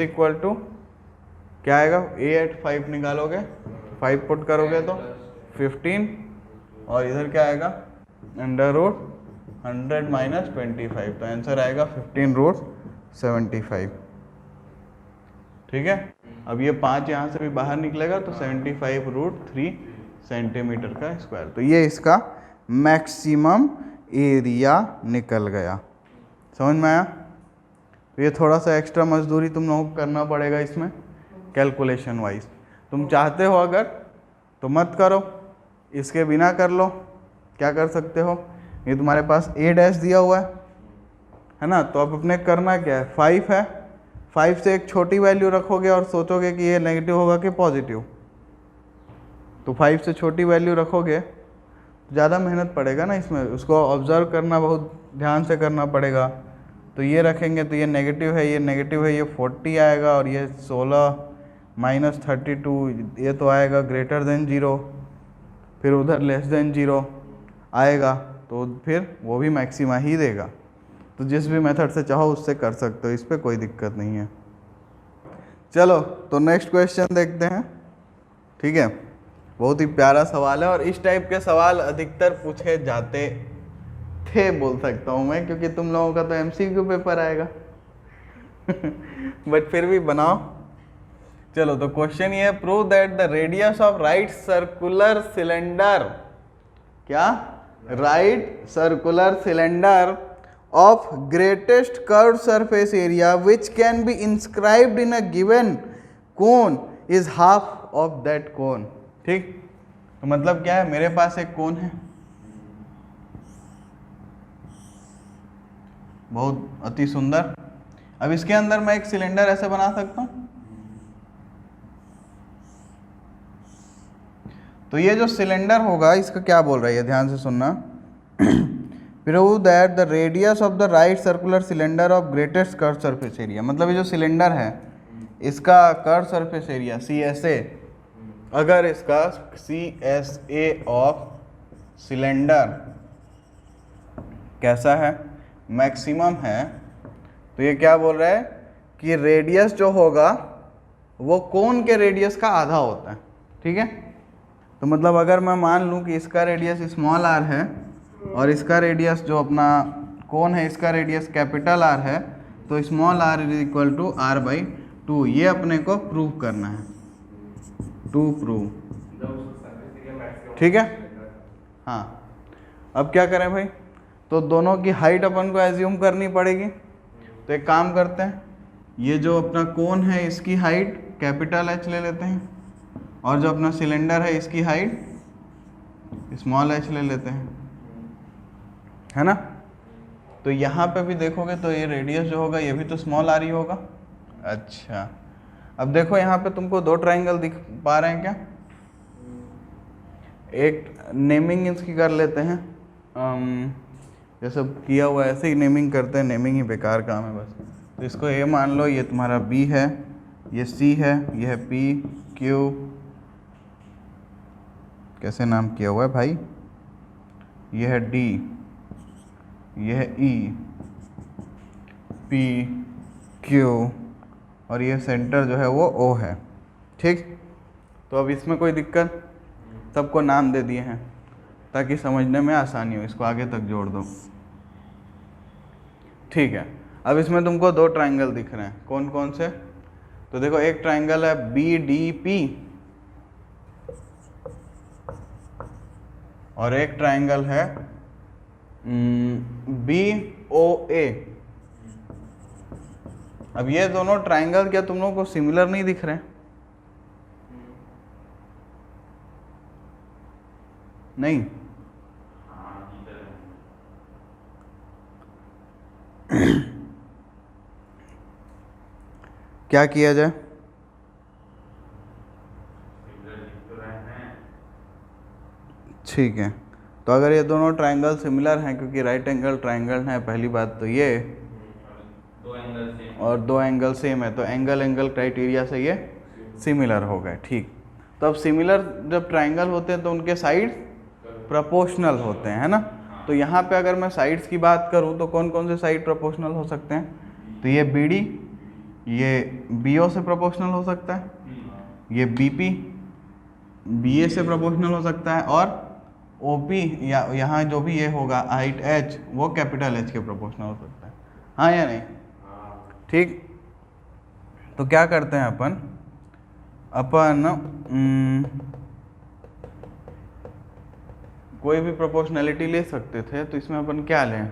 क्या आएगा? a एट 5 निकालोगे, 5 पुट करोगे तो 15, और इधर क्या आएगा? √100 - 25, तो आंसर आएगा 15√75, ठीक है। अब ये 5 यहाँ से भी बाहर निकलेगा तो 75√3 सेंटीमीटर का स्क्वायर। तो ये इसका मैक्सिमम एरिया निकल गया। समझ में आया? तो ये थोड़ा सा एक्स्ट्रा मजदूरी तुम लोगों को करना पड़ेगा इसमें, कैलकुलेशन वाइज। तुम चाहते हो अगर तो मत करो, इसके बिना कर लो। क्या कर सकते हो? ये तुम्हारे पास a डैश दिया हुआ है ना, तो अब अपने करना क्या है? 5 है, 5 से एक छोटी वैल्यू रखोगे और सोचोगे कि ये नेगेटिव होगा कि पॉजिटिव। तो 5 से छोटी वैल्यू रखोगे, ज़्यादा मेहनत पड़ेगा ना इसमें, उसको ऑब्जर्व करना बहुत ध्यान से करना पड़ेगा। तो ये रखेंगे तो ये नेगेटिव है, ये नेगेटिव है, ये 40 आएगा, और ये 16 - 32, ये तो आएगा >0। फिर उधर लेस देन 0 आएगा तो फिर वो भी मैक्सिमा ही देगा। तो जिस भी मेथड से चाहो उससे कर सकते हो, इस पर कोई दिक्कत नहीं है। चलो तो नेक्स्ट क्वेश्चन देखते हैं। ठीक है, बहुत ही प्यारा सवाल है और इस टाइप के सवाल अधिकतर पूछे जाते थे बोल सकता हूँ मैं, क्योंकि तुम लोगों का तो MCQ पेपर आएगा बट फिर भी बनाओ। चलो तो क्वेश्चन ये है, prove that the radius of right circular cylinder, क्या, right circular cylinder of greatest curved surface area which can be inscribed in a given cone is half of that cone। ठीक, तो मतलब क्या है, मेरे पास एक कोन है, बहुत अति सुंदर। अब इसके अंदर मैं एक सिलेंडर ऐसे बना सकता हूं। तो ये जो सिलेंडर होगा इसका क्या बोल रहा है, ध्यान से सुनना। Prove that the radius of the right circular cylinder of greatest curve surface area, मतलब ये जो सिलेंडर है इसका कर्व सरफेस एरिया CSA, अगर इसका CSA ऑफ सिलेंडर कैसा है, मैक्सिमम है, तो ये क्या बोल रहा है कि रेडियस जो होगा वो कोन के रेडियस का आधा होता है। ठीक है, तो मतलब अगर मैं मान लूँ कि इसका रेडियस स्मॉल r है और इसका रेडियस जो अपना कोन है इसका रेडियस कैपिटल R है, तो small r is equal to R/2। ये अपने को प्रूव करना है, टू प्रूव। ठीक है, हाँ। अब क्या करें भाई, तो दोनों की हाइट अपन को एज्यूम करनी पड़ेगी। तो एक काम करते हैं, ये जो अपना कोन है इसकी हाइट कैपिटल H ले लेते हैं और जो अपना सिलेंडर है इसकी हाइट स्मॉल h ले लेते हैं, है ना। तो यहाँ पे भी देखोगे तो ये रेडियस जो होगा ये भी तो स्मॉल r ही होगा। अच्छा, अब देखो यहाँ पे तुमको दो ट्राइंगल दिख पा रहे हैं क्या। एक नेमिंग इसकी कर लेते हैं, जैसे किया हुआ ऐसे ही नेमिंग करते हैं, नेमिंग ही बेकार काम है बस। तो इसको A मान लो, ये तुम्हारा B है, ये C है, ये है P Q, कैसे नाम किया हुआ है भाई, ये है D, ये है E P Q और ये सेंटर जो है वो O है। ठीक, तो अब इसमें कोई दिक्कत, सबको नाम दे दिए हैं ताकि समझने में आसानी हो, इसको आगे तक जोड़ दो। ठीक है, अब इसमें तुमको दो ट्राइंगल दिख रहे हैं, कौन कौन से, तो देखो एक ट्राइंगल है BDP और एक ट्राइंगल है BOA। अब ये दोनों ट्राइंगल क्या तुम लोगों को सिमिलर नहीं दिख रहे हैं? नहीं, क्या किया जाए, ठीक है। तो अगर ये दोनों ट्राइंगल सिमिलर हैं, क्योंकि राइट एंगल ट्राइंगल है, पहली बात तो ये, और दो एंगल सेम है, तो एंगल एंगल क्राइटेरिया से ये सिमिलर हो गए। ठीक, तो अब सिमिलर जब ट्राइंगल होते हैं तो उनके साइड प्रोपोर्शनल होते हैं, है ना। तो यहाँ पे अगर मैं साइड्स की बात करूँ तो कौन कौन से साइड प्रोपोर्शनल हो सकते हैं, तो ये BD, ये BO से प्रोपोर्शनल हो सकता है, ये BP BA से प्रोपोर्शनल हो सकता है, और OP या यहाँ जो भी ये होगा हाइट H वो कैपिटल H के प्रोपोर्शनल हो सकता है, हाँ या नहीं। ठीक, तो क्या करते हैं अपन कोई भी प्रोपोर्शनैलिटी ले सकते थे, तो इसमें अपन क्या लें,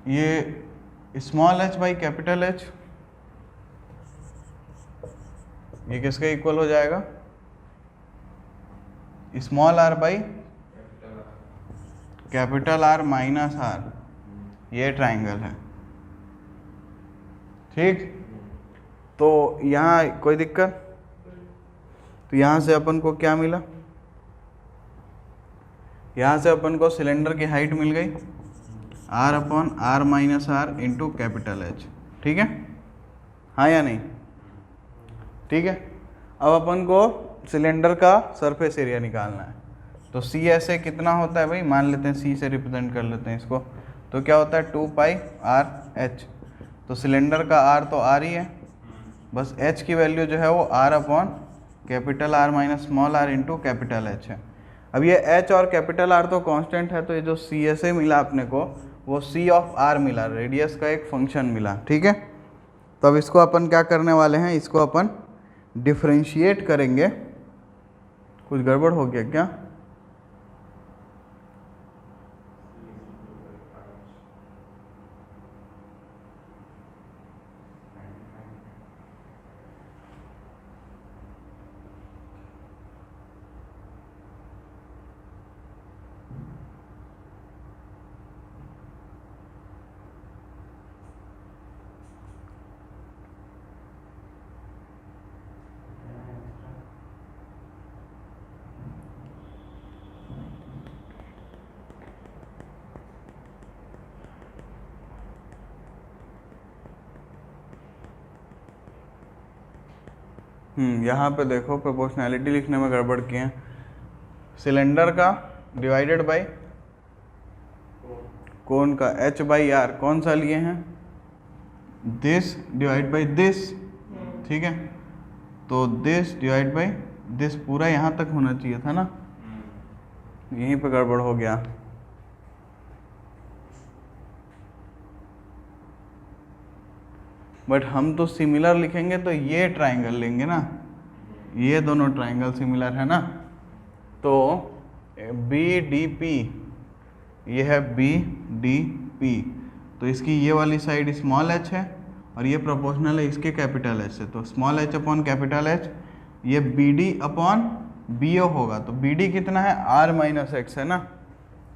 ये small h by capital H, ये किसके इक्वल हो जाएगा, small r by capital R minus R, ये ट्राइंगल है। ठीक, तो यहाँ कोई दिक्कत, तो यहाँ से अपन को क्या मिला, यहाँ से अपन को सिलेंडर की हाइट मिल गई R/R minus R into capital H। ठीक है, हाँ या नहीं? ठीक है, अब अपन को सिलेंडर का सरफेस एरिया निकालना है। तो सी ऐसे कितना होता है भाई, मान लेते हैं सी से रिप्रेजेंट कर लेते हैं इसको, तो क्या होता है 2 पाई आर एच। तो सिलेंडर का आर तो आर ही है, बस एच की वैल्यू जो है वो r upon capital R minus small r into capital H है। अब ये एच और कैपिटल आर तो कांस्टेंट है, तो ये जो सी एस ए मिला अपने को वो सी ऑफ आर मिला, रेडियस का एक फंक्शन मिला। ठीक है, तो अब इसको अपन क्या करने वाले हैं, इसको अपन डिफरेंशिएट करेंगे। कुछ गड़बड़ हो गया क्या? यहाँ पे देखो प्रोपोर्शनैलिटी लिखने में गड़बड़ किए हैं। सिलेंडर का डिवाइडेड बाय कोन का h बाई आर कौन सा लिए हैं, दिस डिवाइड बाई दिस। ठीक है, तो दिस डिवाइड बाई दिस पूरा यहाँ तक होना चाहिए था ना, यहीं पे गड़बड़ हो गया। बट हम तो सिमिलर लिखेंगे तो ये ट्राइंगल लेंगे ना, ये दोनों ट्राइंगल सिमिलर है ना। तो बी डी पी, ये है बी डी पी, तो इसकी ये वाली साइड स्मॉल एच है और ये प्रोपोर्शनल है इसके कैपिटल एच से, तो small h upon capital H, ये B D upon B O होगा। तो बी डी कितना है, आर माइनस एक्स है ना,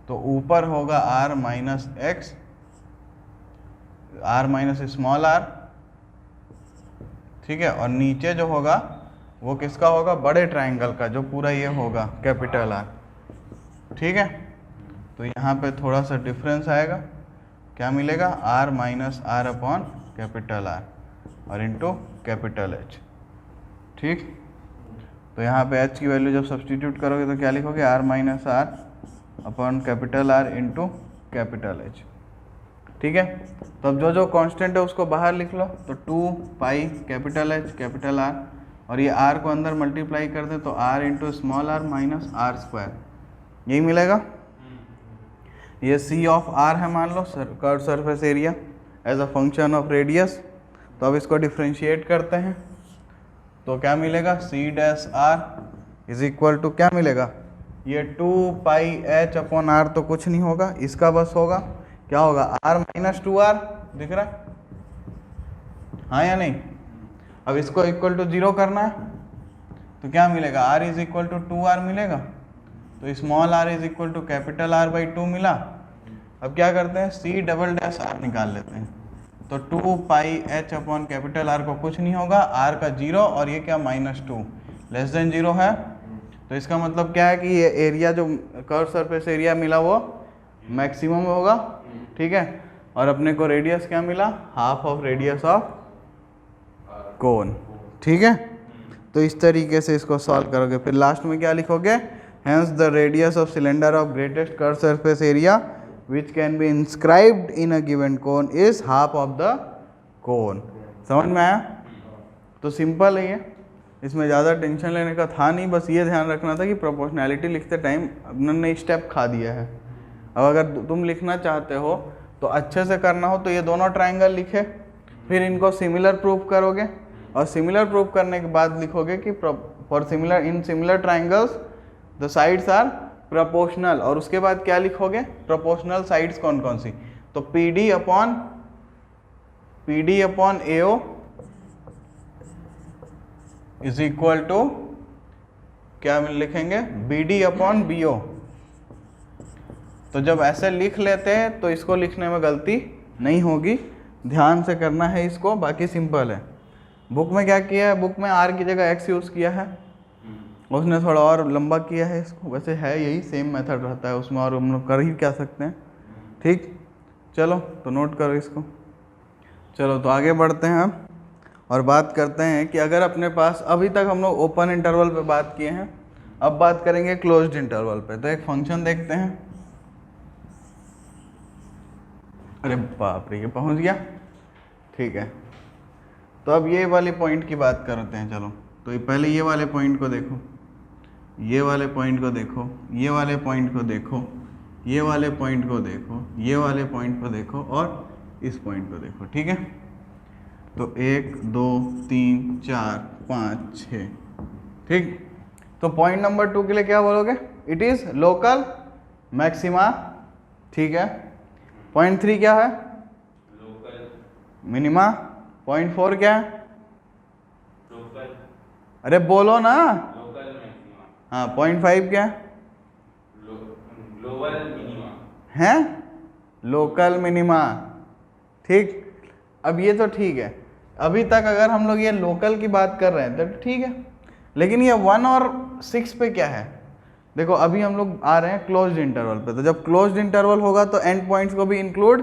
तो ऊपर होगा r minus x, r minus small r. ठीक है, और नीचे जो होगा वो किसका होगा, बड़े ट्राइंगल का, जो पूरा ये होगा कैपिटल आर। ठीक है, तो यहाँ पे थोड़ा सा डिफरेंस आएगा, क्या मिलेगा, r minus r upon capital R और इनटू कैपिटल एच। ठीक, तो यहाँ पे एच की वैल्यू जब सब्सटीट्यूट करोगे तो क्या लिखोगे, r minus r upon capital R into capital H. ठीक है, तो अब जो जो कांस्टेंट है उसको बाहर लिख लो, तो 2 pi capital H capital R, और ये आर को अंदर मल्टीप्लाई कर दे तो R into small r minus R square, यही मिलेगा। ये सी ऑफ आर है मान लो, curve surface area as a function of radius. तो अब इसको डिफ्रेंशिएट करते हैं तो क्या मिलेगा, C dash R is equal to क्या मिलेगा, ये 2 पाई एच अपॉन आर तो कुछ नहीं होगा, इसका बस होगा क्या होगा, आर माइनस 2r, दिख रहा है हाँ या नहीं। अब इसको इक्वल टू 0 करना है तो क्या मिलेगा, r is equal to 2r मिलेगा, तो small r is equal to capital R by 2 मिला। अब क्या करते हैं, c डबल डैश r निकाल लेते हैं, तो 2 पाई h अपॉन कैपिटल R को कुछ नहीं होगा, r का 0 और ये क्या -2 लेस देन 0 है। तो इसका मतलब क्या है कि ये एरिया जो कर्व सरफेस एरिया मिला वो मैक्सिमम होगा। ठीक है, और अपने को रेडियस क्या मिला, half of radius of cone. ठीक है, तो इस तरीके से इसको सॉल्व करोगे, फिर लास्ट में क्या लिखोगे, hence the radius of cylinder of greatest curve surface area which can be inscribed in a given cone is half of the cone. समझ में आया? तो सिंपल है ये, इसमें ज़्यादा टेंशन लेने का था नहीं, बस ये ध्यान रखना था कि प्रोपोर्शनैलिटी लिखते टाइम उन्होंने स्टेप खा दिया है। अब अगर तुम लिखना चाहते हो तो अच्छे से करना हो तो ये दोनों ट्राइंगल लिखे, फिर इनको सिमिलर प्रूफ करोगे, और सिमिलर प्रूफ करने के बाद लिखोगे कि for similar in similar triangles the sides are proportional, और उसके बाद क्या लिखोगे, प्रोपोर्शनल साइड्स कौन कौन सी, तो P D upon AO is equal to क्या लिखेंगे, BD अपॉन BO। तो जब ऐसे लिख लेते हैं तो इसको लिखने में गलती नहीं होगी, ध्यान से करना है इसको, बाकी सिंपल है। बुक में क्या किया है, बुक में R की जगह X यूज़ किया है, उसने थोड़ा और लंबा किया है इसको, वैसे है यही सेम मेथड रहता है उसमें, और हम लोग कर ही क्या सकते हैं। ठीक, चलो तो नोट करो इसको। चलो तो आगे बढ़ते हैं हम, और बात करते हैं कि अगर अपने पास, अभी तक हम लोग ओपन इंटरवल पे बात किए हैं, अब बात करेंगे क्लोज्ड इंटरवल पे। तो एक फंक्शन देखते हैं। अरे बाप रे, ये पहुंच गया, ठीक है। तो अब ये वाली पॉइंट की बात करते हैं। चलो, तो पहले ये वाले पॉइंट को देखो, ये वाले पॉइंट को देखो, ये वाले पॉइंट को देखो, ये वाले पॉइंट को देखो, ये वाले पॉइंट को देखो और इस पॉइंट को देखो, ठीक है। तो 1 2 3 4 5 6, ठीक। तो पॉइंट नंबर 2 के लिए क्या बोलोगे? इट इज लोकल मैक्सिमा, ठीक है। पॉइंट 3 क्या है? Local minima. पॉइंट 4 क्या है? लोकल अरे बोलो ना। Local maxima. हाँ, पॉइंट 5 क्या है? ग्लोबल मिनिमा हैं? लोकल मिनिमा, ठीक। अब ये तो ठीक है, अभी तक अगर हम लोग ये लोकल की बात कर रहे हैं तो ठीक है, लेकिन ये 1 और 6 पे क्या है? देखो, अभी हम लोग आ रहे हैं क्लोज्ड इंटरवल पे, तो जब क्लोज्ड इंटरवल होगा तो एंड पॉइंट्स को भी इंक्लूड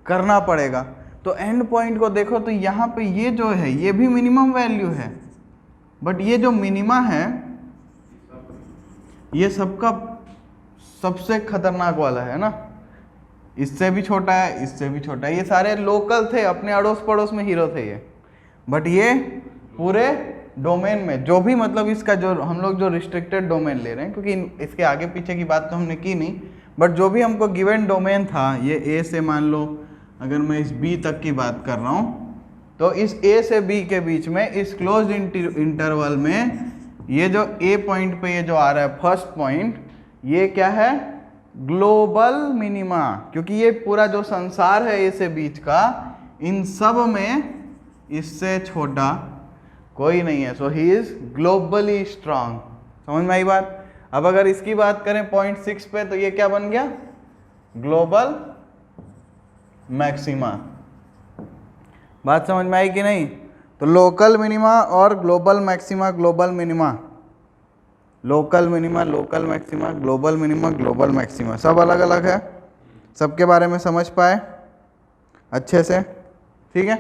करना पड़ेगा। तो एंड पॉइंट को देखो, तो यहाँ पे ये जो है ये भी मिनिमम वैल्यू है, बट ये जो मिनिमा है ये सबका सबसे खतरनाक वाला है ना, इससे भी छोटा है, इससे भी छोटा है, ये सारे लोकल थे, अपने अड़ोस पड़ोस में हीरो थे ये, बट ये पूरे डोमेन में जो भी, मतलब इसका जो हम लोग जो रिस्ट्रिक्टेड डोमेन ले रहे हैं, क्योंकि इसके आगे पीछे की बात तो हमने की नहीं, बट जो भी हमको गिवन डोमेन था, ये ए से मान लो अगर मैं इस बी तक की बात कर रहा हूँ, तो इस ए से बी के बीच में इस क्लोज्ड इंटरवल में ये जो ए पॉइंट पे ये जो आ रहा है फर्स्ट पॉइंट, ये क्या है? ग्लोबल मिनिमा, क्योंकि ये पूरा जो संसार है ए से बीच का, इन सब में इससे छोटा कोई नहीं है। सो ही इज ग्लोबली स्ट्रांग। समझ में आई बात? अब अगर इसकी बात करें पॉइंट 6 पे, तो ये क्या बन गया? Global maxima. बात समझ में आई कि नहीं? तो लोकल मिनिमा और global maxima, global minima, local minima, local maxima, global minima, global maxima, सब अलग अलग है। सबके बारे में समझ पाए अच्छे से? ठीक है।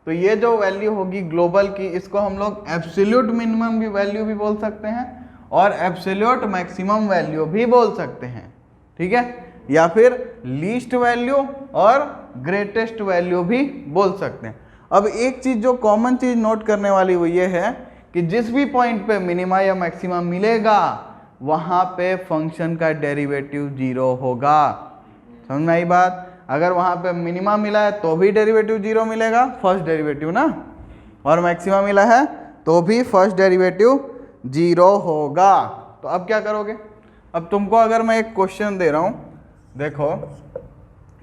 तो ये जो वैल्यू होगी ग्लोबल की, इसको हम लोग एब्सोल्यूट मिनिमम की वैल्यू भी बोल सकते हैं और एब्सोल्यूट मैक्सिमम वैल्यू भी बोल सकते हैं, ठीक है, या फिर लीस्ट वैल्यू और ग्रेटेस्ट वैल्यू भी बोल सकते हैं। अब एक चीज जो कॉमन चीज नोट करने वाली वो ये है कि जिस भी पॉइंट पे मिनिमा या मैक्सिमा मिलेगा वहां पे फंक्शन का डेरिवेटिव 0 होगा। समझ में आई बात? अगर वहां पे मिनिमा मिला है तो भी डेरिवेटिव 0 मिलेगा, फर्स्ट डेरिवेटिव ना, और मैक्सिमा मिला है तो भी फर्स्ट डेरिवेटिव 0 होगा। तो अब क्या करोगे? अब तुमको अगर मैं एक क्वेश्चन दे रहा हूं, देखो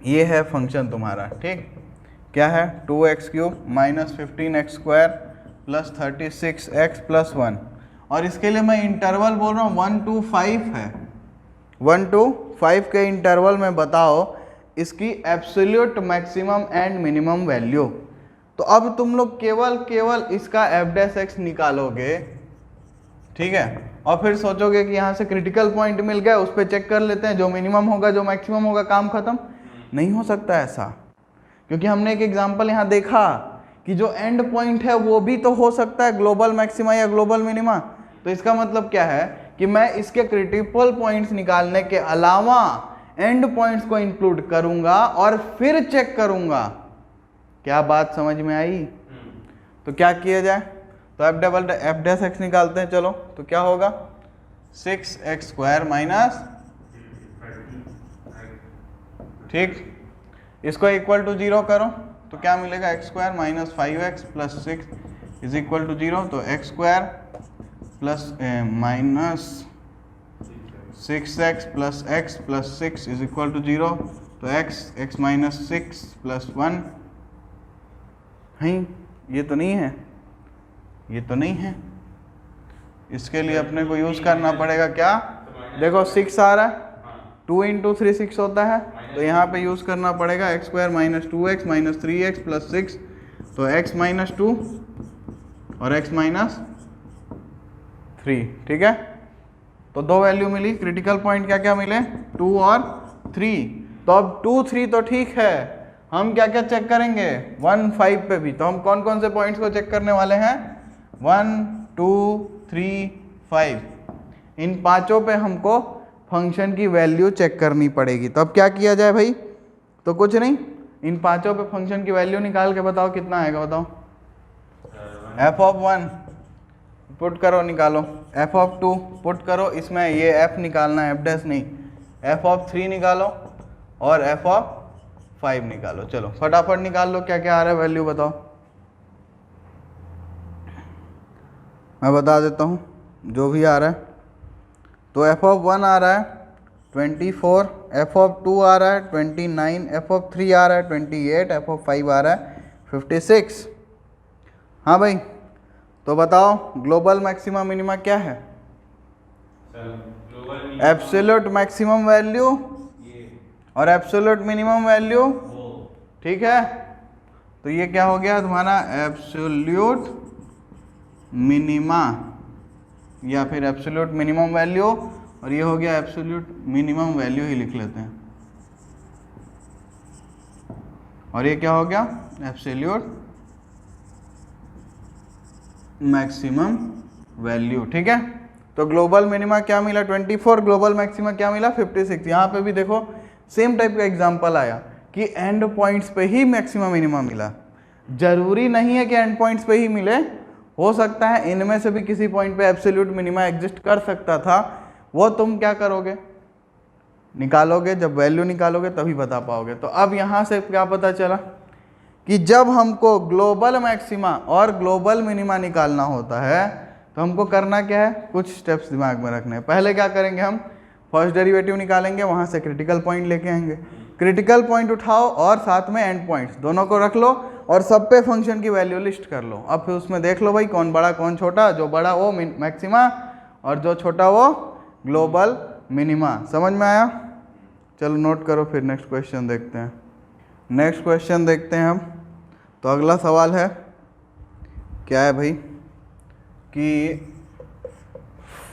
ये है फंक्शन तुम्हारा, ठीक, क्या है? 2x³ - 15x² + 36x + 1, और इसके लिए मैं इंटरवल बोल रहा हूँ 1 to 5 है। 1 to 5 के इंटरवल में बताओ इसकी absolute maximum and minimum value. तो अब तुम लोग केवल इसका f' निकालोगे, ठीक है, और फिर सोचोगे कि यहाँ से क्रिटिकल पॉइंट मिल गया, उस पर चेक कर लेते हैं, जो मिनिमम होगा जो मैक्सिमम होगा काम खत्म। नहीं हो सकता ऐसा, क्योंकि हमने एक एग्जांपल यहाँ देखा कि जो एंड पॉइंट है वो भी तो हो सकता है ग्लोबल मैक्सिमा या ग्लोबल मिनिमा। तो इसका मतलब क्या है कि मैं इसके क्रिटिकल पॉइंट्स निकालने के अलावा एंड पॉइंट्स को इंक्लूड करूंगा और फिर चेक करूंगा। क्या बात समझ में आई? तो क्या किया जाए? तो f' निकालते हैं। चलो, तो क्या होगा? 6x²- ठीक, इसको इक्वल टू 0 करो तो क्या मिलेगा? x² - 5x + 6 = 0। तो x² - 6x + x + 6 = 0। तो x - 6 + 1 है, ये तो नहीं है, ये तो नहीं है। इसके लिए अपने को यूज करना पड़ेगा क्या? देखो 6 आ रहा है, 2 × 3 6 होता है, तो यहाँ पे यूज करना पड़ेगा x² - 2x - 3x + 6। तो x - 2 और x - 3, ठीक है। तो दो वैल्यू मिली, क्रिटिकल पॉइंट क्या क्या मिले? 2 और 3। तो अब 2 3 तो ठीक है, हम क्या क्या चेक करेंगे 1 5 पे भी। तो हम कौन कौन से पॉइंट्स को चेक करने वाले हैं 1 2 3 5। इन पांचों पे हमको फंक्शन की वैल्यू चेक करनी पड़ेगी। तो अब क्या किया जाए भाई, तो कुछ नहीं, इन पांचों पे फंक्शन की वैल्यू निकाल के बताओ कितना आएगा, बताओ। f(1) पुट करो, निकालो। f(2) पुट करो, इसमें ये f निकालना है, f' नहीं। f(3) निकालो और f(5) निकालो। चलो फटाफट निकाल लो, क्या क्या आ रहा है वैल्यू बताओ। मैं बता देता हूँ जो भी आ रहा है। तो f(1) आ रहा है 24, f(2) आ रहा है 29, f(3) आ रहा है 28, f(5) आ रहा है 56। हाँ भाई, तो बताओ ग्लोबल मैक्सिमा मिनिमा क्या है? एब्सोल्यूट मैक्सिमम वैल्यू और एब्सोल्यूट मिनिमम वैल्यू, ठीक है। तो ये क्या हो गया तुम्हारा एब्सोल्यूट मिनिमा या फिर एब्सोल्यूट मिनिमम वैल्यू, और ये हो गया एब्सोल्यूट मिनिमम वैल्यू ही लिख लेते हैं। और ये क्या हो गया एब्सोल्यूट मैक्सिमम वैल्यू, ठीक है। तो ग्लोबल मिनिमा क्या मिला 24, ग्लोबल मैक्सिमा क्या मिला 56। यहाँ पे भी देखो सेम टाइप का एग्जांपल आया कि एंड पॉइंट्स पे ही मैक्सिमा मिनिमा मिला। जरूरी नहीं है कि एंड पॉइंट्स पे ही मिले, हो सकता है इनमें से भी किसी पॉइंट पे एब्सोल्यूट मिनिमा एग्जिस्ट कर सकता था। वो तुम क्या करोगे, निकालोगे, जब वैल्यू निकालोगे तभी बता पाओगे। तो अब यहाँ से क्या पता चला कि जब हमको ग्लोबल मैक्सिमा और ग्लोबल मिनिमा निकालना होता है तो हमको करना क्या है, कुछ स्टेप्स दिमाग में रखने हैं। पहले क्या करेंगे, हम फर्स्ट डेरिवेटिव निकालेंगे, वहाँ से क्रिटिकल पॉइंट लेके आएंगे। क्रिटिकल पॉइंट उठाओ और साथ में एंड पॉइंट्स दोनों को रख लो और सब पे फंक्शन की वैल्यू लिस्ट कर लो। अब फिर उसमें देख लो भाई कौन बड़ा कौन छोटा, जो बड़ा वो मैक्सिमा और जो छोटा वो ग्लोबल मिनिमा। समझ में आया? चलो नोट करो, फिर नेक्स्ट क्वेश्चन देखते हैं। नेक्स्ट क्वेश्चन देखते हैं हम। तो अगला सवाल है, क्या है भाई कि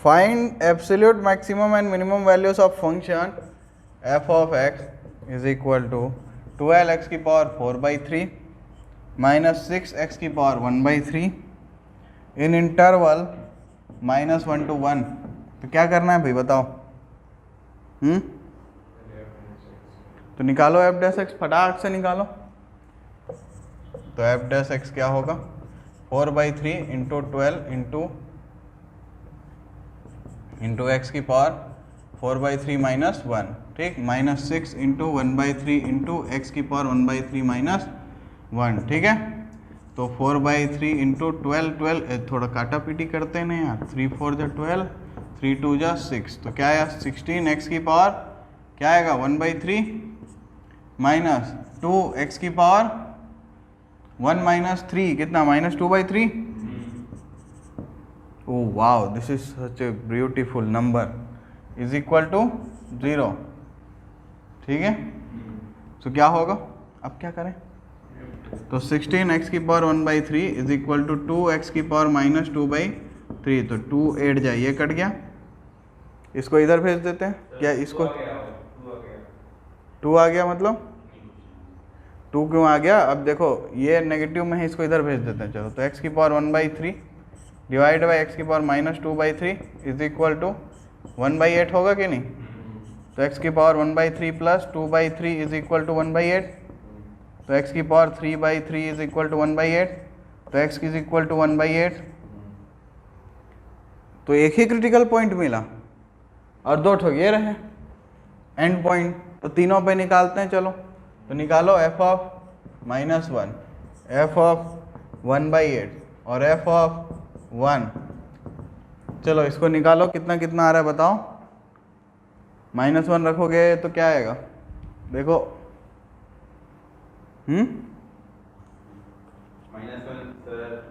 find absolute maximum and minimum values of function f of x is equal to 12x की पावर 4/3 माइनस 6x की पावर 1/3 इन इंटरवल -1 to 1। तो क्या करना है भाई बताओ। तो निकालो f' फटाक से निकालो। तो f' क्या होगा 4/3 इंटू 12 इंटू x की पावर 4/3 माइनस 1, ठीक, माइनस 6 इंटू 1/3 इंटू x की पावर 1/3 माइनस 1, ठीक है। तो 4/3 इंटू 12 थोड़ा काटा पीटी करते हैं ना यार, 3 4 जा 12, 3 2 जा 6, तो क्या आया 16, x की पावर क्या आएगा 1/3 माइनस 2 x की पावर 1 माइनस 3 कितना -2/3। Oh wow, this is such a beautiful number is equal to 0, ठीक है। तो क्या होगा, अब क्या करें, तो 16x की power 1/3 is equal to 2x की पावर -2/3। तो 2 8 जाइए कट गया, इसको इधर भेज देते हैं क्या, इसको 2 आ गया, मतलब 2 क्यों आ गया, अब देखो ये नेगेटिव में है, इसको इधर भेज देते हैं। चलो तो x की पावर 1/3 डिवाइड बाई x की पावर -2/3 इज इक्वल टू 1/8 होगा कि नहीं। तो x की power 1/3 plus 2/3 is equal to 1/8। तो x की पावर 3/3 इज इक्वल टू 1/8। तो x इज इक्वल टू 1/8। तो एक ही क्रिटिकल पॉइंट मिला और 2 ठो ये रहे एंड पॉइंट, तो तीनों पे निकालते हैं। चलो तो निकालो f ऑफ -1, f ऑफ 1/8 और f ऑफ 1। चलो इसको निकालो, कितना कितना आ रहा है बताओ। -1 रखोगे तो क्या आएगा देखो, -1 सर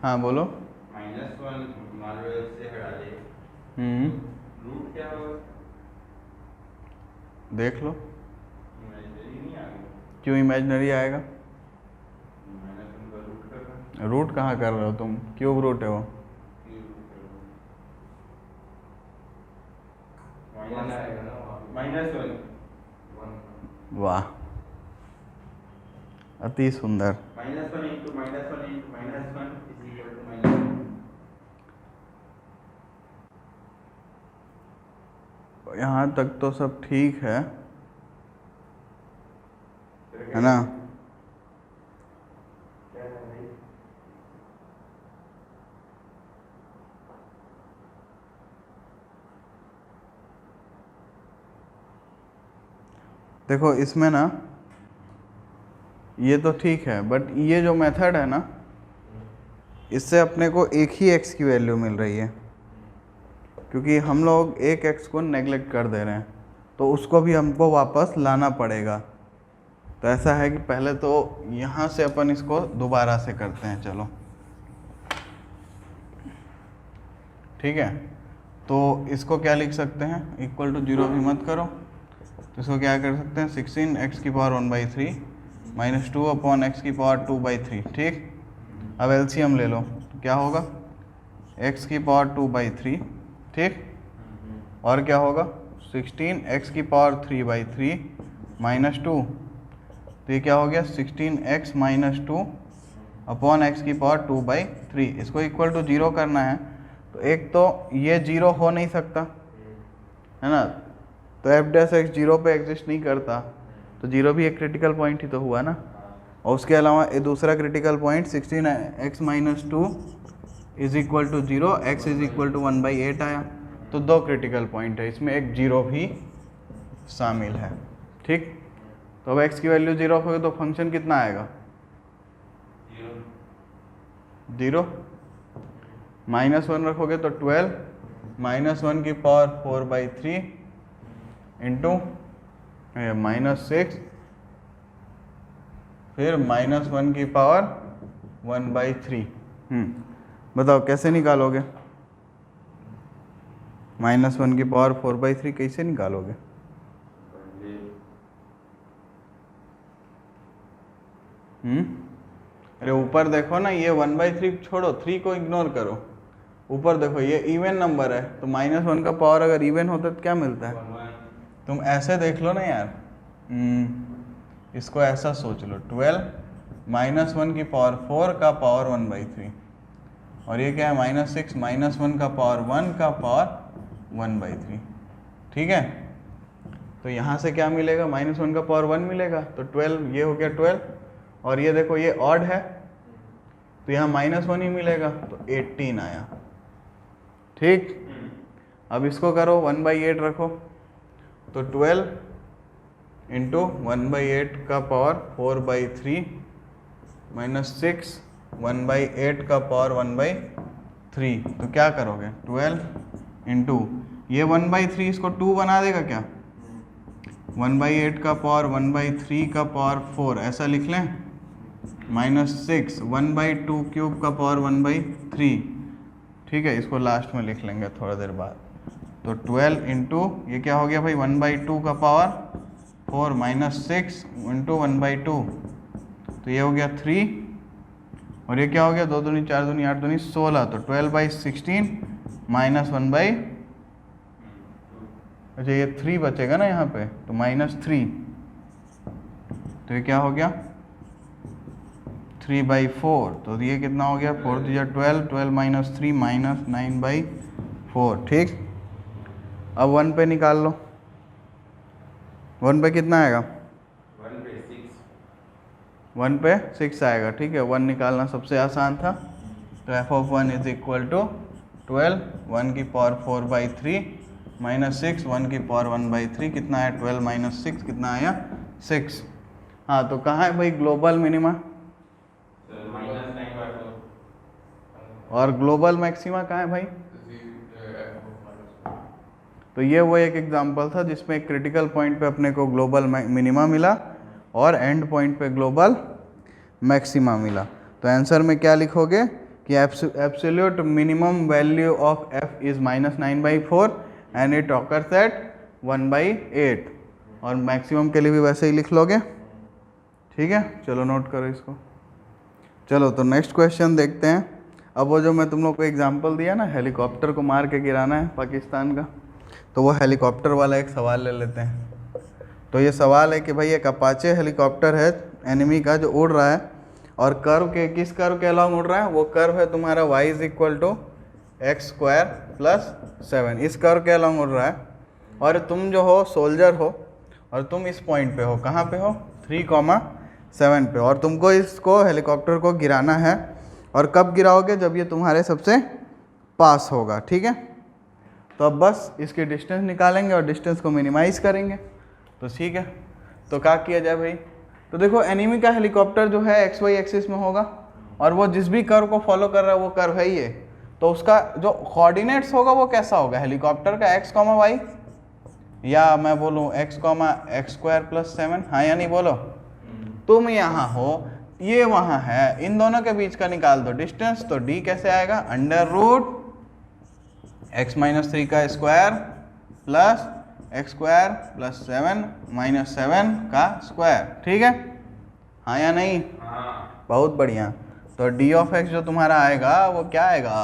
हाँ बोलो। -1 मान लो से हटा दे, रूट क्या होगा? देख लो। इमेजिनरी नहीं आ गया। क्यों इमेजिनरी आएगा? माइनस वन का रूट कर रहा है। रूट कहाँ कर रहे हो तुम? क्यूब रूट है वो। माइनस आएगा ना, माइनस वन। वाह, अति सुंदर। Minus one into minus one into minus one is equal to minus one. यहाँ तक तो सब ठीक है ना? क्या है भाई? देखो इसमें ना ये तो ठीक है, बट ये जो मेथड है ना, इससे अपने को एक ही x की वैल्यू मिल रही है, क्योंकि हम लोग एक x को नेग्लेक्ट कर दे रहे हैं, तो उसको भी हमको वापस लाना पड़ेगा। तो ऐसा है कि पहले तो यहाँ से अपन इसको दोबारा से करते हैं। चलो ठीक है, तो इसको क्या लिख सकते हैं? इक्वल टू 0 भी मत करो, तो इसको क्या कर सकते हैं? 16x की पावर 1/3 माइनस 2 अपॉन एक्स की पावर 2/3। ठीक, अब एलसीएम ले लो, तो क्या होगा? x की पावर 2/3। ठीक, और क्या होगा? 16x की पावर 3/3 माइनस 2, तो ये क्या हो गया? 16x माइनस 2 अपॉन एक्स की पावर 2/3। इसको इक्वल टू 0 करना है, तो एक तो ये 0 हो नहीं सकता है ना, तो एफ डैश एक्स 0 पे एग्जिस्ट नहीं करता, तो 0 भी एक क्रिटिकल पॉइंट ही तो हुआ ना। और उसके अलावा ये दूसरा critical point 16x minus 2 is equal to 0, x is equal to 1/8 आया, तो 2 क्रिटिकल पॉइंट है, इसमें एक 0 भी शामिल है। ठीक, तो अब x की वैल्यू 0 होगी तो फंक्शन कितना आएगा? 0। -1 रखोगे तो 12 -1 की पावर 4/3 इंटू -6 फिर -1 की पावर 1/3। बताओ कैसे निकालोगे? -1 की पावर 4/3 कैसे निकालोगे? अरे ऊपर देखो ना, ये 1/3 छोड़ो, 3 को इग्नोर करो, ऊपर देखो ये इवन नंबर है, तो -1 का पावर अगर इवन होता तो क्या मिलता है? तुम ऐसे देख लो ना यार, इसको ऐसा सोच लो, 12 -1 की पावर 4 का पावर 1/3, और ये क्या है? -6 -1 का पावर 1 का पावर 1/3। ठीक है, तो यहाँ से क्या मिलेगा? -1 का पावर 1 मिलेगा, तो 12, ये हो गया 12, और ये देखो ये ऑड है, तो यहाँ -1 ही मिलेगा, तो 18 आया। ठीक, अब इसको करो 1/8 रखो, तो 12 इंटू 1/8 का पावर 4/3 -6 1/8 का पावर 1/3, तो क्या करोगे? 12 इंटू ये 1/3 इसको 2 बना देगा क्या? 1/8 का पावर 1/3 का पावर 4 ऐसा लिख लें, -6 1/2 क्यूब का पावर 1/3। ठीक है, इसको लास्ट में लिख लेंगे थोड़ा देर बाद। तो 12 इंटू ये क्या हो गया भाई? 1/2 का पावर 4 -6 इंटू 1/2, तो ये हो गया 3, और ये क्या हो गया? 2 दूनी 4 दूनी 8 दूनी 16, तो 12/16 -1/, अच्छा ये 3 बचेगा ना यहाँ पे, तो -3, तो ये क्या हो गया? 3/4, तो ये कितना हो गया? 4 3 12, 12 - 3 -9/4। ठीक, अब 1 पे निकाल लो, 1 पे कितना आएगा? 1 पे 6 आएगा। ठीक है, 1 निकालना सबसे आसान था, तो f(1) इज इक्वल टू 12 1 की पावर 4/3 -6 1 की पावर 1/3, कितना आया? 12 - 6 कितना आया? 6। हाँ, तो कहाँ है भाई ग्लोबल मिनिमा और ग्लोबल मैक्सिमा कहाँ है भाई? तो ये वो एक एग्जांपल था जिसमें एक क्रिटिकल पॉइंट पे अपने को ग्लोबल मिनिमा मिला और एंड पॉइंट पे ग्लोबल मैक्सिमा मिला। तो आंसर में क्या लिखोगे कि absolute minimum value of f is -9/4 and it occurs eight 1/8, और मैक्सिमम के लिए भी वैसे ही लिख लोगे। ठीक है, चलो नोट करो इसको। चलो तो नेक्स्ट क्वेश्चन देखते हैं। अब वो जो मैं तुम लोग को एग्जांपल दिया ना, हेलीकॉप्टर को मार के गिराना है पाकिस्तान का, तो वो हेलीकॉप्टर वाला एक सवाल ले लेते हैं। तो ये सवाल है कि भाई एक अपाचे हेलीकॉप्टर है एनिमी का जो उड़ रहा है, और कर्व के किस कर्व के अलॉन्ग उड़ रहा है? वो कर्व है तुम्हारा y = x² + 7, इस कर्व के अलॉन्ग उड़ रहा है। और तुम जो हो सोल्जर हो, और तुम इस पॉइंट पे हो, कहाँ पे हो? 3,7 पे, और तुमको इसको हेलीकॉप्टर को गिराना है। और कब गिराओगे? जब ये तुम्हारे सबसे पास होगा। ठीक है, तो अब बस इसकी डिस्टेंस निकालेंगे और डिस्टेंस को मिनिमाइज़ करेंगे। तो ठीक है, तो क्या किया जाए भाई? तो देखो एनिमी का हेलीकॉप्टर जो है XY एक्सिस में होगा, और वो जिस भी कर्व को फॉलो कर रहा है वो कर्व है ये। तो उसका जो कोऑर्डिनेट्स होगा वो कैसा होगा हेलीकॉप्टर का? x, y, या मैं बोलूँ x, x² + 7, हाँ या नहीं बोलो? तुम यहाँ हो, ये वहाँ है, इन दोनों के बीच का निकाल दो डिस्टेंस। तो d कैसे आएगा? √(x - 3) का स्क्वायर प्लस x² + 7 - 7 का स्क्वायर। ठीक है, हाँ या नहीं? हाँ। बहुत बढ़िया। तो d(x) जो तुम्हारा आएगा वो क्या आएगा?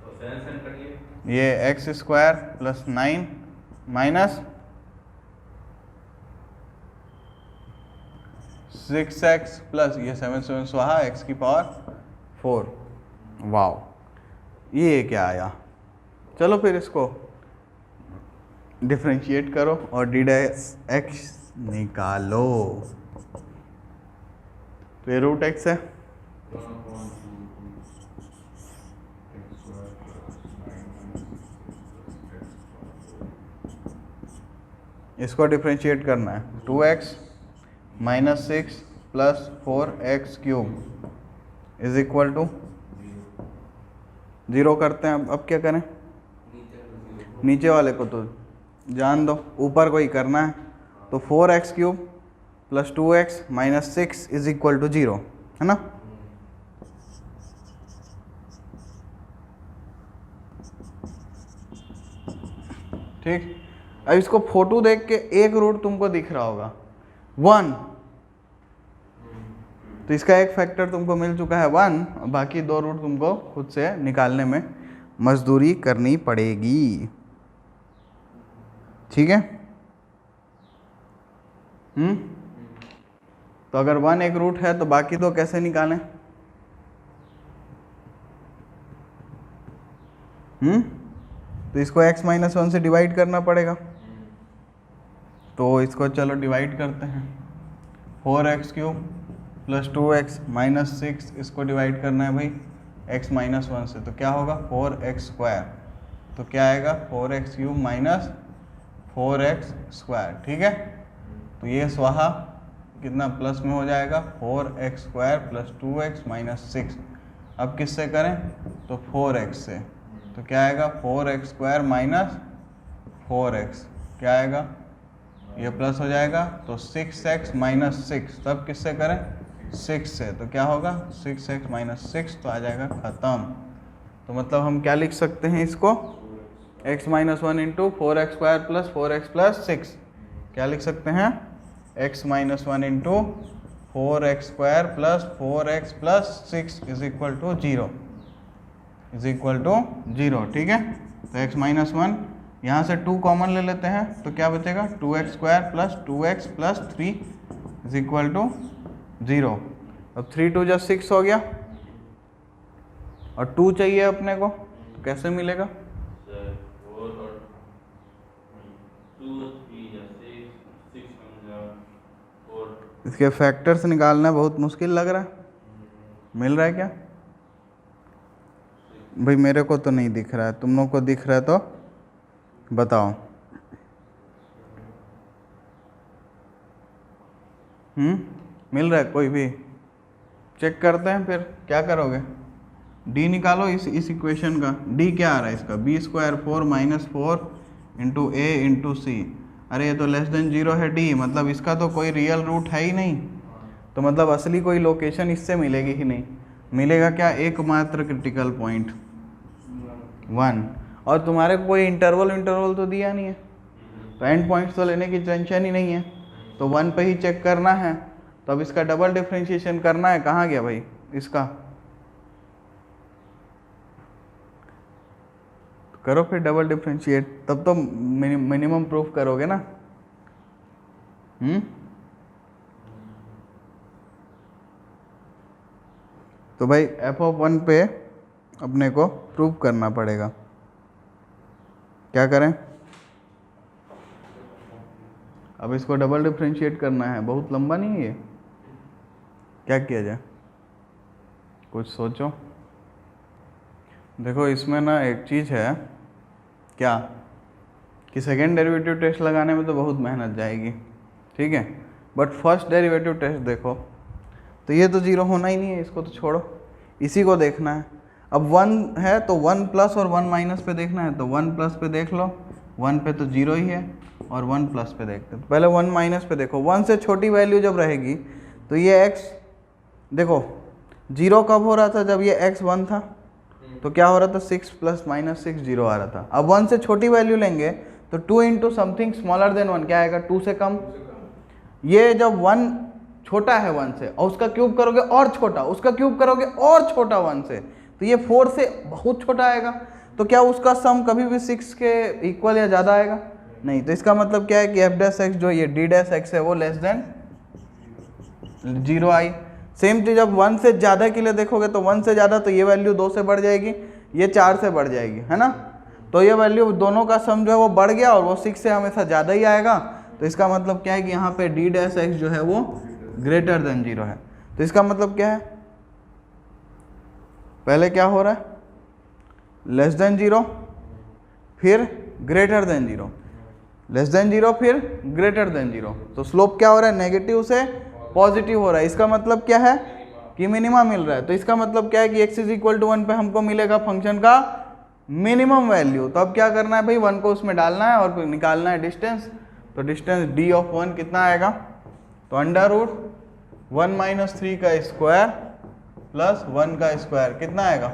तो सेंस करिए, ये x² + 9 माइनस 6x प्लस ये 7 स्वाहा x⁴। वाओ, ये क्या आया? चलो फिर इसको डिफरेंशिएट करो और d(x) निकालो। तो ये √x है, 1/2 इसको डिफरेंशिएट करना है। 2x - 6 + 4x³ = 0 करते हैं। अब क्या करें? नीचे वाले को तो जान दो, ऊपर को ही करना है। तो 4x³ + 2x - 6 = 0, है ना? ठीक, अब इसको फोटो देख के एक रूट तुमको दिख रहा होगा 1, तो इसका एक फैक्टर तुमको मिल चुका है 1, और बाकी 2 रूट तुमको खुद से निकालने में मजदूरी करनी पड़ेगी। ठीक है, तो अगर 1 एक रूट है तो बाकी 2 कैसे निकालें? तो इसको x - 1 से डिवाइड करना पड़ेगा। तो इसको चलो डिवाइड करते हैं। 4x³ + 2x - 6, इसको डिवाइड करना है भाई x - 1 से, तो क्या होगा? 4x²। तो क्या आएगा? 4x³ - 4x²। ठीक है, तो ये स्वाहा कितना प्लस में हो जाएगा? 4x² + 2x - 6। अब किससे करें? तो 4x से। तो क्या आएगा? 4x² - 4x, क्या आएगा? ये प्लस हो जाएगा। तो 6x - 6, तब किससे करें? 6 से। तो क्या होगा? 6x - 6, तो आ जाएगा ख़त्म। तो मतलब हम क्या लिख सकते हैं इसको? x - 1 × 4x² + 4x + 6, क्या लिख सकते हैं? x - 1 × 4x² + 4x + 6 = 0। ठीक है, तो x - 1, यहाँ से 2 कॉमन ले लेते हैं, तो क्या बचेगा? 2x² + 2x + 3 = 0। अब 3 × 2 = 6 हो गया, और 2 चाहिए अपने को, तो कैसे मिलेगा? इसके फैक्टर्स निकालना बहुत मुश्किल लग रहा है। मिल रहा है क्या भाई? मेरे को तो नहीं दिख रहा है, तुम लोग को दिख रहा है तो बताओ। मिल रहा है? कोई भी चेक करते हैं, फिर क्या करोगे? d निकालो इस इक्वेशन का। d क्या आ रहा है इसका? b² 4 - 4 × a × c। अरे ये तो <0 है d, मतलब इसका तो कोई रियल रूट है ही नहीं। तो मतलब असली कोई लोकेशन इससे मिलेगी ही नहीं। मिलेगा क्या? एकमात्र क्रिटिकल पॉइंट 1, और तुम्हारे को कोई इंटरवल तो दिया नहीं है, तो एंड पॉइंट्स तो लेने की टेंशन ही नहीं है, तो 1 पे ही चेक करना है। तो अब इसका डबल डिफ्रेंशिएशन करना है, कहाँ गया भाई इसका, करो फिर डबल डिफ्रेंशिएट, तब तो मिनिमम प्रूफ करोगे ना। तो भाई f(1) पे अपने को प्रूव करना पड़ेगा, क्या करें, अब इसको डबल डिफ्रेंशिएट करना है, बहुत लंबा नहीं है ये, क्या किया जाए, कुछ सोचो। देखो इसमें ना एक चीज़ है क्या, कि सेकेंड डेरिवेटिव टेस्ट लगाने में तो बहुत मेहनत जाएगी, ठीक है, बट फर्स्ट डेरिवेटिव टेस्ट देखो, तो ये तो जीरो होना ही नहीं है, इसको तो छोड़ो, इसी को देखना है। अब 1 है तो 1 प्लस और 1 माइनस पे देखना है, तो 1 प्लस पे देख लो, 1 पे तो जीरो ही है, और 1 प्लस पे देखते हैं, तो पहले 1 माइनस पे देखो, 1 से छोटी वैल्यू जब रहेगी तो ये x, देखो जीरो कब हो रहा था, जब ये x 1 था, तो क्या हो रहा था, 6 प्लस माइनस 6 जीरो आ रहा था। अब 1 से छोटी वैल्यू लेंगे तो 2 इंटू समथिंग स्मॉलर देन 1 क्या आएगा, 2 से कम। ये जब 1 छोटा है 1 से और उसका क्यूब करोगे और छोटा, उसका क्यूब करोगे और छोटा 1 से, तो ये 4 से बहुत छोटा आएगा, तो क्या उसका सम कभी भी 6 के इक्वल या ज़्यादा आएगा, नहीं। तो इसका मतलब क्या है कि f डैश x जो ये d डैश x है वो लेस देन 0 आई। सेम चीज जब 1 से ज़्यादा के लिए देखोगे तो 1 से ज़्यादा तो ये वैल्यू 2 से बढ़ जाएगी, ये 4 से बढ़ जाएगी, है ना, तो ये वैल्यू दोनों का सम जो है वो बढ़ गया और वो 6 से हमेशा ज़्यादा ही आएगा। तो इसका मतलब क्या है कि यहाँ पे d डैश x जो है वो ग्रेटर देन 0 है। तो इसका मतलब क्या है, पहले क्या हो रहा है, लेस देन 0 फिर ग्रेटर देन 0, लेस देन 0 फिर ग्रेटर देन 0, तो स्लोप क्या हो रहा है, नेगेटिव से पॉजिटिव हो रहा है। इसका मतलब क्या है कि मिनिमा मिल रहा है। तो इसका मतलब क्या है कि x इज इक्वल टू 1 पे हमको मिलेगा फंक्शन का मिनिमम वैल्यू। तो अब क्या करना है भाई, 1 को उसमें डालना है और फिर निकालना है डिस्टेंस। तो डिस्टेंस d ऑफ 1 कितना आएगा, तो अंडर रूट 1 माइनस 3 का स्क्वायर प्लस 1 का स्क्वायर कितना आएगा,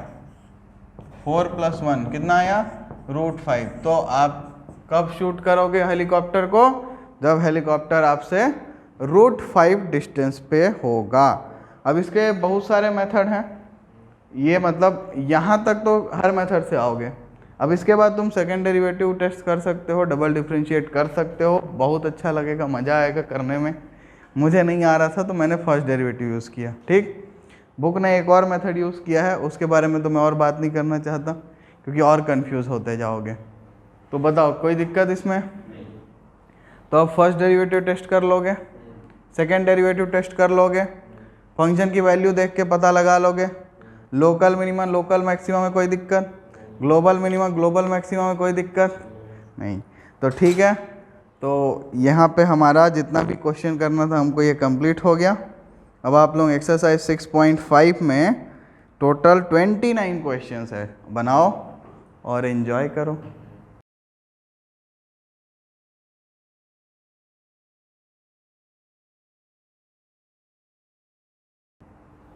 4 प्लस 1 कितना आया, √5। तो आप कब शूट करोगे हेलीकॉप्टर को, जब हेलीकॉप्टर आपसे √5 डिस्टेंस पे होगा। अब इसके बहुत सारे मेथड हैं, ये मतलब यहाँ तक तो हर मेथड से आओगे। अब इसके बाद तुम सेकेंड डेरिवेटिव टेस्ट कर सकते हो, डबल डिफ्रेंशिएट कर सकते हो, बहुत अच्छा लगेगा, मज़ा आएगा करने में। मुझे नहीं आ रहा था तो मैंने फर्स्ट डेरिवेटिव यूज़ किया, ठीक। बुक ने एक और मेथड यूज़ किया है, उसके बारे में तो मैं और बात नहीं करना चाहता क्योंकि और कंफ्यूज होते जाओगे। तो बताओ कोई दिक्कत इसमें, तो अब फर्स्ट डेरिवेटिव टेस्ट कर लोगे, सेकेंड डेरिवेटिव टेस्ट कर लोगे, फंक्शन की वैल्यू देख के पता लगा लोगे, लोकल मिनिमम लोकल मैक्सिमम में कोई दिक्कत, ग्लोबल मिनिमम ग्लोबल मैक्सिमम में कोई दिक्कत नहीं। तो ठीक है, तो यहाँ पे हमारा जितना भी क्वेश्चन करना था हमको ये कंप्लीट हो गया। अब आप लोग एक्सरसाइज 6.5 में टोटल 29 क्वेश्चंस है, बनाओ और एंजॉय करो।